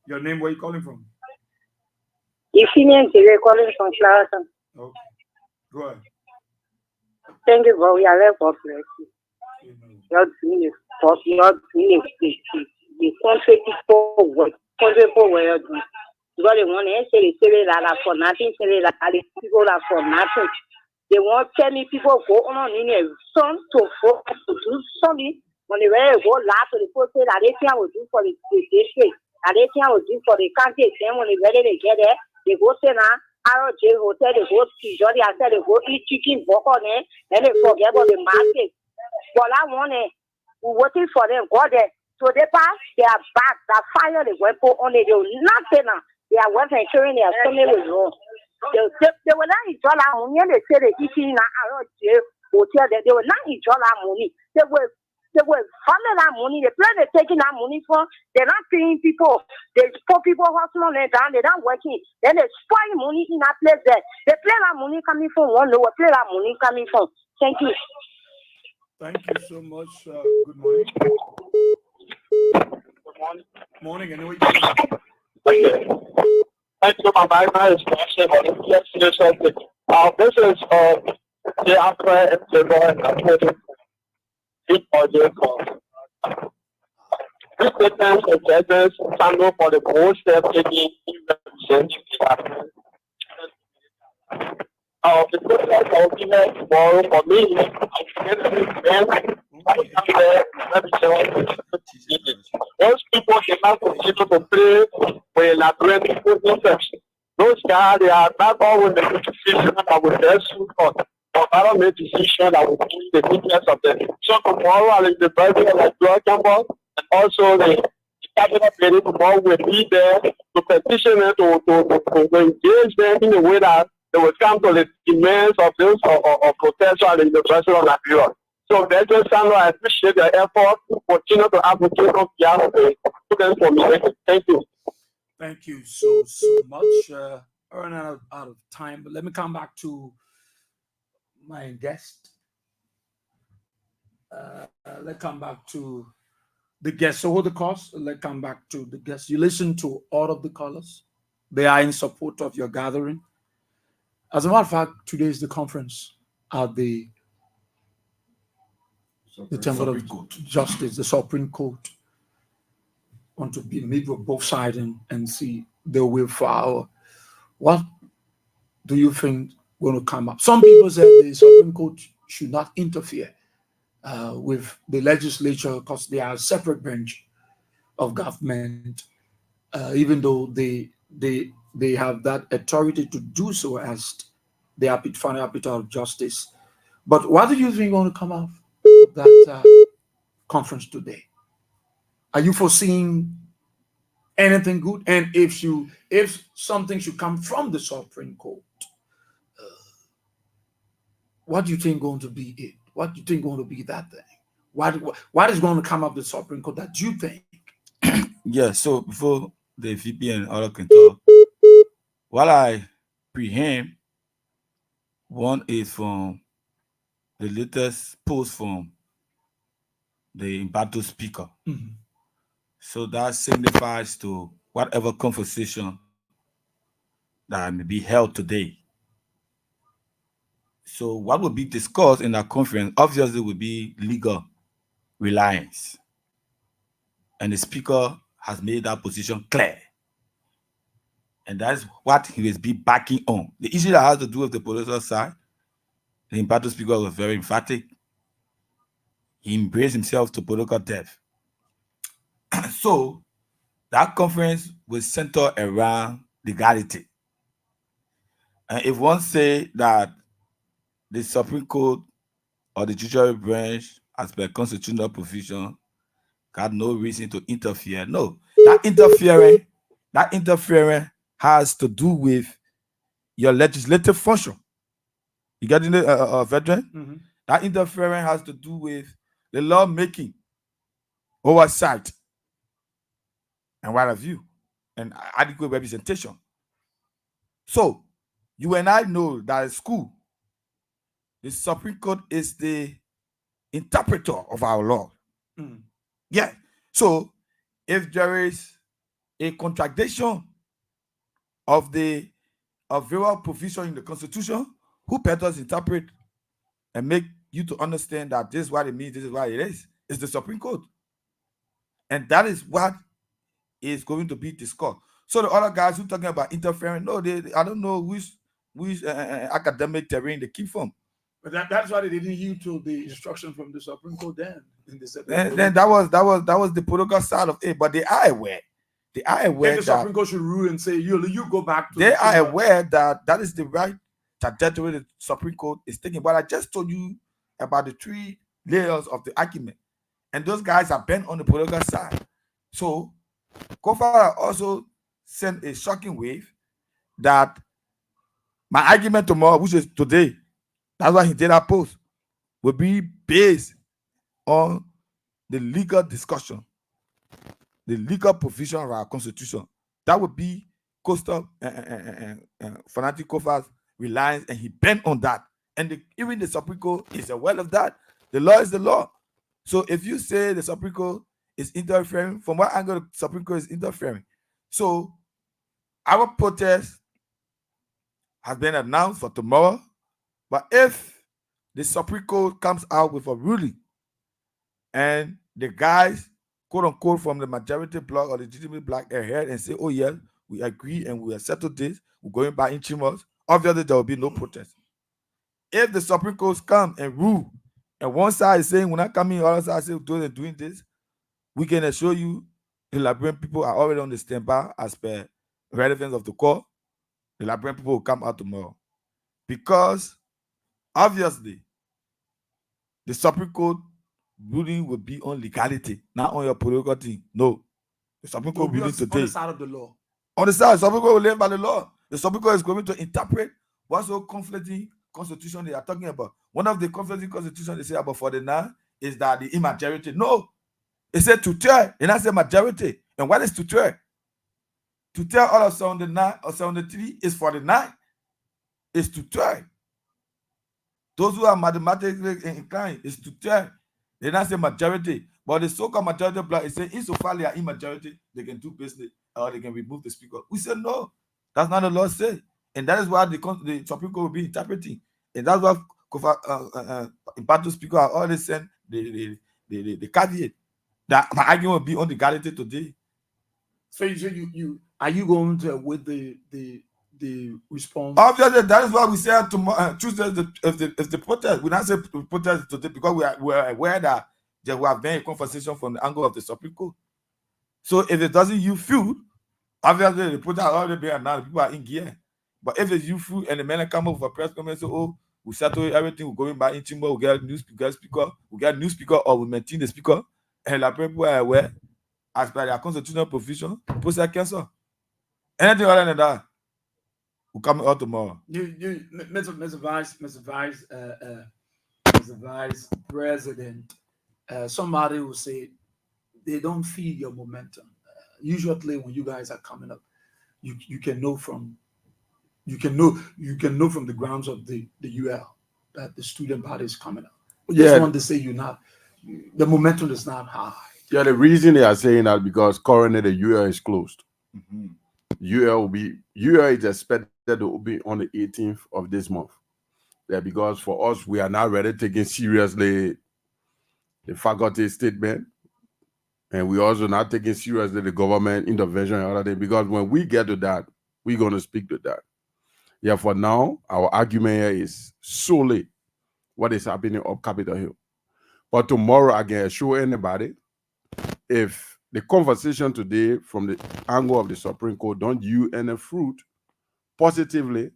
Your name, where you calling from? Euphemia, we're calling from Charlton. Okay. Go ahead. Thank you, God. We are there. God bless you. You're doing it. God, you're doing it. The country people work. Country people were doing. Because they want to say that for nothing, say that people are for nothing. They want to tell me people go on in a son to focus to do something. When they really go laugh to the people say that they think I will do for the district, and they think I will do for the country. Then when they ready to get there, they go say now, Arrow J Hotel, they go to Jordy, I said they go eat chicken, walk on it, and they forget about the market. But I want it. We're waiting for them. Go there. So they pass, they are back. That fire they went put on it. They will not say now. They are working ensuring their family will know. They will not enjoy our money. They say they eating now. Hotel. They will not enjoy our money. They will follow that money. They plan they're taking that money from. They're not paying people. They put people hustling on down. They're not working. Then they spoil money in that place there. They play that money coming from one lower. Play that money coming from. Thank you. Thank you so much. Good morning. Good morning. Morning. Anyway, thank you, my Bible is question on the yes, something. This is the after and the boy and audio call. This statement suggests stand for the whole step taking in representing the government. The process of event tomorrow for me, those people cannot continue to play with elaborate concepts. Those guys, they are not always making decisions that will best suit us. But I don't make decisions that will be the interest of them. So tomorrow, I will be president like Blood Campbell, and also the cabinet meeting tomorrow will be there to petition them to engage them in a way that they will come to the demands of those of potential at the University of Nigeria. So, Dr. Sandro, I appreciate your effort to continue to advocate on behalf of the students for me. Thank you. Thank you so much. Running out of time, but let me come back to my guest. Let's come back to the guests. So, hold the course. Let's come back to the guests. You listen to all of the callers. They are in support of your gathering. As a matter of fact, today is the conference at the Temple of Justice, the Supreme Court. Want to be meet with both sides and see the way forward. What do you think going to come up? Some people say the Supreme Court should not interfere with the legislature because they are a separate branch of government, even though they have that authority to do so as the final arbiter of justice. But what do you think going to come out of that conference today? Are you foreseeing anything good? And if something should come from the Supreme Court, what do you think going to be it? What do you think going to be that thing? What is going to come up the Supreme Court that you think? Yeah, so before the VP and other can talk, what I preempt, one is from the latest post from the embattled speaker. Mm-hmm. So that signifies to whatever conversation that may be held today. So what will be discussed in that conference obviously will be legal reliance. And the speaker has made that position clear. And that's what he will be backing on. The issue that has to do with the political side, the embattled speaker was very emphatic. He embraced himself to political depth. So that conference will center around legality. And if one say that the Supreme Court or the judicial branch, as per constitutional provision, got no reason to interfere. No, that interfering has to do with your legislative function. You getting it, veteran? Mm-hmm. That interfering has to do with the lawmaking, oversight, and what have you, and adequate representation. So, you and I know that at school, the Supreme Court is the interpreter of our law. Mm. Yeah. So, if there is a contradiction of various provision in the Constitution, who better interpret and make you to understand that this is what it means, this is what it is. It's the Supreme Court. And that is what is going to be discussed. So the other guys who talking about interfering, no, I don't know which academic terrain they keep from. But that's why they didn't heed to the instruction from the Supreme Court then. Then that was the political side of it. But they are aware. They are aware and the that Supreme Court should rule and say you go back to. They are aware that that is the right trajectory the Supreme Court is taking. But I just told you about the 3 layers of the argument, and those guys are bent on the political side. So Kofa also sent a shocking wave that my argument tomorrow, which is today, that's why he did that post, will be based on the legal discussion, the legal provision of our constitution. That would be Coastal Fanatic Kofa's reliance, and he bent on that. And even the Supreme Court is aware of that. The law is the law. So if you say the Supreme Court is interfering, from what angle the Supreme Court is interfering? So our protest has been announced for tomorrow, but if the Supreme Court comes out with a ruling and the guys, quote unquote, from the majority bloc or the legitimate bloc are here and say, oh yeah, we agree and we have settled this, we're going back in chambers, obviously there will be no protest. If the Supreme Court come and rule, and one side is saying we're not coming, the other side is saying we're doing this, we can assure you the Liberian people are already on the standby as per relevance of the court. The Liberian people will come out tomorrow. Because obviously the Supreme Court ruling will be on legality, not on your political thing. No. The Supreme Court ruling today. On the side of the law. On the side, the Supreme Court will live by the law. The Supreme Court is going to interpret what's so conflicting constitution they are talking about. One of the conflicting constitutions they say about 49 is that the majority. No. It said tuteur, and I said majority. And what is tuteur? Tuteur all of 79 or 73 is 49. It's tuteur. Those who are mathematically inclined is tuteur. They not say majority. But the so-called majority bloc is saying insofar they are in majority, they can do business or they can remove the speaker. We said no. That's not the law said. And that is what the Supreme Court will be interpreting. And that's what Impartial Speaker are always saying the caveat that my argument will be on legality today. So you are you going to with the response? Obviously, that is what we said tomorrow. Tuesday, if the protest, we not say protest today because we are aware that there will have been a conversation from the angle of the Supreme Court. So if it doesn't you feel, obviously the protest already been announced, people are in gear. But if it's you feel and the men come up with a press conference, say, oh, we settle everything, we're going back in chamber, we get new speaker, we get new speaker, or we maintain the speaker, and the people are aware, as per their constitutional provision, process cancel. Anything other than that will come out tomorrow. Mr. Vice President, somebody will say they don't feed your momentum. Usually, when you guys are coming up, you can know from the grounds of the UL that the student body is coming up. We just want to say the momentum is not high. Yeah, the reason they are saying that because currently the UL is closed. Mm-hmm. UL is expected to be on the 18th of this month. Yeah, because for us, we are not really taking seriously the faculty statement, and we also not taking seriously the government intervention and other things. Because when we get to that, we're going to speak to that. Yeah, for now, our argument here is solely what is happening up Capitol Hill. But tomorrow, I can assure anybody, if the conversation today from the angle of the Supreme Court don't yield any fruit positively,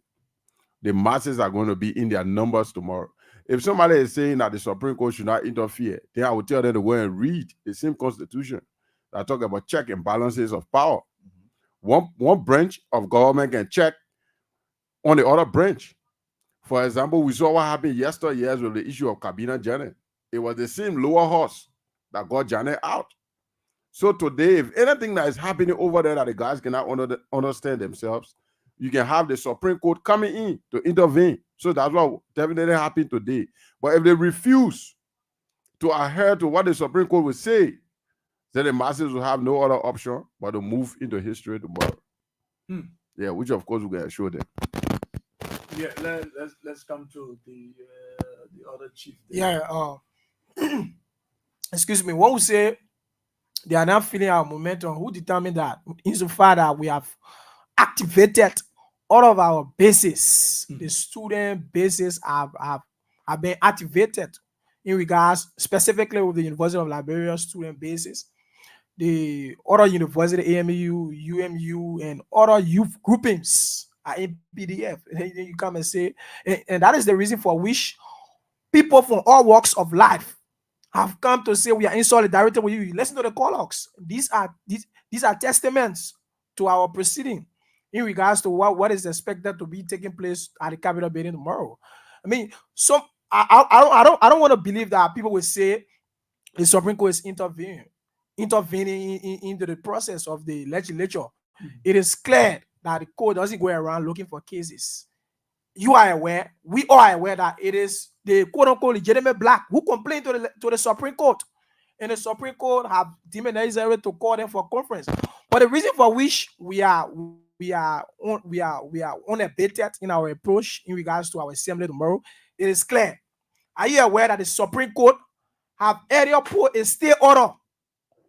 the masses are going to be in their numbers tomorrow. If somebody is saying that the Supreme Court should not interfere, then I will tell them to go and read the same constitution that talk about check and balances of power. One branch of government can check on the other branch. For example, we saw what happened yesterday with the issue of Cabinet Janet. It was the same lower horse that got Janet out. So today, if anything that is happening over there that the guys cannot understand themselves, you can have the Supreme Court coming in to intervene. So that's what definitely happened today. But if they refuse to adhere to what the Supreme Court will say, then the masses will have no other option but to move into history tomorrow. Yeah, which of course we can show them. Yeah, let's come to the the other chief. Yeah. Excuse me. When we say they are not feeling our momentum, who determined that? Insofar that we have activated all of our bases, the student bases have been activated in regards specifically with the University of Liberia student bases, the other university, AMU, UMU, and other youth groupings are in PDF. And then you come and say, and that is the reason for which people from all walks of life have come to say we are in solidarity with you. Listen to the colloques. These are testaments to our proceeding in regards to what is expected to be taking place at the Capitol building tomorrow. I mean, I don't want to believe that people will say the Supreme Court is intervening into the process of the legislature. It is clear that the court doesn't go around looking for cases. You are aware, we are aware that it is the quote-unquote legitimate black who complained to the Supreme Court, and the Supreme Court have deemed it necessary to call them for conference. But the reason for which we are unabated in our approach in regards to our assembly tomorrow, it is clear. Are you aware that the Supreme Court have earlier put a stay order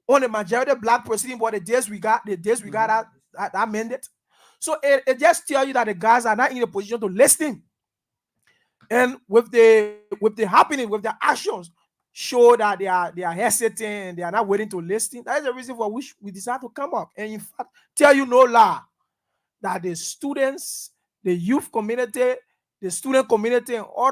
on the majority black proceeding, but the days we got that mandate? So it just tells you that the guys are not in a position to listen. And with the happening, with the actions, show that they are hesitating, they are not willing to listen. That is the reason for which we decided to come up and in fact tell you no lie that the students, the youth community, the student community, and all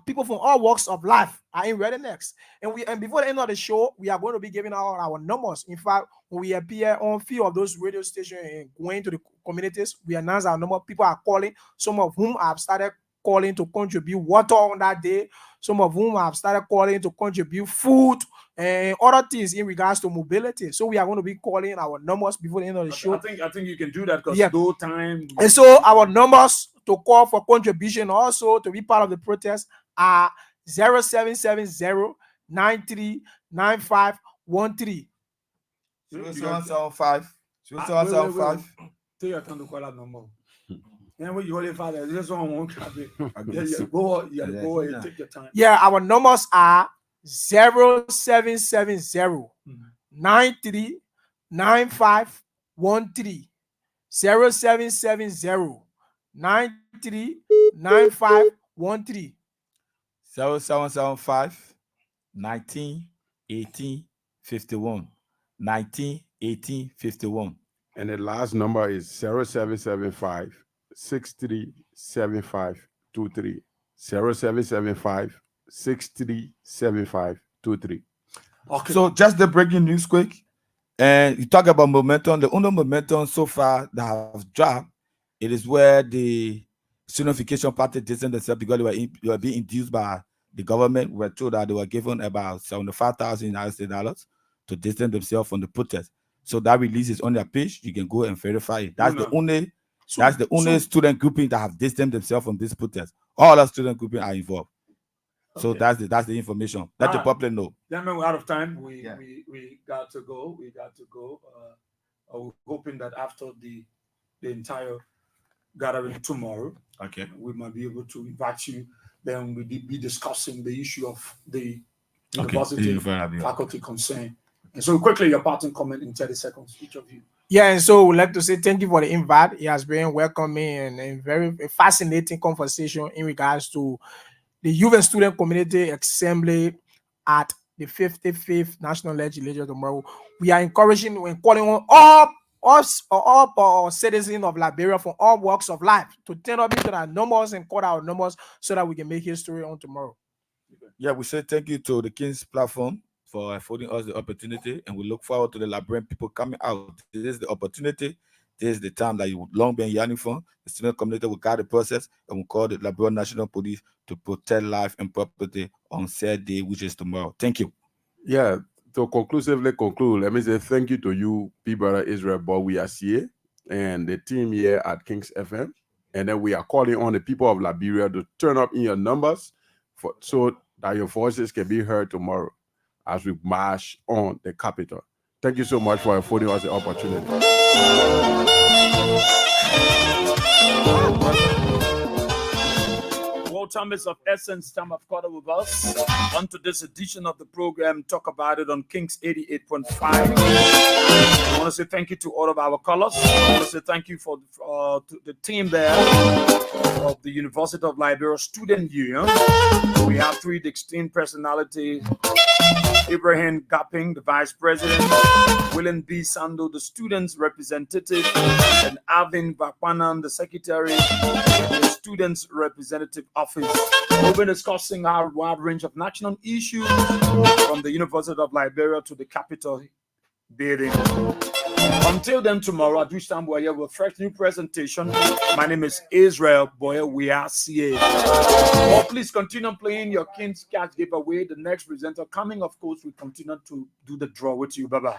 people from all walks of life are in readiness. And before the end of the show, we are going to be giving out our numbers. In fact, when we appear on few of those radio stations and going to the communities, we announce our number. People are calling, some of whom have started calling to contribute water on that day, some of whom have started calling to contribute food and other things in regards to mobility. So we are going to be calling our numbers before the end of the show. I think you can do that because no time. And so our numbers to call for contribution also to be part of the protest are 0770 939513. 0775. Take your time to call that number. Then when you hold it, Father, this one won't have it. Go and take your time. Yeah, our numbers are 0770 939513. 0770 939513. 0775 19 18 51. 19 18 51. And the last number is 0775 637523. 0775 637523. Okay. So just the breaking news quick. And you talk about momentum. The only momentum so far that have dropped, it is where the Unification Party distanced themselves because they were being induced by the government. We were told that they were given about $75,000 to distance themselves from the protest. So that release is on their page. You can go and verify it. That's the only student grouping that have distanced themselves from this protest. All our student grouping are involved. Okay. So that's the information. Let the public know. Gentlemen, we're out of time. We got to go. We're hoping that after the entire gathering tomorrow, okay, we might be able to invite you. Then we'll be discussing the issue of the university faculty concern. And so quickly, your parting comment in 30 seconds, each of you. Yeah, and so we'd like to say thank you for the invite. It has been welcoming and very fascinating conversation in regards to the youth and student community assembly at the 55th National Legislature tomorrow. We are encouraging and calling on all citizens of Liberia from all walks of life to turn up into our numbers and call our numbers so that we can make history on tomorrow. Yeah, we say thank you to the King's platform for affording us the opportunity, and we look forward to the Liberian people coming out. This is the opportunity. This is the time that you've long been yearning for. The student community will guide the process and will call the Liberian National Police to protect life and property on Saturday, which is tomorrow. Thank you. Yeah, to conclusively conclude, let me say thank you to you, P-Brother Israel Bowiasie, and the team here at Kings FM. And then we are calling on the people of Liberia to turn up in your numbers so that your voices can be heard tomorrow as we march on the capital. Thank you so much for affording us the opportunity. Well more time is of essence. Time of quarter with us. On to this edition of the program, Talk About It on Kings 88.5. I want to say thank you to all of our callers. I want to say thank you for to the team there of the University of Liberia Student Union. We have three distinct personalities. Ibrahim Gapping, the Vice President, William B. Sando, the Students Representative, and Alvin Bakwanan, the Secretary of the Students Representative Office. We've been discussing our wide range of national issues from the University of Liberia to the Capitol building. Until then, tomorrow at which time we're here with a fresh new presentation. My name is Israel Boyer. We are CA. Oh, please continue playing your King's Catch giveaway. The next presenter coming, of course, we continue to do the draw with you. Bye bye.